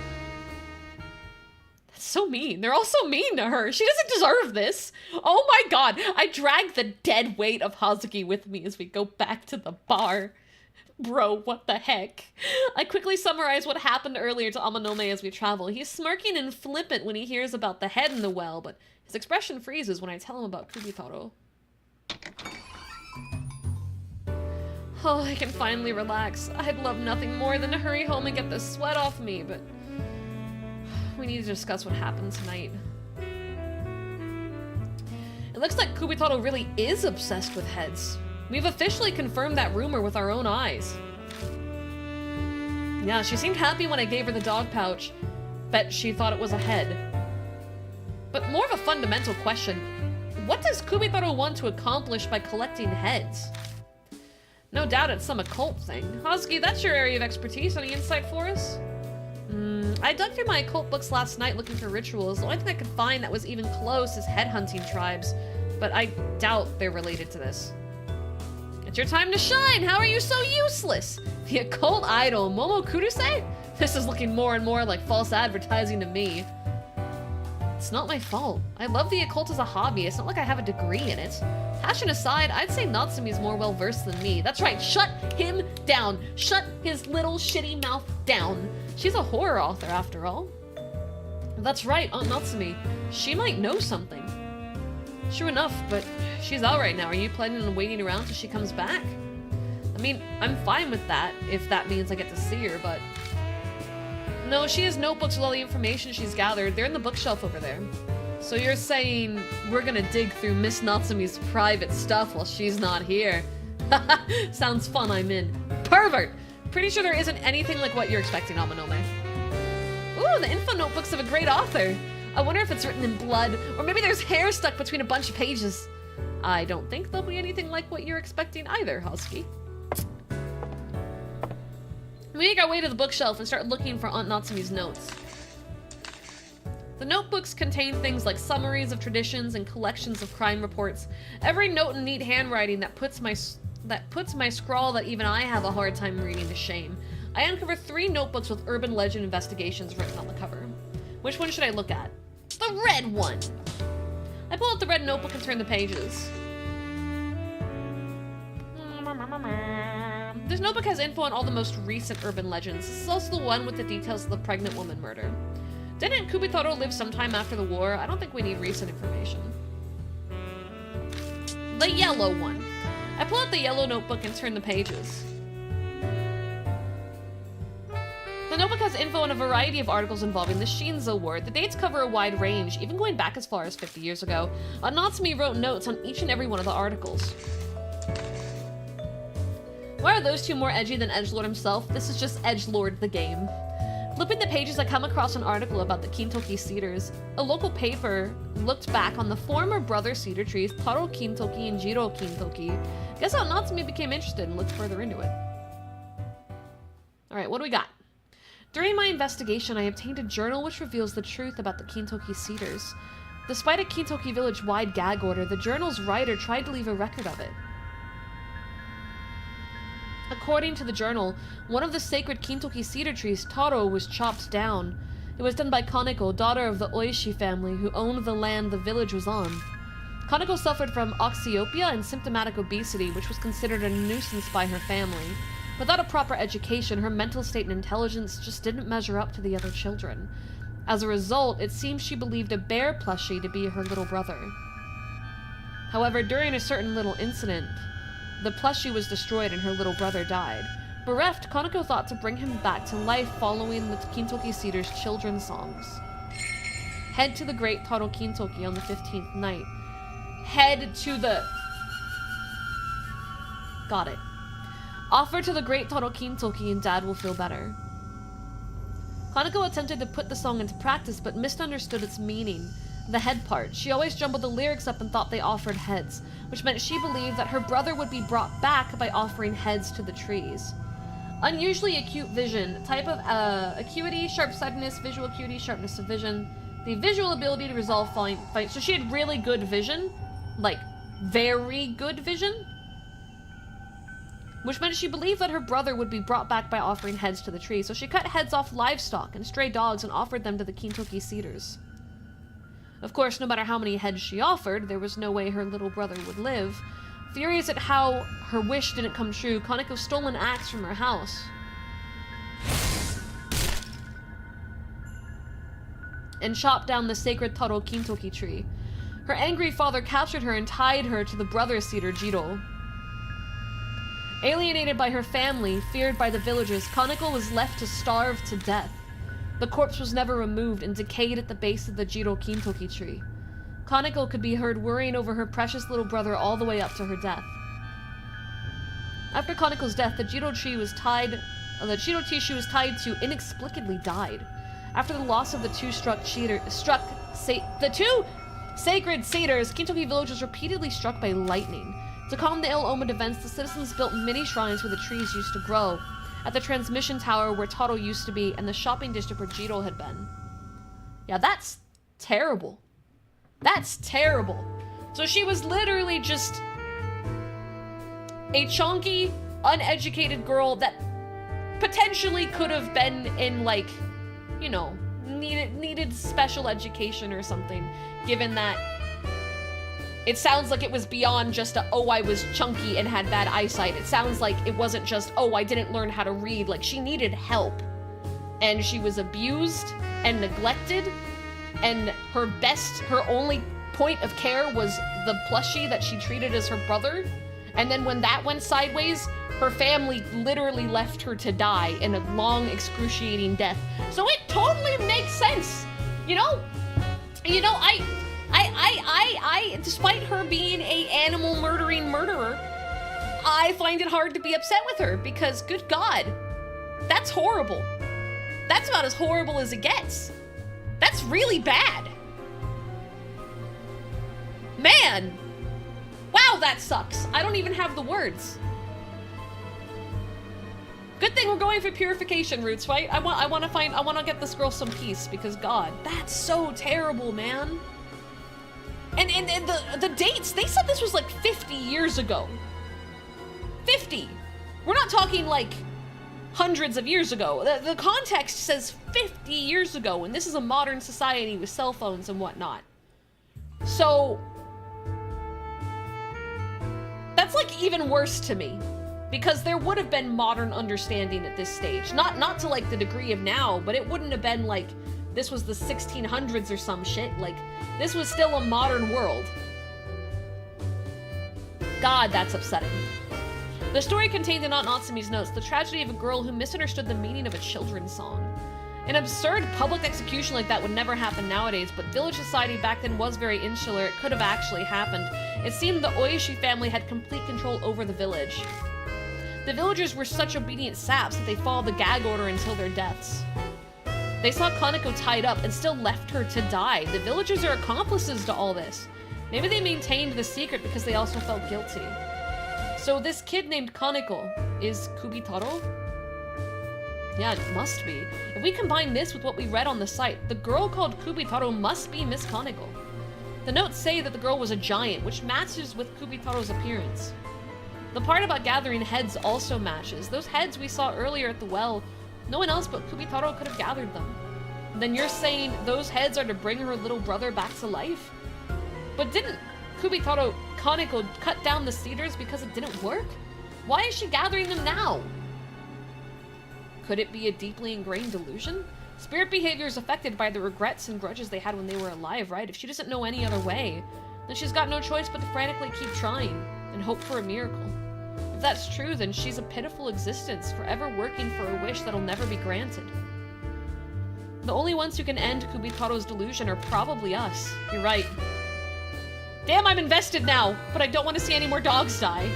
That's so mean. They're all so mean to her. She doesn't deserve this. Oh my god. I drag the dead weight of Hazuki with me as we go back to the bar. Bro, what the heck? I quickly summarize what happened earlier to Amanome as we travel. He's smirking and flippant when he hears about the head in the well, but his expression freezes when I tell him about Kubitaro. Oh, I can finally relax. I'd love nothing more than to hurry home and get the sweat off me, but we need to discuss what happened tonight. It looks like Kubitaro really is obsessed with heads. We've officially confirmed that rumor with our own eyes. Yeah, she seemed happy when I gave her the dog pouch. Bet she thought it was a head. But more of a fundamental question. What does Kubitaro want to accomplish by collecting heads? No doubt it's some occult thing. Hazuki, that's your area of expertise. Any insight for us? I dug through my occult books last night looking for rituals. The only thing I could find that was even close is headhunting tribes. But I doubt they're related to this. It's your time to shine! How are you so useless? The occult idol, Momo Kuruse? This is looking more and more like false advertising to me. It's not my fault. I love the occult as a hobby. It's not like I have a degree in it. Passion aside, I'd say Natsumi's more well-versed than me. That's right, shut him down. Shut his little shitty mouth down. She's a horror author, after all. That's right, Aunt Natsumi. She might know something. True enough, but she's out right now. Are you planning on waiting around till she comes back? I mean, I'm fine with that, if that means I get to see her, but... No, she has notebooks with all the information she's gathered. They're in the bookshelf over there. So you're saying we're gonna dig through Miss Natsumi's private stuff while she's not here? Sounds fun, I'm in. Pervert! Pretty sure there isn't anything like what you're expecting, Amanome. Ooh, the info notebooks of a great author. I wonder if it's written in blood, or maybe there's hair stuck between a bunch of pages. I don't think there'll be anything like what you're expecting either, Hazuki. We make our way to the bookshelf and start looking for Aunt Natsumi's notes. The notebooks contain things like summaries of traditions and collections of crime reports. Every note in neat handwriting that puts my scrawl that even I have a hard time reading to shame. I uncover 3 notebooks with urban legend investigations written on the cover. Which one should I look at? The red one! I pull out the red notebook and turn the pages. This notebook has info on all the most recent urban legends. This is also the one with the details of the pregnant woman murder. Didn't Kubitaro live sometime after the war? I don't think we need recent information. The yellow one. I pull out the yellow notebook and turn the pages. The notebook has info on a variety of articles involving the Shinzo War. The dates cover a wide range, even going back as far as 50 years ago. Natsumi wrote notes on each and every one of the articles. Why are those two more edgy than Edgelord himself? This is just Edgelord the game. Flipping the pages, I come across an article about the Kintoki Cedars. A local paper looked back on the former brother cedar trees, Taro Kintoki and Jiro Kintoki. Guess how Natsumi became interested and looked further into it. Alright, what do we got? During my investigation, I obtained a journal which reveals the truth about the Kintoki Cedars. Despite a Kintoki village-wide gag order, the journal's writer tried to leave a record of it. According to the journal, one of the sacred Kintoki cedar trees, Taro, was chopped down. It was done by Kaneko, daughter of the Oishi family, who owned the land the village was on. Kaneko suffered from oxyopia and symptomatic obesity, which was considered a nuisance by her family. Without a proper education, her mental state and intelligence just didn't measure up to the other children. As a result, it seems she believed a bear plushie to be her little brother. However, during a certain little incident, the plushie was destroyed and her little brother died. Bereft, Kaneko thought to bring him back to life following the Kintoki Cedars' children's songs. Head to the great Taro Kintoki on the 15th night. Head to the... Got it. Offer to the great Taro Kintoki and Dad will feel better. Kaneko attempted to put the song into practice, but misunderstood its meaning. The head part. She always jumbled the lyrics up and thought they offered heads, which meant she believed that her brother would be brought back by offering heads to the trees. Unusually acute vision. Type of acuity, sharp-sightedness, visual acuity, sharpness of vision. The visual ability to resolve fight. So she had really good vision. Like, very good vision. Which meant she believed that her brother would be brought back by offering heads to the tree. So she cut heads off livestock and stray dogs and offered them to the Kintoki cedars. Of course, no matter how many heads she offered, there was no way her little brother would live. Furious at how her wish didn't come true, Kaneko stole an axe from her house and chopped down the sacred Taro Kintoki tree. Her angry father captured her and tied her to the brother cedar Jiro. Alienated by her family, feared by the villagers, Kaneko was left to starve to death. The corpse was never removed and decayed at the base of the Jiro Kintoki tree. Kaneko could be heard worrying over her precious little brother all the way up to her death. After Kaneko's death, the Jiro tree she was tied to inexplicably died. After the loss of the two sacred cedars, Kintoki village was repeatedly struck by lightning. To calm the ill-omened events, the citizens built many shrines where the trees used to grow, at the transmission tower where Taro used to be, and the shopping district where Jiro had been. Yeah, that's terrible. That's terrible. So she was literally just a chunky, uneducated girl that potentially could have been in, like, you know, needed special education or something, given that it sounds like it was beyond just a, oh, I was chunky and had bad eyesight. It sounds like it wasn't just, oh, I didn't learn how to read. Like, she needed help. And she was abused and neglected. And her only point of care was the plushie that she treated as her brother. And then when that went sideways, her family literally left her to die in a long, excruciating death. So it totally makes sense. You know, despite her being a animal murdering murderer, I find it hard to be upset with her because, good God, that's horrible. That's about as horrible as it gets. That's really bad. Man, wow, that sucks. I don't even have the words. Good thing we're going for purification routes, right? I want to get this girl some peace because, God, that's so terrible, man. And the dates, they said this was like 50 years ago. 50. We're not talking like hundreds of years ago. The context says 50 years ago, and this is a modern society with cell phones and whatnot. So that's like even worse to me, because there would have been modern understanding at this stage. Not to like the degree of now, but it wouldn't have been like this was the 1600s or some shit. Like, this was still a modern world. God, that's upsetting. The story contained in Aunt Natsumi's notes the tragedy of a girl who misunderstood the meaning of a children's song. An absurd public execution like that would never happen nowadays, but village society back then was very insular. It could have actually happened. It seemed the Oishi family had complete control over the village. The villagers were such obedient saps that they followed the gag order until their deaths. They saw Kaneko tied up and still left her to die. The villagers are accomplices to all this. Maybe they maintained the secret because they also felt guilty. So this kid named Kaneko is Kubitaro? Yeah, it must be. If we combine this with what we read on the site, the girl called Kubitaro must be Miss Kaneko. The notes say that the girl was a giant, which matches with Kubitaro's appearance. The part about gathering heads also matches. Those heads we saw earlier at the well, no one else but Kubitaro could have gathered them. Then you're saying those heads are to bring her little brother back to life? But didn't Kaneko cut down the cedars because it didn't work? Why is she gathering them now? Could it be a deeply ingrained delusion? Spirit behavior is affected by the regrets and grudges they had when they were alive, right? If she doesn't know any other way, then she's got no choice but to frantically keep trying and hope for a miracle. If that's true, then she's a pitiful existence, forever working for a wish that'll never be granted. The only ones who can end Kubitaro's delusion are probably us. You're right. Damn, I'm invested now, but I don't want to see any more dogs die.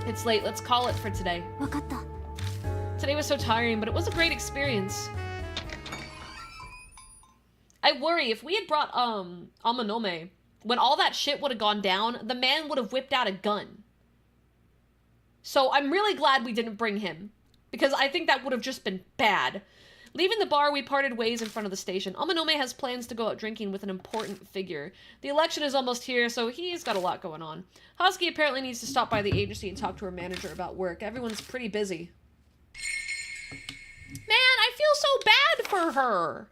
It's late. Let's call it for today. Today was so tiring, but it was a great experience. I worry if we had brought Amanome, when all that shit would have gone down, the man would have whipped out a gun. So I'm really glad we didn't bring him, because I think that would have just been bad. Leaving the bar, we parted ways in front of the station. Amanome has plans to go out drinking with an important figure. The election is almost here, so he's got a lot going on. Husky apparently needs to stop by the agency and talk to her manager about work. Everyone's pretty busy. Man, I feel so bad for her.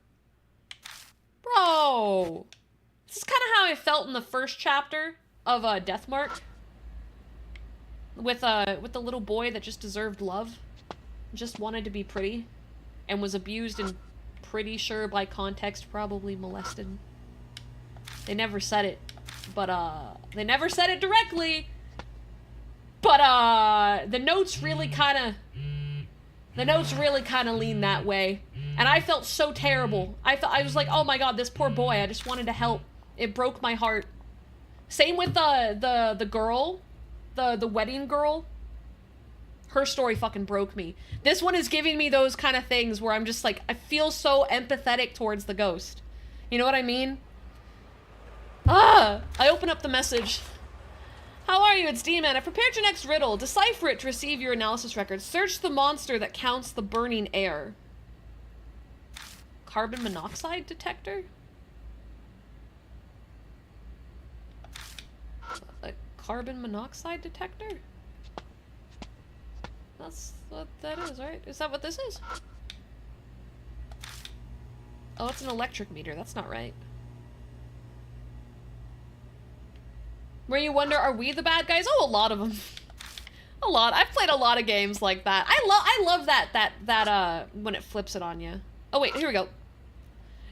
Bro. This is kind of how I felt in the first chapter of Deathmark. With the little boy that just deserved love. Just wanted to be pretty. And was abused and pretty sure by context probably molested. They never said it. But, they never said it directly. But, the notes really kind of lean that way. And I felt so terrible. I was like, oh my god, this poor boy, I just wanted to help. It broke my heart. Same with the girl. The wedding girl. Her story fucking broke me. This one is giving me those kind of things where I'm just like, I feel so empathetic towards the ghost. You know what I mean? I open up the message. How are you? It's D-Man. I've prepared your next riddle. Decipher it to receive your analysis records. Search the monster that counts the burning air. Carbon monoxide detector? A carbon monoxide detector? That's what that is, right? Is that what this is? Oh, it's an electric meter. That's not right. Where you wonder, are we the bad guys? Oh, a lot of them. A lot. I've played a lot of games like that. I love that when it flips it on you. Oh wait, here we go.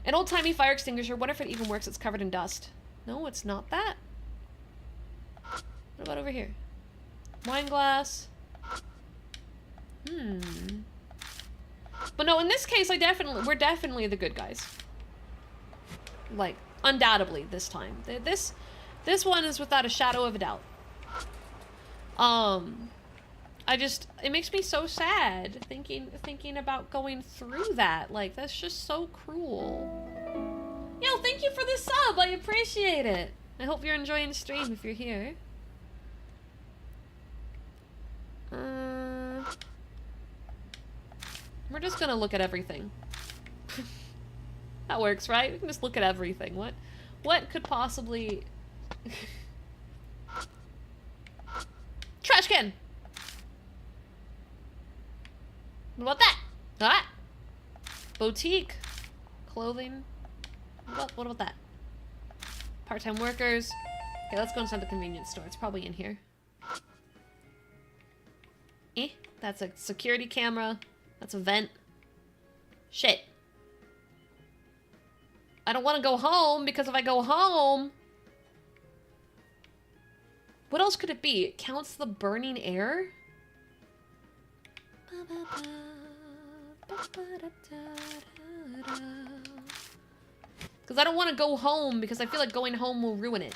An old-timey fire extinguisher. What if it even works? It's covered in dust. No, it's not that. What about over here? Wine glass. But no, in this case, we're definitely the good guys. Like, undoubtedly this time. This one is without a shadow of a doubt. It makes me so sad thinking about going through that. Like, that's just so cruel. Yo, thank you for the sub. I appreciate it. I hope you're enjoying the stream if you're here. We're just gonna look at everything. That works, right? We can just look at everything. What could possibly... Trash can! What about that? Ah! Boutique. Clothing. What about that? Part-time workers. Okay, let's go inside the convenience store. It's probably in here. That's a security camera. That's a vent. Shit. I don't want to go home, because if I go home... What else could it be? It counts the burning air? Because I don't want to go home, because I feel like going home will ruin it.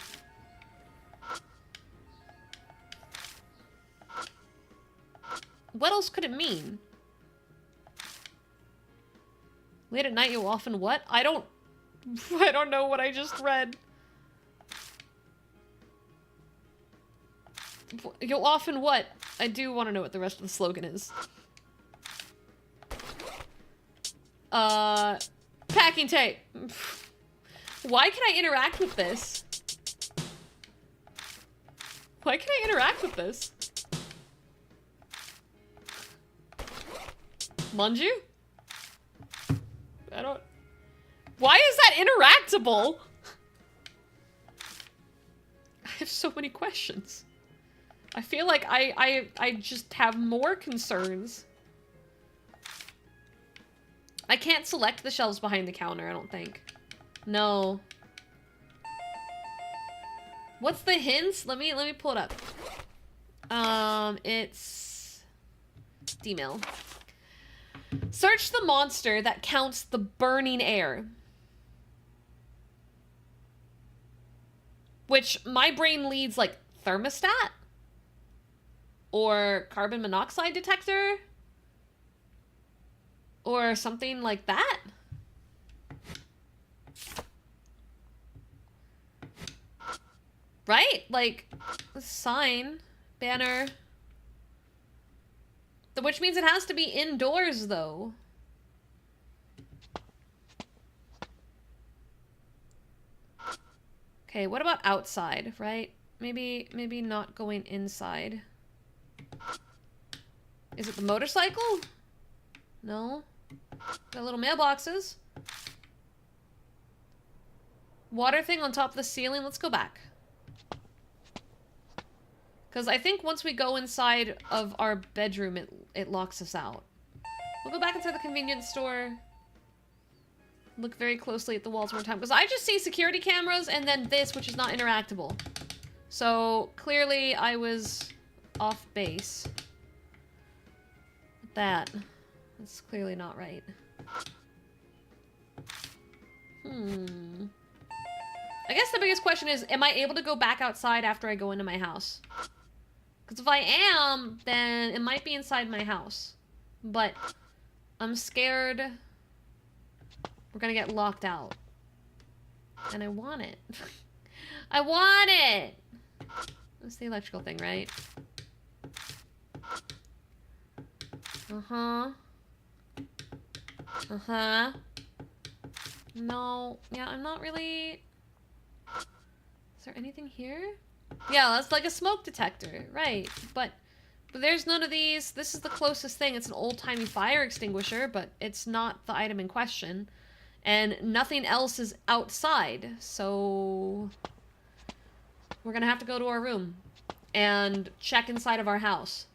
What else could it mean? Late at night, you'll often what? I don't know what I just read. You'll often what? I do want to know what the rest of the slogan is. Packing tape. Why can I interact with this? Why can I interact with this? Manju? I don't... Why is that interactable? I have so many questions. I feel like I just have more concerns. I can't select the shelves behind the counter, I don't think. No. What's the hints? Let me pull it up. It's... D-mail. Search the monster that counts the burning air. Which my brain leads like thermostat? or carbon monoxide detector, or something like that. Right? Like, a sign, banner. Which means it has to be indoors, though. Okay, what about outside, right? Maybe not going inside. Is it the motorcycle? No. Got little mailboxes. Water thing on top of the ceiling. Let's go back. Because I think once we go inside of our bedroom, it locks us out. We'll go back inside the convenience store. Look very closely at the walls one more time. Because I just see security cameras and then this, which is not interactable. So, clearly I was off base. That's clearly not right. I guess the biggest question is, am I able to go back outside after I go into my house? Because if I am, then it might be inside my house. But I'm scared we're gonna get locked out. And I want it. I want it! That's the electrical thing, right? Uh-huh. Uh-huh. No. Yeah, I'm not really... Is there anything here? Yeah, that's like a smoke detector. Right. But there's none of these. This is the closest thing. It's an old-timey fire extinguisher, but it's not the item in question. And nothing else is outside, so... We're gonna have to go to our room and check inside of our house.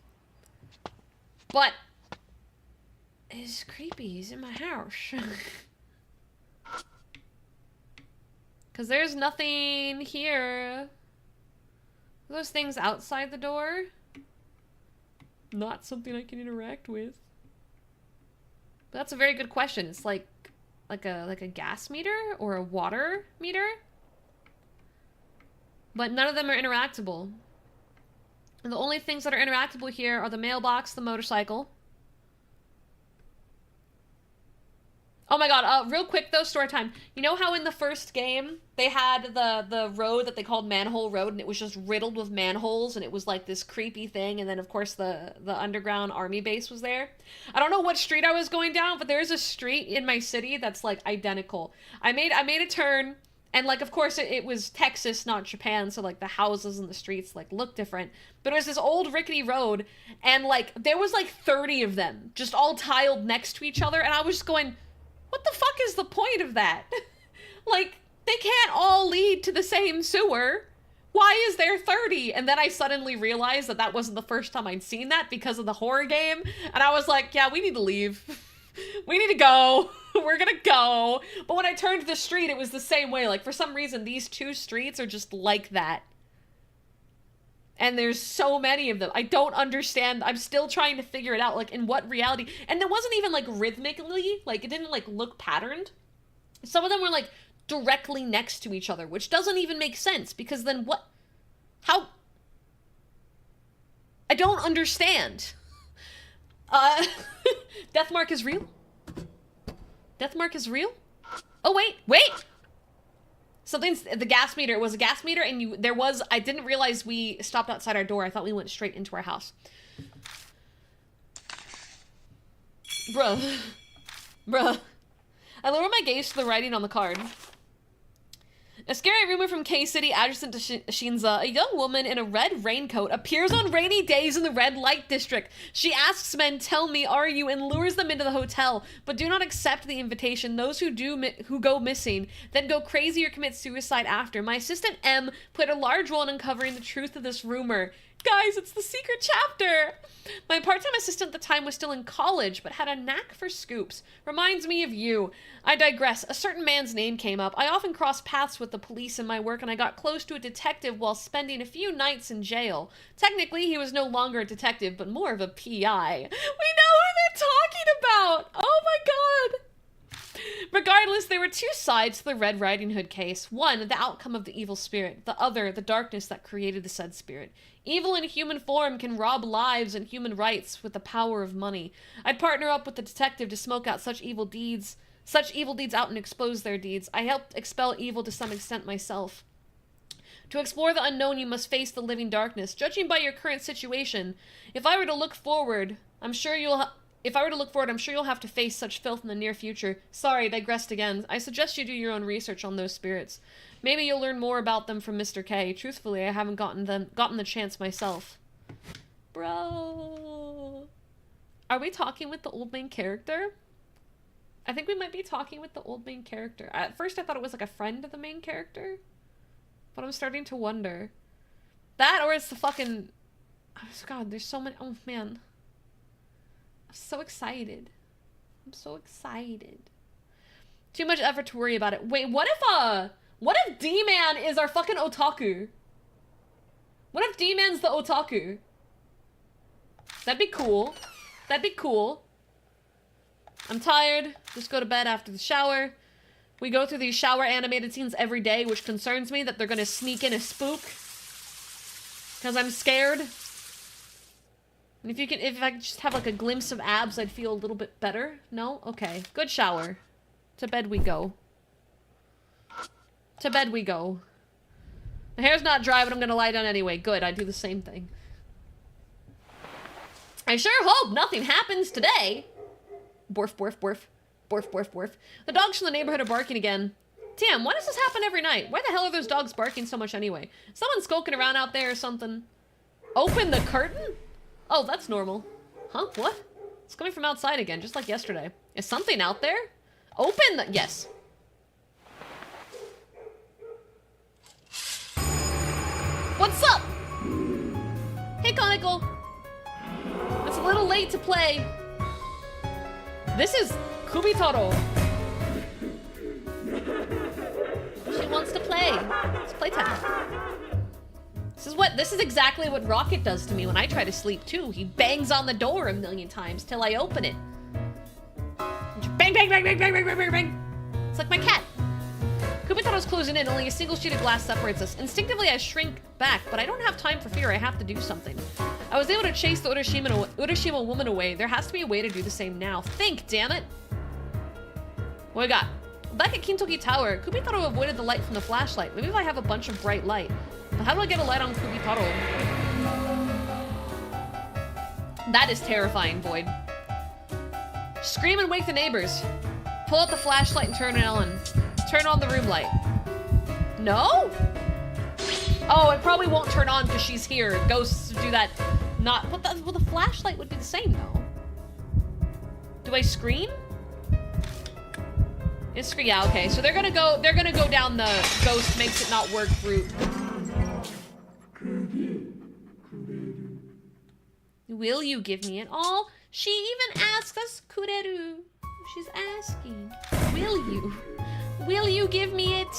But... It's creepy. He's in my house. Because there's nothing here. Are those things outside the door? Not something I can interact with. But that's a very good question. It's like a gas meter or a water meter. But none of them are interactable. And the only things that are interactable here are the mailbox, the motorcycle. Oh my god, real quick though, story time. You know how in the first game, they had the road that they called Manhole Road, and it was just riddled with manholes, and it was like this creepy thing, and then of course the underground army base was there? I don't know what street I was going down, but there's a street in my city that's like identical. I made a turn, and like of course it was Texas, not Japan, so like the houses and the streets like look different. But it was this old rickety road, and like there was like 30 of them, just all tiled next to each other, and I was just going... What the fuck is the point of that? Like, they can't all lead to the same sewer. Why is there 30? And then I suddenly realized that that wasn't the first time I'd seen that because of the horror game. And I was like, yeah, we need to leave. We need to go. We're gonna go. But when I turned the street, it was the same way. Like, for some reason, these two streets are just like that. And there's so many of them. I don't understand. I'm still trying to figure it out, like, in what reality. And it wasn't even, like, rhythmically. Like, it didn't, like, look patterned. Some of them were, like, directly next to each other, which doesn't even make sense. Because then what? How? I don't understand. Deathmark is real? Deathmark is real? Oh, wait! Something's, the gas meter, it was a gas meter, and I didn't realize we stopped outside our door. I thought we went straight into our house. Bruh. I lower my gaze to the writing on the card. A scary rumor from K-City, adjacent to Shinza. A young woman in a red raincoat appears on rainy days in the red light district. She asks men, "Tell me, are you?" and lures them into the hotel, but do not accept the invitation. Those who go missing, then go crazy or commit suicide after. My assistant M played a large role in uncovering the truth of this rumor. Guys, it's the secret chapter! My part-time assistant at the time was still in college, but had a knack for scoops. Reminds me of you. I digress. A certain man's name came up. I often cross paths with the police in my work, and I got close to a detective while spending a few nights in jail. Technically, he was no longer a detective, but more of a PI. We know who they're talking about! Oh my god! Regardless, there were two sides to the Red Riding Hood case. One, the outcome of the evil spirit. The other, the darkness that created the said spirit. Evil in human form can rob lives and human rights with the power of money. I'd partner up with the detective to smoke out such evil deeds out and expose their deeds. I helped expel evil to some extent myself. To explore the unknown, you must face the living darkness. Judging by your current situation, if I were to look forward, I'm sure you'll have to face such filth in the near future. Sorry, digressed again. I suggest you do your own research on those spirits. Maybe you'll learn more about them from Mr. K. Truthfully, I haven't gotten the chance myself. Bro. Are we talking with the old main character? I think we might be talking with the old main character. At first I thought it was like a friend of the main character. But I'm starting to wonder. That or it's the fucking... Oh, God, there's so many... Oh, man. I'm so excited. I'm so excited. Too much effort to worry about it. Wait, what if D-Man is our fucking otaku? What if D-Man's the otaku? That'd be cool. That'd be cool. I'm tired. Just go to bed after the shower. We go through these shower animated scenes every day, which concerns me that they're gonna sneak in a spook. Because I'm scared. And if I could just have like a glimpse of abs, I'd feel a little bit better. No? Okay. Good shower. To bed we go. To bed we go. The hair's not dry, but I'm gonna lie down anyway. Good, I do the same thing. I sure hope nothing happens today. Borf, borf, borf. Borf, borf, borf. The dogs from the neighborhood are barking again. Damn, why does this happen every night? Why the hell are those dogs barking so much anyway? Someone skulking around out there or something. Open the curtain? Oh, that's normal. Huh? What? It's coming from outside again, just like yesterday. Is something out there? Open the... Yes. What's up? Hey, Conical. It's a little late to play. This is Kubitaro. She wants to play. It's playtime. This is exactly what Rocket does to me when I try to sleep too. He bangs on the door a million times till I open it. Bang, bang, bang, bang, bang, bang, bang, bang, bang. It's like my cat. Kubitaro's closing in. Only a single sheet of glass separates us. Instinctively, I shrink back, but I don't have time for fear. I have to do something. I was able to chase the Urashima woman away. There has to be a way to do the same now. Think, damn it. What we got? Back at Kintoki Tower, Kubitaro avoided the light from the flashlight. Maybe if I have a bunch of bright light. But how do I get a light on Kubitaro? That is terrifying, Void. Scream and wake the neighbors. Pull out the flashlight and turn it on. Turn on the room light. No? Oh, it probably won't turn on because she's here. Ghosts do that. Well, the flashlight would be the same though. Do I scream? It's scream. Yeah, okay. So they're gonna go down the ghost makes it not work route. Will you give me it all? She even asks us, Kureru. She's asking. Will you? Will you give me it?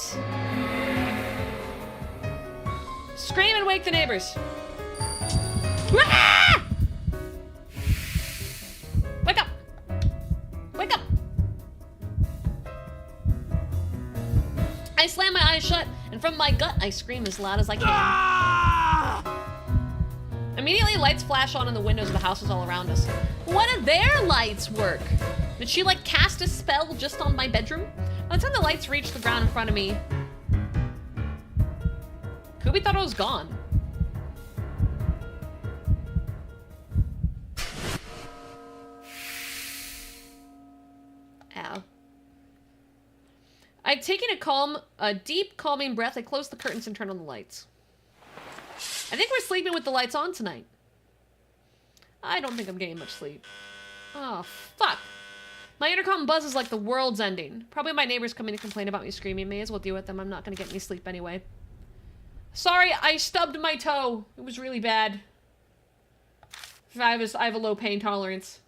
Scream and wake the neighbors. Ah! Wake up! Wake up! I slam my eyes shut, and from my gut, I scream as loud as I can. Ah! Immediately, lights flash on in the windows of the houses all around us. What do their lights work? Did she, like, cast a spell just on my bedroom? By the time the lights reach the ground in front of me, Kubitaro's gone. Ow. I've taken a deep, calming breath. I close the curtains and turn on the lights. I think we're sleeping with the lights on tonight. I don't think I'm getting much sleep. Oh, fuck. My intercom buzzes like the world's ending. Probably my neighbors coming to complain about me screaming. May as well deal with them. I'm not gonna get any sleep anyway. Sorry, I stubbed my toe. It was really bad. I have a low pain tolerance.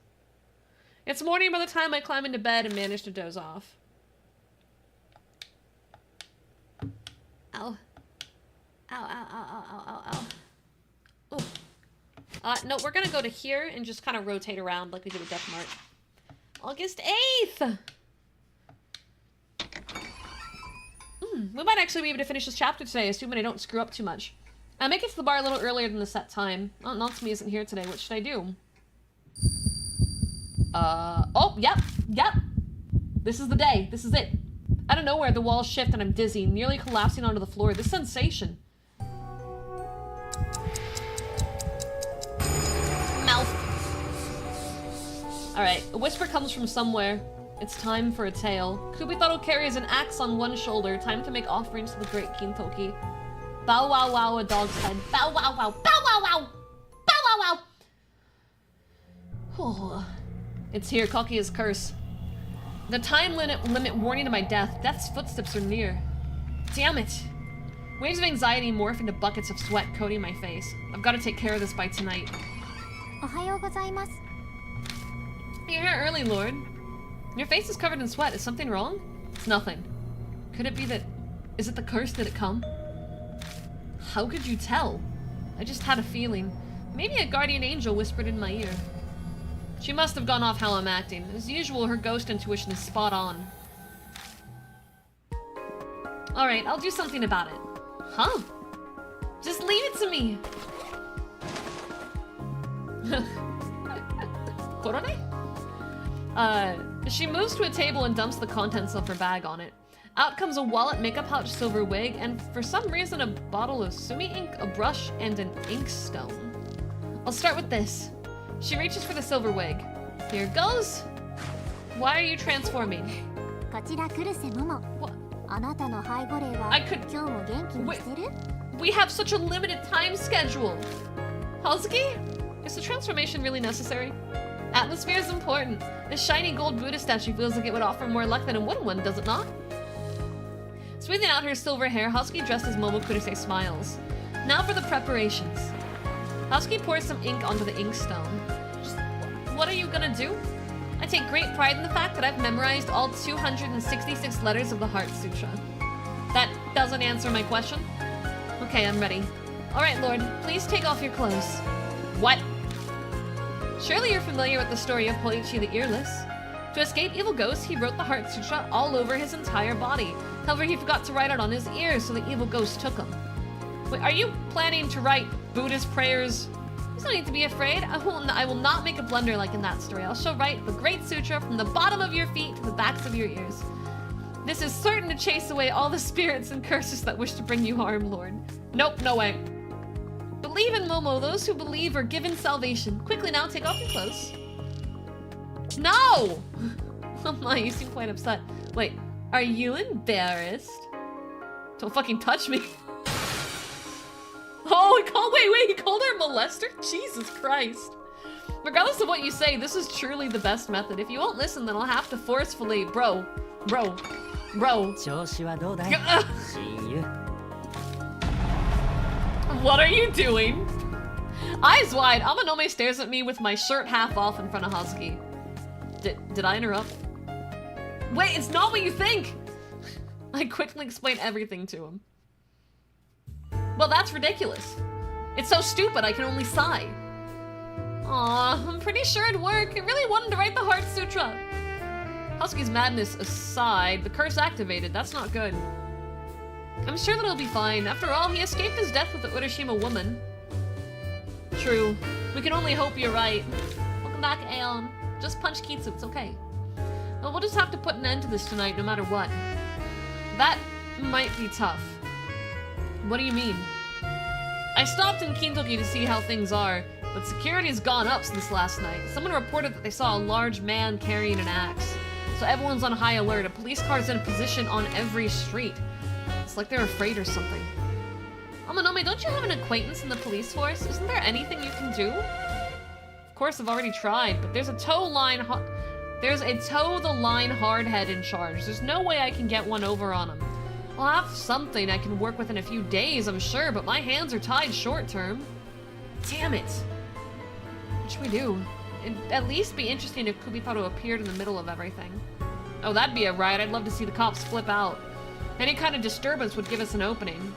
It's morning by the time I climb into bed and manage to doze off. Ow. Ow, ow, ow, ow, ow, ow, ow. Ooh. No, we're gonna go to here and just kind of rotate around like we did with Death Mart. August 8th! We might actually be able to finish this chapter today, assuming I don't screw up too much. I make it to the bar a little earlier than the set time. Oh, Natsumi isn't here today. What should I do? Oh, yep. This is the day. This is it. Out of nowhere, the walls shift and I'm dizzy, nearly collapsing onto the floor. This sensation. Mouth. Alright, a whisper comes from somewhere. It's time for a tale. Kubitaro carries an axe on one shoulder. Time to make offerings to the great Kintoki. Bow wow wow, a dog's head. Bow wow wow. Bow wow wow. Bow wow wow. Oh. It's here, Koki's curse. The time limit warning to my death. Death's footsteps are near. Damn it. Waves of anxiety morph into buckets of sweat coating my face. I've got to take care of this by tonight. You're here early, Lord. Your face is covered in sweat. Is something wrong? It's nothing. Could it be that... Is it the curse? Did it come? How could you tell? I just had a feeling. Maybe a guardian angel whispered in my ear. She must have gone off how I'm acting. As usual, her ghost intuition is spot on. Alright, I'll do something about it. Huh? Just leave it to me! Korone? She moves to a table and dumps the contents of her bag on it. Out comes a wallet, makeup pouch, silver wig, and for some reason a bottle of sumi ink, a brush, and an inkstone. I'll start with this. She reaches for the silver wig. Here goes. Why are you transforming? What? I could... We have such a limited time schedule. Hazuki? Is the transformation really necessary? Atmosphere is important. The shiny gold Buddha statue feels like it would offer more luck than a wooden one, does it not? Smoothing out her silver hair, Hazuki dressed as Momokuro smiles. Now for the preparations. Hazuki pours some ink onto the inkstone. What are you gonna do? I take great pride in the fact that I've memorized all 266 letters of the Heart Sutra. That doesn't answer my question. Okay, I'm ready. Alright, Lord, please take off your clothes. What? Surely you're familiar with the story of Hoichi the Earless. To escape evil ghosts, he wrote the Heart Sutra all over his entire body. However, he forgot to write it on his ears, so the evil ghost took them. Wait, are you planning to write Buddhist prayers? There's no need to be afraid. I will not make a blunder like in that story. I'll show write the Great Sutra from the bottom of your feet to the backs of your ears. This is certain to chase away all the spirits and curses that wish to bring you harm, Lord. Nope, no way. Believe in Momo. Those who believe are given salvation. Quickly now, take off your clothes. No! Oh my, you seem quite upset. Wait, are you embarrassed? Don't fucking touch me. Oh, he called her a molester? Jesus Christ. Regardless of what you say, this is truly the best method. If you won't listen, then I'll have to forcefully... Bro. What are you doing? Eyes wide, Amanome stares at me with my shirt half off in front of Hazuki. Did I interrupt? Wait, it's not what you think! I quickly explain everything to him. Well, that's ridiculous. It's so stupid I can only sigh. Aw, I'm pretty sure it'd work. I really wanted to write the Heart Sutra. Hazuki's madness aside, the curse activated. That's not good. I'm sure that he'll be fine. After all, he escaped his death with the Urashima woman. True. We can only hope you're right. Welcome back, Aeon. Just punch Kitsu, it's okay. Well, we'll just have to put an end to this tonight, no matter what. That might be tough. What do you mean? I stopped in Kintoki to see how things are, but security has gone up since last night. Someone reported that they saw a large man carrying an axe. So everyone's on high alert. A police car's in position on every street. It's like they're afraid or something. Amanome, don't you have an acquaintance in the police force? Isn't there anything you can do? Of course, I've already tried, but there's a toe the line hardhead in charge. There's no way I can get one over on him. I'll have something I can work with in a few days, I'm sure, but my hands are tied short term. Damn it. What should we do? It'd at least be interesting if Kubitaro appeared in the middle of everything. Oh, that'd be a riot. I'd love to see the cops flip out. Any kind of disturbance would give us an opening.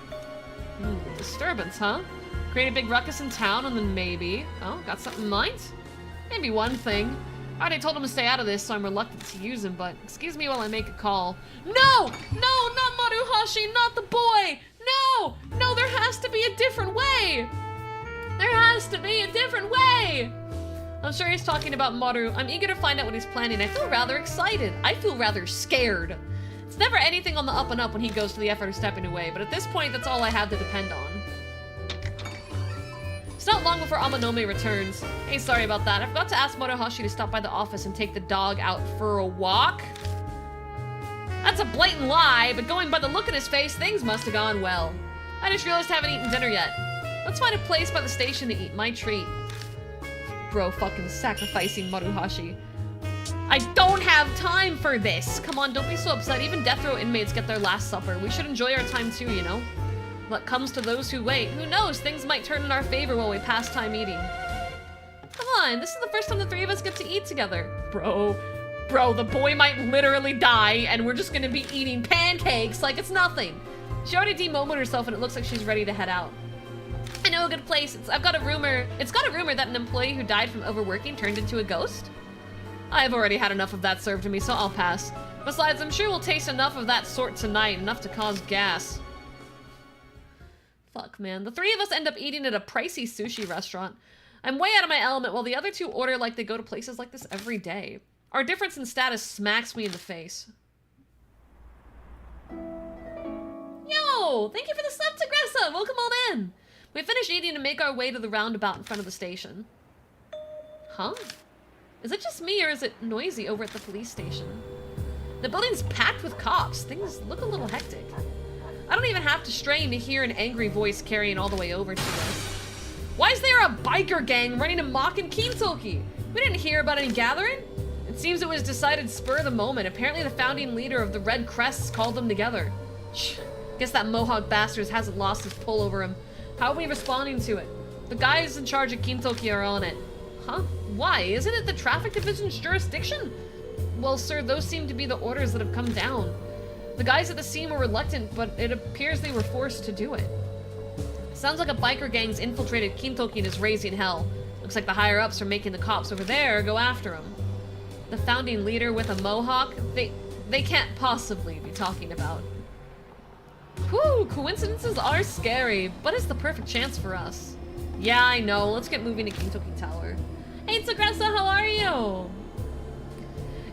Disturbance, huh? Create a big ruckus in town and then maybe... Oh, got something in mind? Maybe one thing. I already told him to stay out of this, so I'm reluctant to use him, but excuse me while I make a call. No! No, not Maruhashi, not the boy! No! No, there has to be a different way! There has to be a different way! I'm sure he's talking about Maru. I'm eager to find out what he's planning. I feel rather excited. I feel rather scared. It's never anything on the up and up when he goes to the effort of stepping away, but at this point, that's all I have to depend on. It's not long before Amanome returns. Hey, sorry about that. I forgot to ask Maruhashi to stop by the office and take the dog out for a walk. That's a blatant lie, but going by the look in his face, things must have gone well. I just realized I haven't eaten dinner yet. Let's find a place by the station to eat my treat. Bro, fucking sacrificing Maruhashi. I don't have time for this! Come on, don't be so upset. Even death row inmates get their last supper. We should enjoy our time too, you know? What comes to those who wait? Who knows? Things might turn in our favor while we pass time eating. Come on, this is the first time the three of us get to eat together. Bro, the boy might literally die and we're just gonna be eating pancakes like it's nothing. She already demoted herself and it looks like she's ready to head out. I know a good place. It's got a rumor that an employee who died from overworking turned into a ghost. I've already had enough of that served to me, so I'll pass. Besides, I'm sure we'll taste enough of that sort tonight, enough to cause gas. Fuck, man. The three of us end up eating at a pricey sushi restaurant. I'm way out of my element while the other two order like they go to places like this every day. Our difference in status smacks me in the face. Yo! Thank you for the sub, Tigressa! Welcome on in! We finish eating and make our way to the roundabout in front of the station. Huh? Is it just me or is it noisy over at the police station? The building's packed with cops. Things look a little hectic. I don't even have to strain to hear an angry voice carrying all the way over to us. Why is there a biker gang running amok in Kintoki? We didn't hear about any gathering. It seems it was decided spur of the moment. Apparently the founding leader of the Red Crests called them together. Guess that Mohawk bastard hasn't lost his pull over him. How are we responding to it? The guys in charge of Kintoki are on it. Huh? Why? Isn't it the traffic division's jurisdiction? Well, sir, those seem to be the orders that have come down. The guys at the scene were reluctant, but it appears they were forced to do it. Sounds like a biker gang's infiltrated Kintoki and is raising hell. Looks like the higher-ups are making the cops over there go after him. The founding leader with a mohawk? They can't possibly be talking about. Whew, coincidences are scary, but it's the perfect chance for us. Yeah, I know. Let's get moving to Kintoki Tower. Hey, Tsugressa, how are you?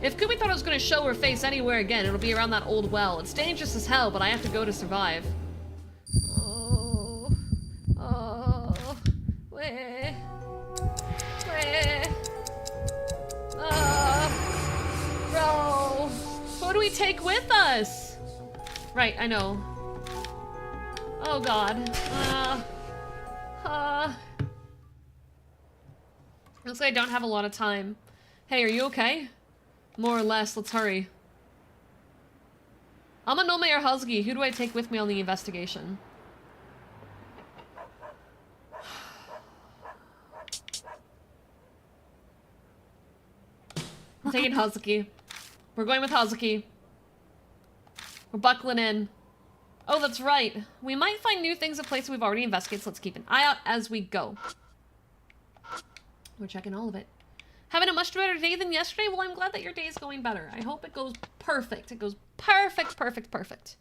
If Kumi thought I was going to show her face anywhere again, it'll be around that old well. It's dangerous as hell, but I have to go to survive. Where? Bro, who do we take with us? Right, I know. Oh god. Looks like I don't have a lot of time. Hey, are you okay? More or less, let's hurry. Amanome or Hazuki, who do I take with me on the investigation? I'm taking Hazuki. We're going with Hazuki. We're buckling in. Oh, that's right. We might find new things at places we've already investigated, so let's keep an eye out as we go. We're checking all of it. Having a much better day than yesterday? Well, I'm glad that your day is going better. I hope it goes perfect. It goes perfect, perfect, perfect.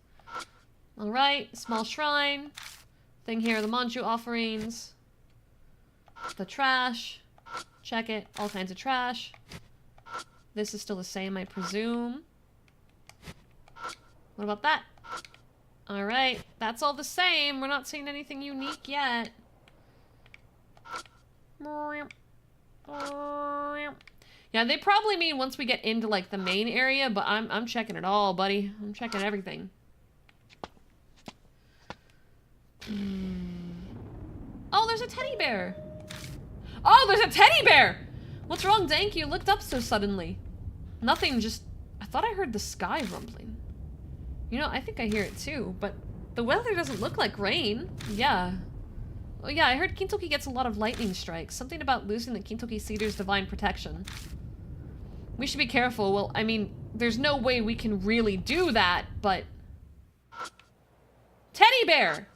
All right, small shrine. Thing here, the Manju offerings. The trash. Check it, all kinds of trash. This is still the same, I presume. What about that? All right, that's all the same. We're not seeing anything unique yet. Yeah, they probably mean once we get into like the main area, but I'm checking it all, buddy. I'm checking everything. Oh, there's a teddy bear. Oh, there's a teddy bear! What's wrong, Dank? You looked up so suddenly. Nothing, just... I thought I heard the sky rumbling. You know, I think I hear it too, but the weather doesn't look like rain. Yeah. Oh yeah, I heard Kintoki gets a lot of lightning strikes. Something about losing the Kintoki Cedar's divine protection. We should be careful. Well, I mean, there's no way we can really do that, but... Teddy bear!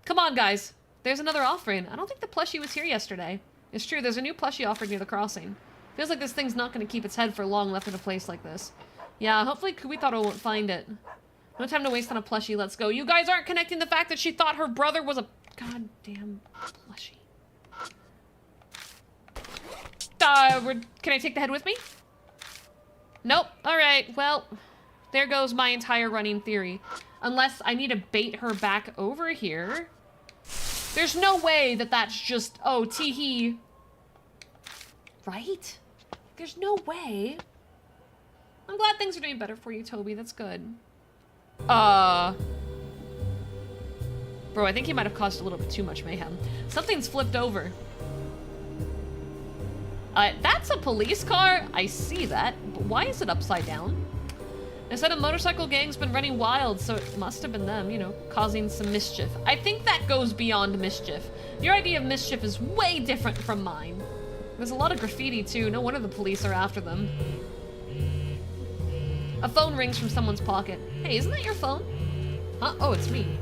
Come on, guys. There's another offering. I don't think the plushie was here yesterday. It's true, there's a new plushie offered near the crossing. Feels like this thing's not gonna keep its head for long left in a place like this. Yeah, hopefully Kubitaro won't find it. No time to waste on a plushie, let's go. You guys aren't connecting the fact that she thought her brother was a goddamn plushie. Can I take the head with me? Nope. Alright, well, there goes my entire running theory. Unless I need to bait her back over here. There's no way that that's just, oh, tee-hee. Right? There's no way. I'm glad things are doing better for you, Toby. That's good. Bro, I think he might have caused a little bit too much mayhem. Something's flipped over. That's a police car? I see that. But why is it upside down? They said a motorcycle gang's been running wild, so it must have been them, you know, causing some mischief. I think that goes beyond mischief. Your idea of mischief is way different from mine. There's a lot of graffiti, too. No wonder the police are after them. A phone rings from someone's pocket. Hey, isn't that your phone? Huh? Oh, it's me.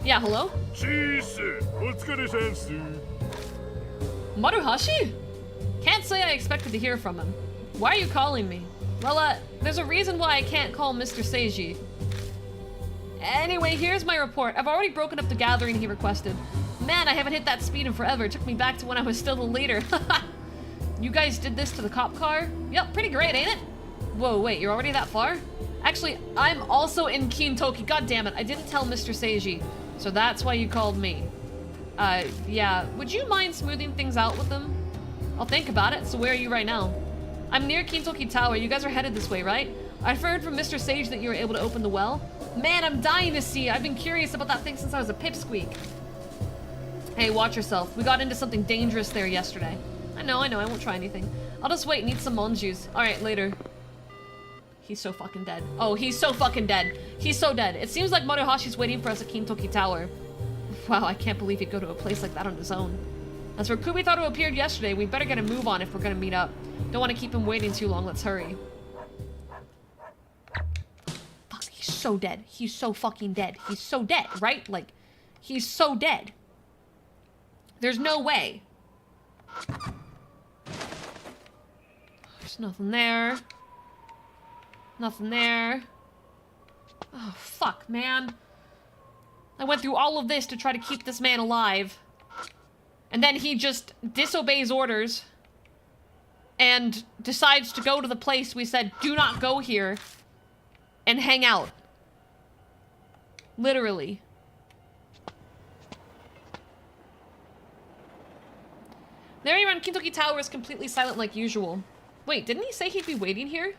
Yeah, hello? Maruhashi? Can't say I expected to hear from him. Why are you calling me? Well, there's a reason why I can't call Mr. Seiji. Anyway, here's my report. I've already broken up the gathering he requested. Man, I haven't hit that speed in forever. It took me back to when I was still the leader. You guys did this to the cop car? Yep, pretty great, ain't it? Whoa, wait, you're already that far? Actually, I'm also in Kintoki. God damn it, I didn't tell Mr. Seiji. So that's why you called me. Yeah. Would you mind smoothing things out with them? I'll think about it. So where are you right now? I'm near Kintoki Tower. You guys are headed this way, right? I've heard from Mr. Sage that you were able to open the well. Man, I'm dying to see. I've been curious about that thing since I was a pipsqueak. Hey, watch yourself. We got into something dangerous there yesterday. I know, I won't try anything. I'll just wait and eat some monjus. Alright, later. He's so fucking dead. Oh, he's so fucking dead. He's so dead. It seems like Maruhashi's waiting for us at Kintoki Tower. Wow, I can't believe he'd go to a place like that on his own. As for Kubitaro appeared yesterday, we better get a move on if we're gonna meet up. Don't want to keep him waiting too long, let's hurry. Fuck, he's so dead. He's so fucking dead. He's so dead, right? Like, he's so dead. There's no way. There's nothing there. Nothing there. Oh, fuck, man. I went through all of this to try to keep this man alive. And then he just disobeys orders. And decides to go to the place we said, do not go here. And hang out. Literally. The area around Kintoki Tower is completely silent like usual. Wait, didn't he say he'd be waiting here?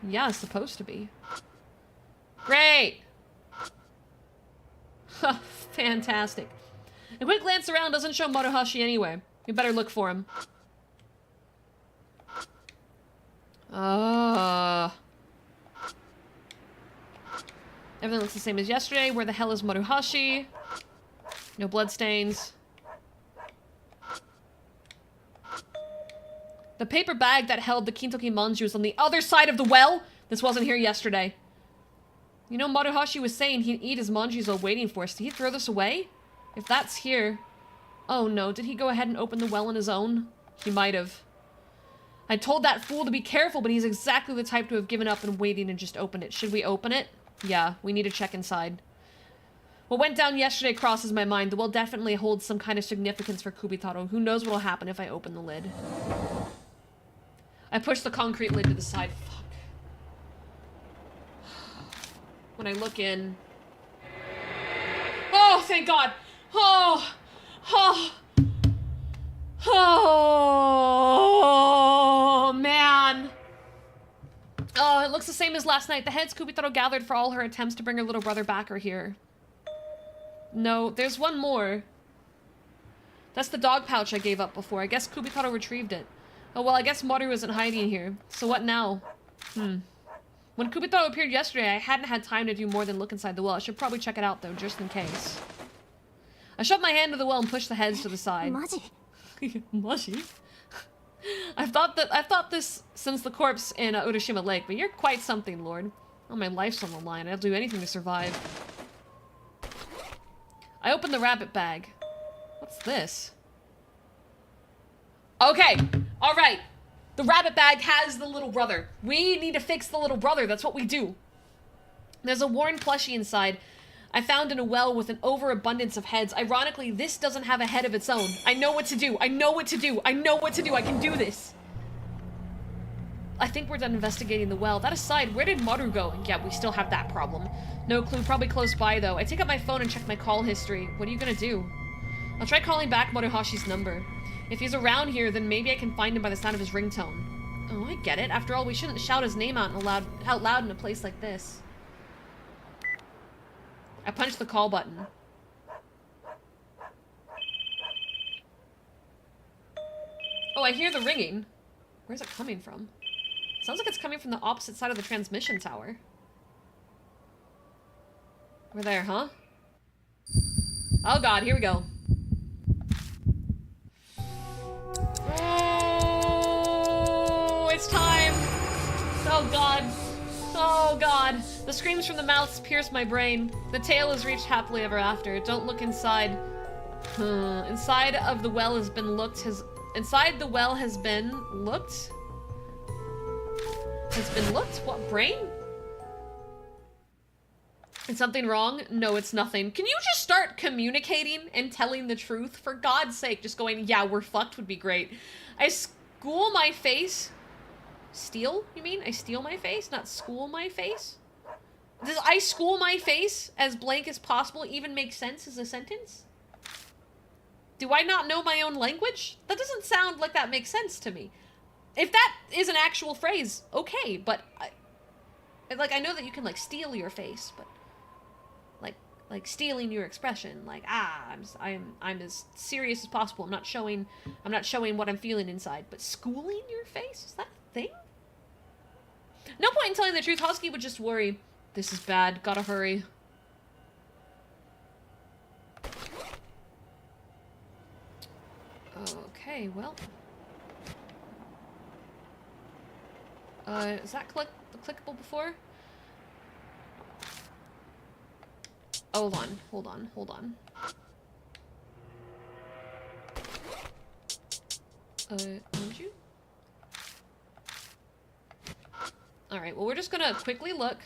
Yeah, it's supposed to be. Great! Fantastic. A quick glance around doesn't show Maruhashi anyway. We better look for him. Everything looks the same as yesterday. Where the hell is Maruhashi? No bloodstains. The paper bag that held the Kintoki manju is on the other side of the well? This wasn't here yesterday. You know, Maruhashi was saying he'd eat his manjus while waiting for us. Did he throw this away? If that's here... Oh no, did he go ahead and open the well on his own? He might have. I told that fool to be careful, but he's exactly the type to have given up and waiting and just opened it. Should we open it? Yeah, we need to check inside. What went down yesterday crosses my mind. The well definitely holds some kind of significance for Kubitaro. Who knows what'll happen if I open the lid. I pushed the concrete lid to the side. Fuck. When I look in... Oh, thank God! Oh! Oh! Oh, man! Oh, it looks the same as last night. The heads Kubitaro gathered for all her attempts to bring her little brother back are here. No, there's one more. That's the dog pouch I gave up before. I guess Kubitaro retrieved it. Oh, well, I guess Maru isn't hiding here. So what now? When Kubitaro appeared yesterday, I hadn't had time to do more than look inside the well. I should probably check it out, though, just in case. I shoved my hand to the well and pushed the heads to the side. Maji. Maji? I've thought this since the corpse in Urashima Lake, but you're quite something, Lord. Oh, my life's on the line. I'll do anything to survive. I opened the rabbit bag. What's this? Okay, alright. The rabbit bag has the little brother. We need to fix the little brother, that's what we do. There's a worn plushie inside. I found in a well with an overabundance of heads. Ironically, this doesn't have a head of its own. I know what to do. I know what to do. I know what to do. I can do this. I think we're done investigating the well. That aside, where did Maru go? Yeah, we still have that problem. No clue. Probably close by, though. I take up my phone and check my call history. What are you gonna do? I'll try calling back Maruhashi's number. If he's around here, then maybe I can find him by the sound of his ringtone. Oh, I get it. After all, we shouldn't shout his name out loud in a place like this. I punched the call button. Oh, I hear the ringing. Where's it coming from? Sounds like it's coming from the opposite side of the transmission tower. We're there, huh? Oh god, here we go. Oh, it's time. Oh god. Oh god. The screams from the mouths pierce my brain. The tale has reached happily ever after. Don't look inside. Inside of the well has been looked. Inside the well has been looked? Has been looked? What, brain? Is something wrong? No, it's nothing. Can you just start communicating and telling the truth? For God's sake, just going, yeah, we're fucked would be great. I school my face. Steal, you mean? I steal my face, not school my face? Does I school my face as blank as possible even make sense as a sentence? Do I not know my own language? That doesn't sound like that makes sense to me. If that is an actual phrase, okay, but I know that you can like steal your face, but like stealing your expression, like I'm as serious as possible. I'm not showing what I'm feeling inside, but schooling your face, is that a thing? No point in telling the truth. Husky would just worry. This is bad. Gotta hurry. Okay, well. Is that clickable before? Hold on. Would you? Alright, well, we're just gonna quickly look.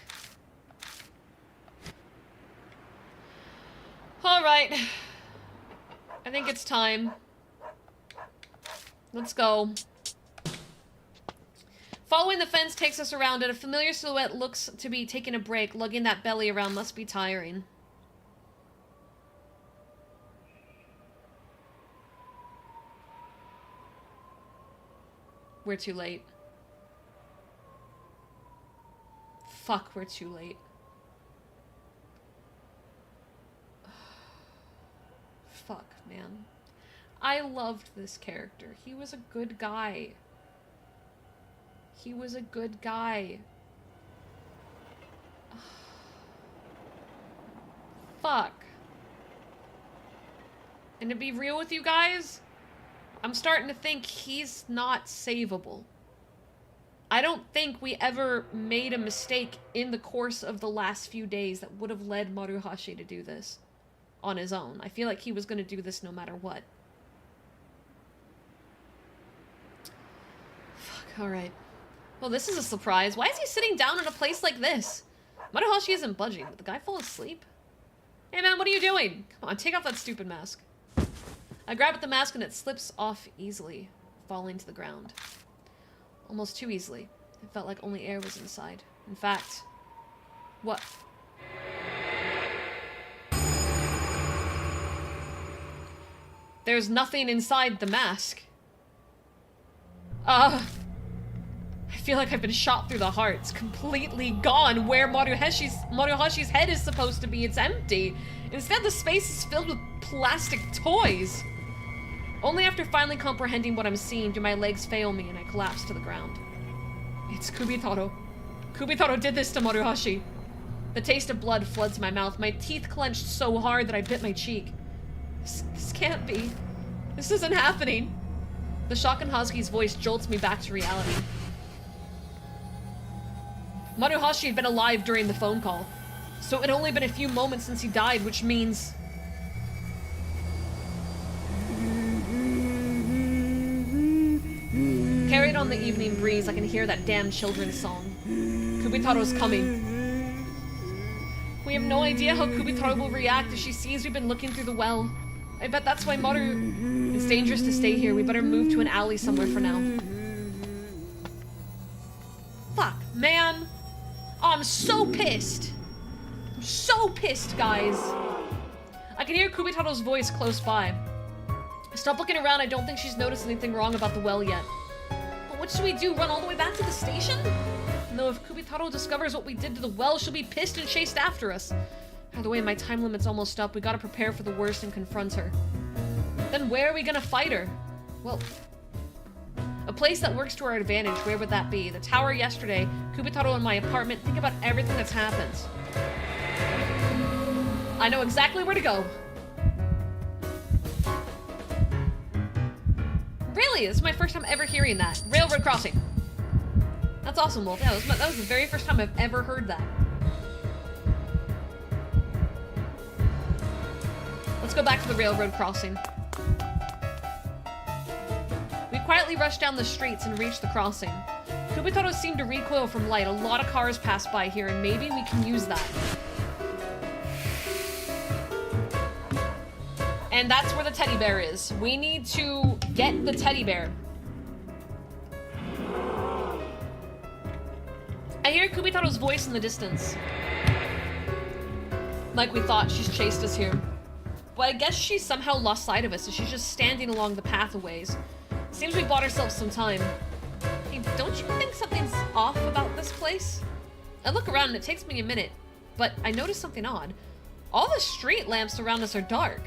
Alright. I think it's time. Let's go. Following the fence takes us around, and a familiar silhouette looks to be taking a break. Lugging that belly around must be tiring. We're too late. Fuck, we're too late. Fuck, man. I loved this character. He was a good guy. He was a good guy. Fuck. And to be real with you guys, I'm starting to think he's not savable. I don't think we ever made a mistake in the course of the last few days that would have led Maruhashi to do this on his own. I feel like he was going to do this no matter what. Fuck, alright. Well, this is a surprise. Why is he sitting down in a place like this? Maruhashi isn't budging. Did the guy fall asleep? Hey man, what are you doing? Come on, take off that stupid mask. I grab at the mask and it slips off easily, falling to the ground. Almost too easily. It felt like only air was inside. In fact... What? There's nothing inside the mask. I feel like I've been shot through the heart. It's completely gone where Maruhashi's head is supposed to be. It's empty. Instead, the space is filled with plastic toys. Only after finally comprehending what I'm seeing do my legs fail me and I collapse to the ground. It's Kubitaro. Kubitaro did this to Maruhashi. The taste of blood floods my mouth. My teeth clenched so hard that I bit my cheek. This can't be. This isn't happening. The shock in Hazuki's voice jolts me back to reality. Maruhashi had been alive during the phone call, so it had only been a few moments since he died, which means... right on the evening breeze, I can hear that damn children's song. Kubitaro's coming. We have no idea how Kubitaro will react if she sees we've been looking through the well. I bet that's why Maru... It's dangerous to stay here. We better move to an alley somewhere for now. Fuck, man. Oh, I'm so pissed. I'm so pissed, guys. I can hear Kubitaro's voice close by. Stop looking around. I don't think she's noticed anything wrong about the well yet. But what should we do? Run all the way back to the station? No, if Kubitaro discovers what we did to the well, she'll be pissed and chased after us. Either way, my time limit's almost up. We gotta prepare for the worst and confront her. Then where are we gonna fight her? Well, a place that works to our advantage. Where would that be? The tower yesterday, Kubitaro in my apartment. Think about everything that's happened. I know exactly where to go. Really? This is my first time ever hearing that. Railroad crossing. That's awesome, Wolf. Yeah, that was the very first time I've ever heard that. Let's go back to the railroad crossing. We quietly rushed down the streets and reached the crossing. Kubitaro seemed to recoil from light. A lot of cars passed by here, and maybe we can use that. And that's where the teddy bear is. We need to get the teddy bear. I hear Kubitaro's voice in the distance. Like we thought, she's chased us here. But I guess she somehow lost sight of us, so she's just standing along the pathways. Seems we bought ourselves some time. Hey, don't you think something's off about this place? I look around and it takes me a minute, but I notice something odd. All the street lamps around us are dark.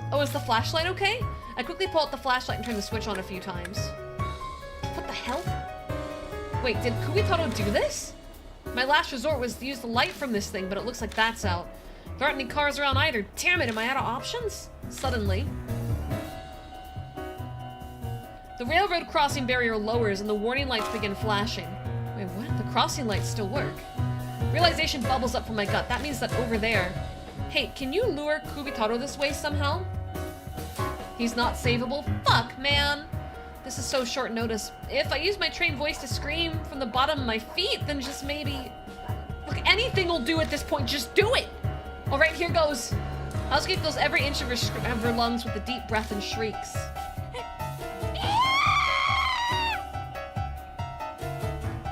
Oh, is the flashlight okay? I quickly pull out the flashlight and turn the switch on a few times. What the hell? Wait, did Kubitaro do this? My last resort was to use the light from this thing, but it looks like that's out. There aren't any cars around either. Damn it, am I out of options? Suddenly. The railroad crossing barrier lowers and the warning lights begin flashing. Wait, what? The crossing lights still work. Realization bubbles up from my gut. That means that over there... Hey, can you lure Kubitaro this way somehow? He's not savable? Fuck, man. This is so short notice. If I use my trained voice to scream from the bottom of my feet, then just maybe... Look, anything will do at this point. Just do it! Alright, here goes. Housekeep fills every inch of her lungs with a deep breath and shrieks.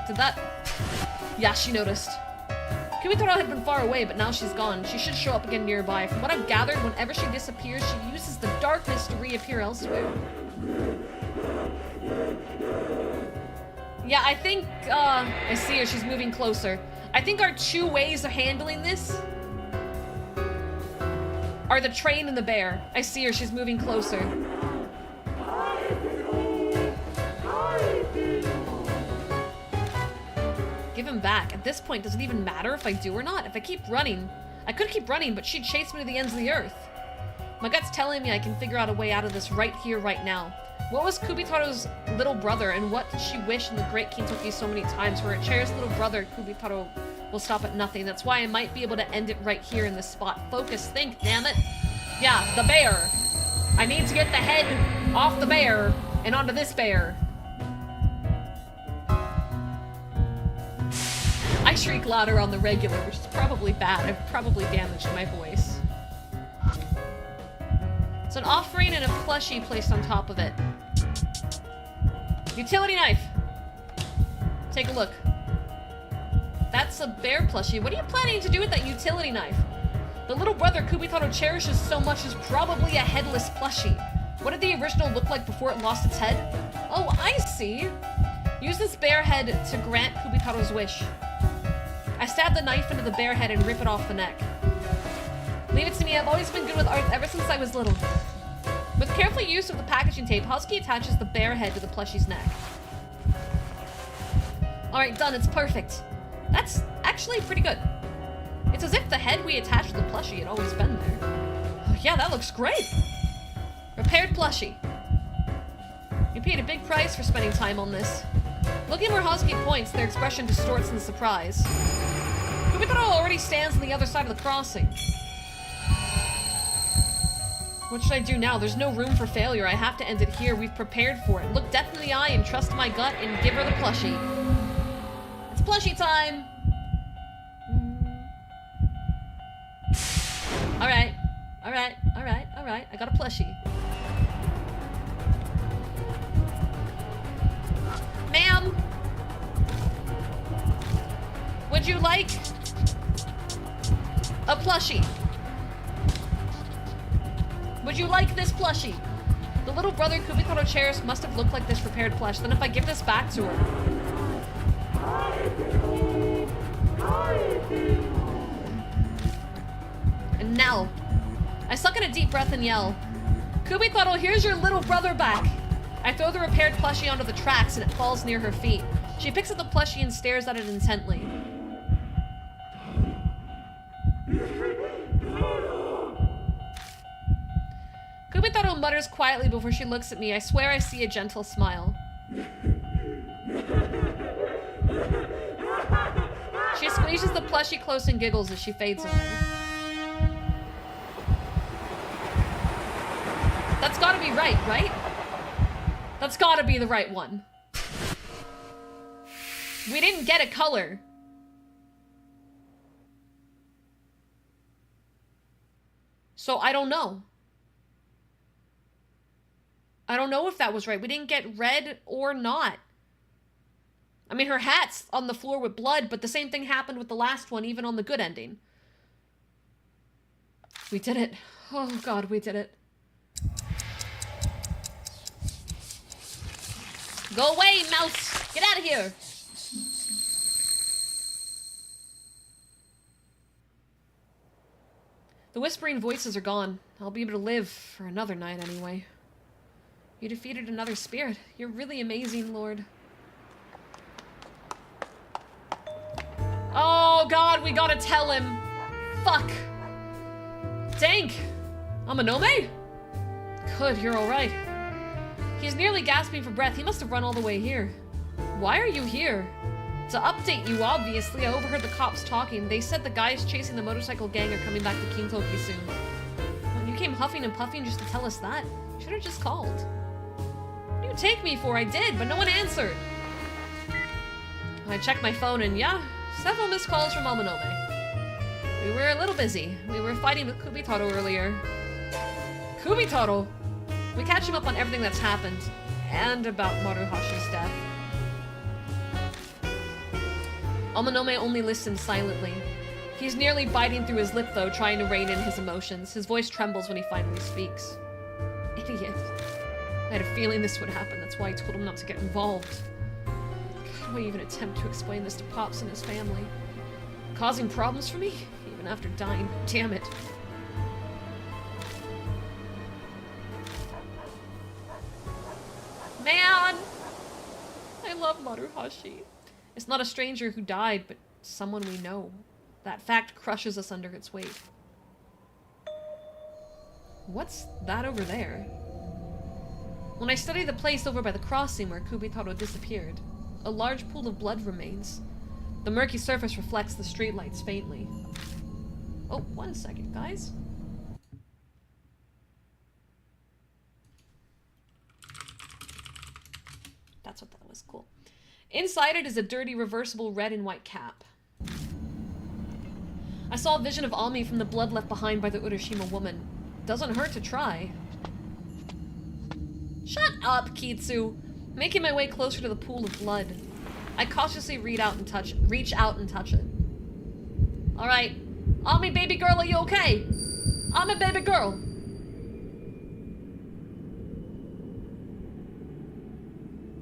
Did that... Yeah, she noticed. Kubitaro had been far away, but now she's gone. She should show up again nearby. From what I've gathered, whenever she disappears, she uses the darkness to reappear elsewhere. Yeah, I think, I see her. She's moving closer. I think our two ways of handling this are the train and the bear. I see her. She's moving closer. Give him back. At this point, does it even matter if I do or not? If I keep running, I could keep running, but she'd chase me to the ends of the earth. My gut's telling me I can figure out a way out of this right here, right now. What was Kubitaro's little brother, and what did she wish in the Great Kintoki so many times? For her cherished little brother, Kubitaro will stop at nothing. That's why I might be able to end it right here in this spot. Focus, think, damn it. Yeah, the bear. I need to get the head off the bear and onto this bear. I shriek louder on the regular, which is probably bad. I've probably damaged my voice. It's an offering and a plushie placed on top of it. Utility knife. Take a look. That's a bear plushie. What are you planning to do with that utility knife? The little brother Kubitaro cherishes so much is probably a headless plushie. What did the original look like before it lost its head? Oh, I see. Use this bear head to grant Kubitaro's wish. I stab the knife into the bear head and rip it off the neck. Leave it to me. I've always been good with art ever since I was little. With careful use of the packaging tape, Husky attaches the bear head to the plushie's neck. Alright, done. It's perfect. That's actually pretty good. It's as if the head we attached to the plushie had always been there. Oh, yeah, that looks great. Repaired plushie. You paid a big price for spending time on this. Looking where Husky points, their expression distorts in surprise. Kubitaro already stands on the other side of the crossing. What should I do now? There's no room for failure. I have to end it here. We've prepared for it. Look death in the eye and trust my gut and give her the plushie. It's plushie time! Alright. Alright. Alright. Alright. I got a plushie. Ma'am! Would you like a plushie? Would you like this plushie? The little brother Kubikoro cherished must have looked like this prepared plush. Then if I give this back to her... And now, I suck in a deep breath and yell, Kubikoro, here's your little brother back. I throw the repaired plushie onto the tracks and it falls near her feet. She picks up the plushie and stares at it intently. Kubitaro mutters quietly before she looks at me. I swear I see a gentle smile. She squeezes the plushie close and giggles as she fades away. That's gotta be right, right? That's gotta be the right one. We didn't get a color. So I don't know. I don't know if that was right. We didn't get red or not. I mean, her hat's on the floor with blood, but the same thing happened with the last one, even on the good ending. We did it. Oh God, we did it. Go away, mouse! Get out of here! The whispering voices are gone. I'll be able to live for another night anyway. You defeated another spirit. You're really amazing, Lord. Oh God, we gotta tell him. Fuck. Dank. Amanome? Good, you're alright. He's nearly gasping for breath. He must have run all the way here. Why are you here? To update you, obviously. I overheard the cops talking. They said the guys chasing the motorcycle gang are coming back to Kintoki soon. Well, you came huffing and puffing just to tell us that. You should have just called. What do you take me for? I did, but no one answered. I checked my phone and yeah, several missed calls from Amanome. We were a little busy. We were fighting with Kubitaro earlier. Kubitaro? We catch him up on everything that's happened. And about Maruhashi's death. Amanome only listened silently. He's nearly biting through his lip though, trying to rein in his emotions. His voice trembles when he finally speaks. Idiot. I had a feeling this would happen, that's why I told him not to get involved. How do I even attempt to explain this to Pops and his family? Causing problems for me? Even after dying, damn it. Man! I love Maruhashi. It's not a stranger who died, but someone we know. That fact crushes us under its weight. What's that over there? When I studied the place over by the crossing where Kubitaro disappeared, a large pool of blood remains. The murky surface reflects the streetlights faintly. Oh, 1 second, guys. That's what that was. Cool. Inside it is a dirty, reversible red and white cap. I saw a vision of Ami from the blood left behind by the Urashima woman. Doesn't hurt to try. Shut up, Kitsu! Making my way closer to the pool of blood. I cautiously reach out and touch it. Alright. Ami, baby girl, are you okay? Ami, baby girl!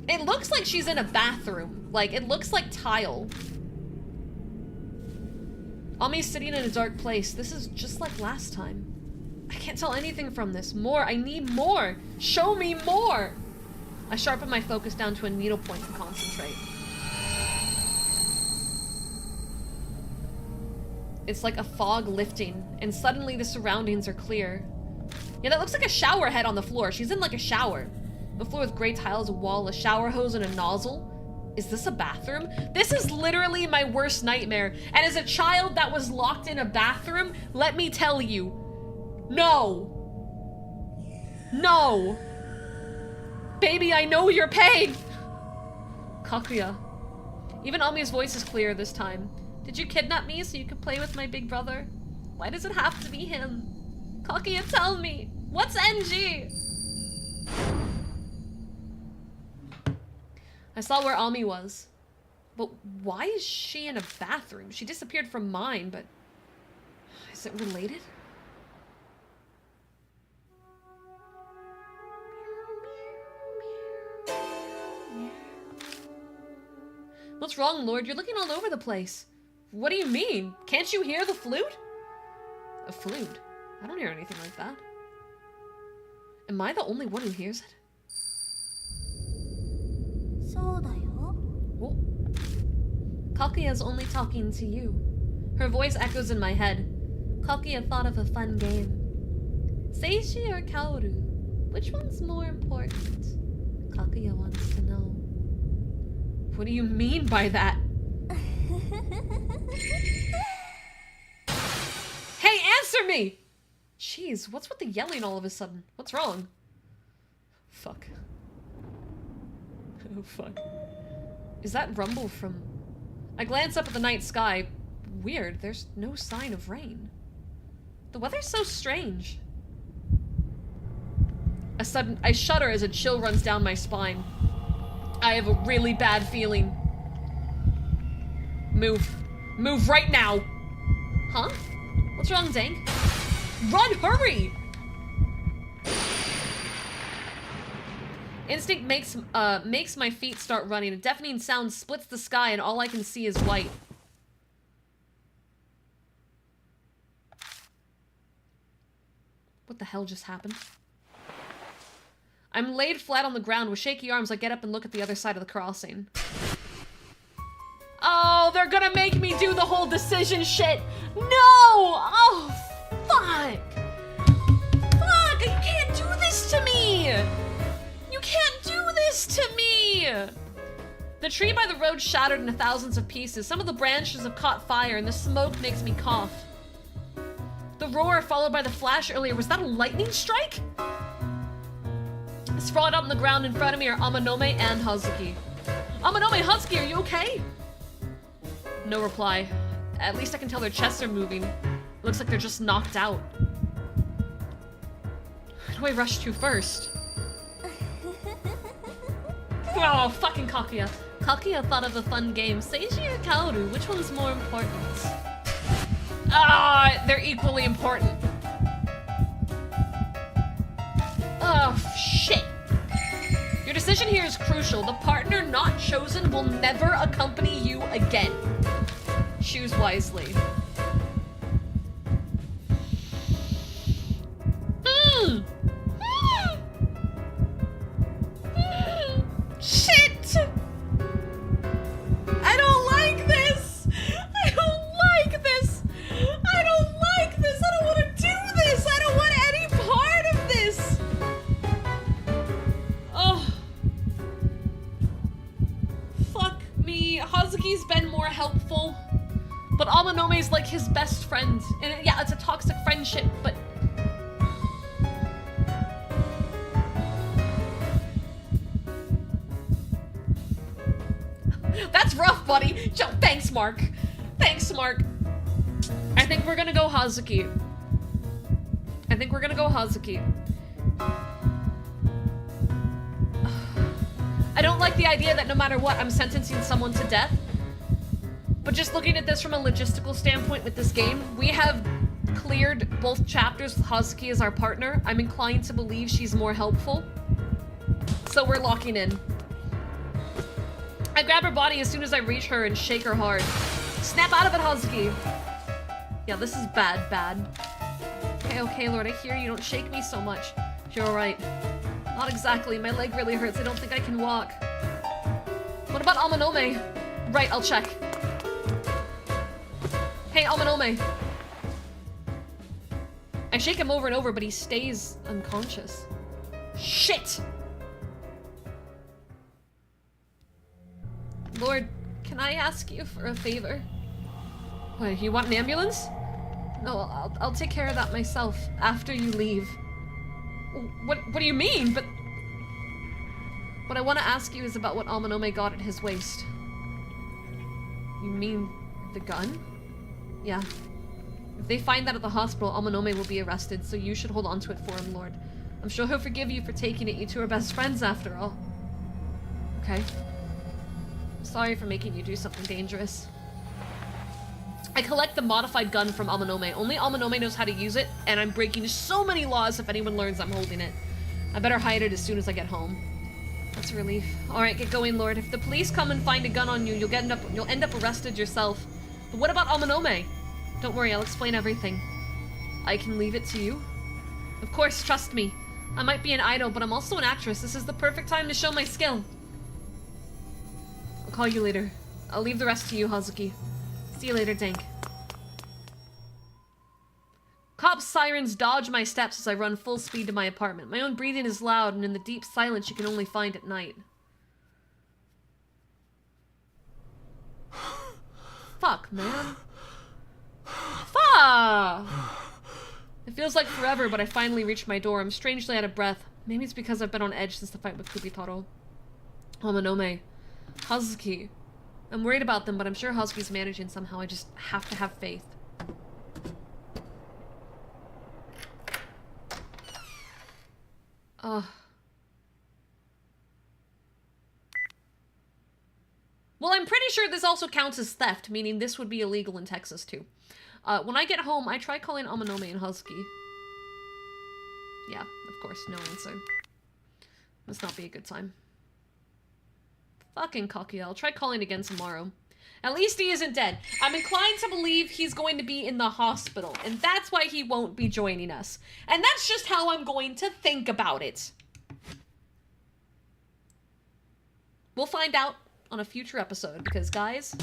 It looks like she's in a bathroom. Like, it looks like tile. Ami's sitting in a dark place. This is just like last time. I can't tell anything from this. More. I need more. Show me more. I sharpen my focus down to a needlepoint and concentrate. It's like a fog lifting, and suddenly the surroundings are clear. Yeah, that looks like a shower head on the floor. She's in like a shower. The floor with gray tiles, a wall, a shower hose, and a nozzle. Is this a bathroom? This is literally my worst nightmare. And as a child that was locked in a bathroom, let me tell you, no. No! Baby, I know your pain! Kakuya. Even Ami's voice is clear this time. Did you kidnap me so you could play with my big brother? Why does it have to be him? Kakuya, tell me! What's NG? I saw where Ami was. But why is she in a bathroom? She disappeared from mine, but... Is it related? What's wrong, Lord? You're looking all over the place. What do you mean? Can't you hear the flute? A flute? I don't hear anything like that. Am I the only one who hears it? Oh. Kakuya's only talking to you. Her voice echoes in my head. Kakuya thought of a fun game. Seishi or Kaoru? Which one's more important? Kakuya wants to know. What do you mean by that? Hey, answer me! Jeez, what's with the yelling all of a sudden? What's wrong? Fuck. Oh, fuck. Is that rumble from... I glance up at the night sky. Weird, there's no sign of rain. The weather's so strange. I shudder as a chill runs down my spine. I have a really bad feeling. Move. Move right now! Huh? What's wrong, Dank? Run, hurry! Instinct makes my feet start running. A deafening sound splits the sky and all I can see is white. What the hell just happened? I'm laid flat on the ground with shaky arms. I get up and look at the other side of the crossing. Oh, they're gonna make me do the whole decision shit. No! Oh, fuck! Fuck! You can't do this to me! You can't do this to me! The tree by the road shattered into thousands of pieces. Some of the branches have caught fire and the smoke makes me cough. The roar followed by the flash earlier, was that a lightning strike? Sprawled out on the ground in front of me are Amanome and Hazuki. Amanome, Hazuki, are you okay? No reply. At least I can tell their chests are moving. Looks like they're just knocked out. Who do I rush to first? Oh, fucking Kakuya. Kakuya thought of a fun game. Seiji or Kaoru, which one's more important? Ah, they're equally important. Oh, shit. Your decision here is crucial. The partner not chosen will never accompany you again. Choose wisely. Shit! I don't like this! I don't like this! I don't like this! I don't want to do this! I don't want any part of this! Oh. Fuck me. Hazuki's been more helpful. But Amanome's like his best friend. And yeah, it's a toxic friendship, but... That's rough, buddy. Thanks, Mark. Thanks, Mark. I think we're gonna go Hazuki. I think we're gonna go Hazuki. I don't like the idea that no matter what, I'm sentencing someone to death. But just looking at this from a logistical standpoint with this game, we have cleared both chapters with Hazuki as our partner. I'm inclined to believe she's more helpful. So we're locking in. I grab her body as soon as I reach her and shake her hard. Snap out of it, Hazuki! Yeah, this is bad, bad. Okay, okay, Lord, I hear you. Don't shake me so much. You're alright. Not exactly. My leg really hurts. I don't think I can walk. What about Amanome? Right, I'll check. Hey, Amanome. I shake him over and over, but he stays unconscious. Shit! Lord, can I ask you for a favor? What, you want an ambulance? No, I'll take care of that myself after you leave. What do you mean? But what I want to ask you is about what Amanome got at his waist. You mean the gun? Yeah. If they find that at the hospital, Amanome will be arrested, so you should hold on to it for him, Lord. I'm sure he'll forgive you for taking it. You two are best friends after all. Okay. Sorry for making you do something dangerous. I collect the modified gun from Amanome. Only Amanome knows how to use it, and I'm breaking so many laws if anyone learns I'm holding it. I better hide it as soon as I get home. That's a relief. Alright, get going, Lord. If the police come and find a gun on you, you'll end up arrested yourself. But what about Amanome? Don't worry, I'll explain everything. I can leave it to you? Of course, trust me. I might be an idol, but I'm also an actress. This is the perfect time to show my skill. I'll call you later. I'll leave the rest to you, Hazuki. See you later, Dank. Cops' sirens dodge my steps as I run full speed to my apartment. My own breathing is loud and in the deep silence you can only find at night. Fuck, man. Fuck! It feels like forever, but I finally reached my door. I'm strangely out of breath. Maybe it's because I've been on edge since the fight with Kubitaro. Amanome. Hazuki. I'm worried about them, but I'm sure Hazuki's managing somehow. I just have to have faith. Well, I'm pretty sure this also counts as theft, meaning this would be illegal in Texas, too. When I get home, I try calling Amanome and Hazuki. Yeah, of course, no answer. Must not be a good time. Fucking cocky. I'll try calling again tomorrow. At least he isn't dead. I'm inclined to believe he's going to be in the hospital, and that's why he won't be joining us. And that's just how I'm going to think about it. We'll find out on a future episode, because, guys,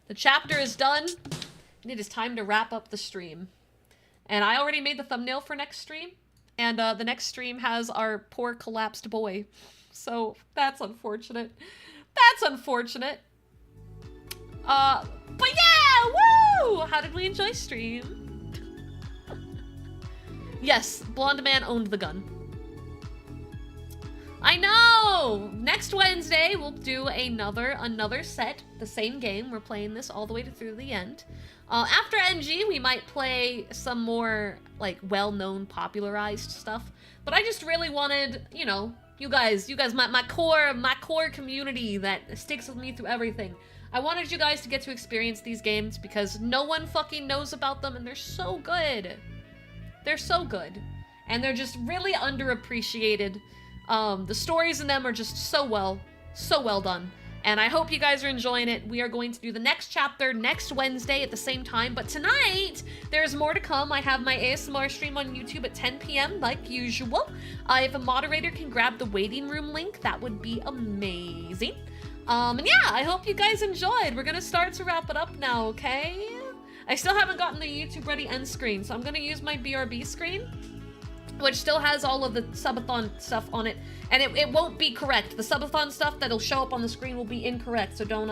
the chapter is done, and it is time to wrap up the stream. And I already made the thumbnail for next stream, and the next stream has our poor collapsed boy. So, that's unfortunate. That's unfortunate. But yeah, woo! How did we enjoy stream? Yes, blonde man owned the gun. I know! Next Wednesday, we'll do another set, the same game. We're playing this all the way through the end. After NG, we might play some more, like, well-known, popularized stuff. But I just really wanted, you know, you guys, my core community that sticks with me through everything. I wanted you guys to get to experience these games because no one fucking knows about them and they're so good. They're so good. And they're just really underappreciated. The stories in them are just so well done. And I hope you guys are enjoying it. We are going to do the next chapter next Wednesday at the same time. But tonight, there's more to come. I have my ASMR stream on YouTube at 10 p.m. like usual. If a moderator can grab the waiting room link, that would be amazing. And yeah, I hope you guys enjoyed. We're gonna start to wrap it up now, okay? I still haven't gotten the YouTube ready end screen, so I'm gonna use my BRB screen, which still has all of the subathon stuff on it, and it won't be correct. The subathon stuff that'll show up on the screen will be incorrect, so don't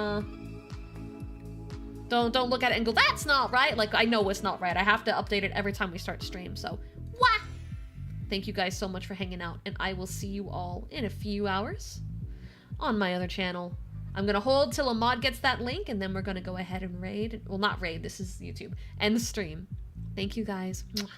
look at it and go, that's not right. Like, I know it's not right. I have to update it every time we start stream, so wah! Thank you guys so much for hanging out, and I will see you all in a few hours on my other channel. I'm gonna hold till a mod gets that link, and then we're gonna go ahead and raid. Well, not raid, this is YouTube. End the stream. Thank you guys. Mwah.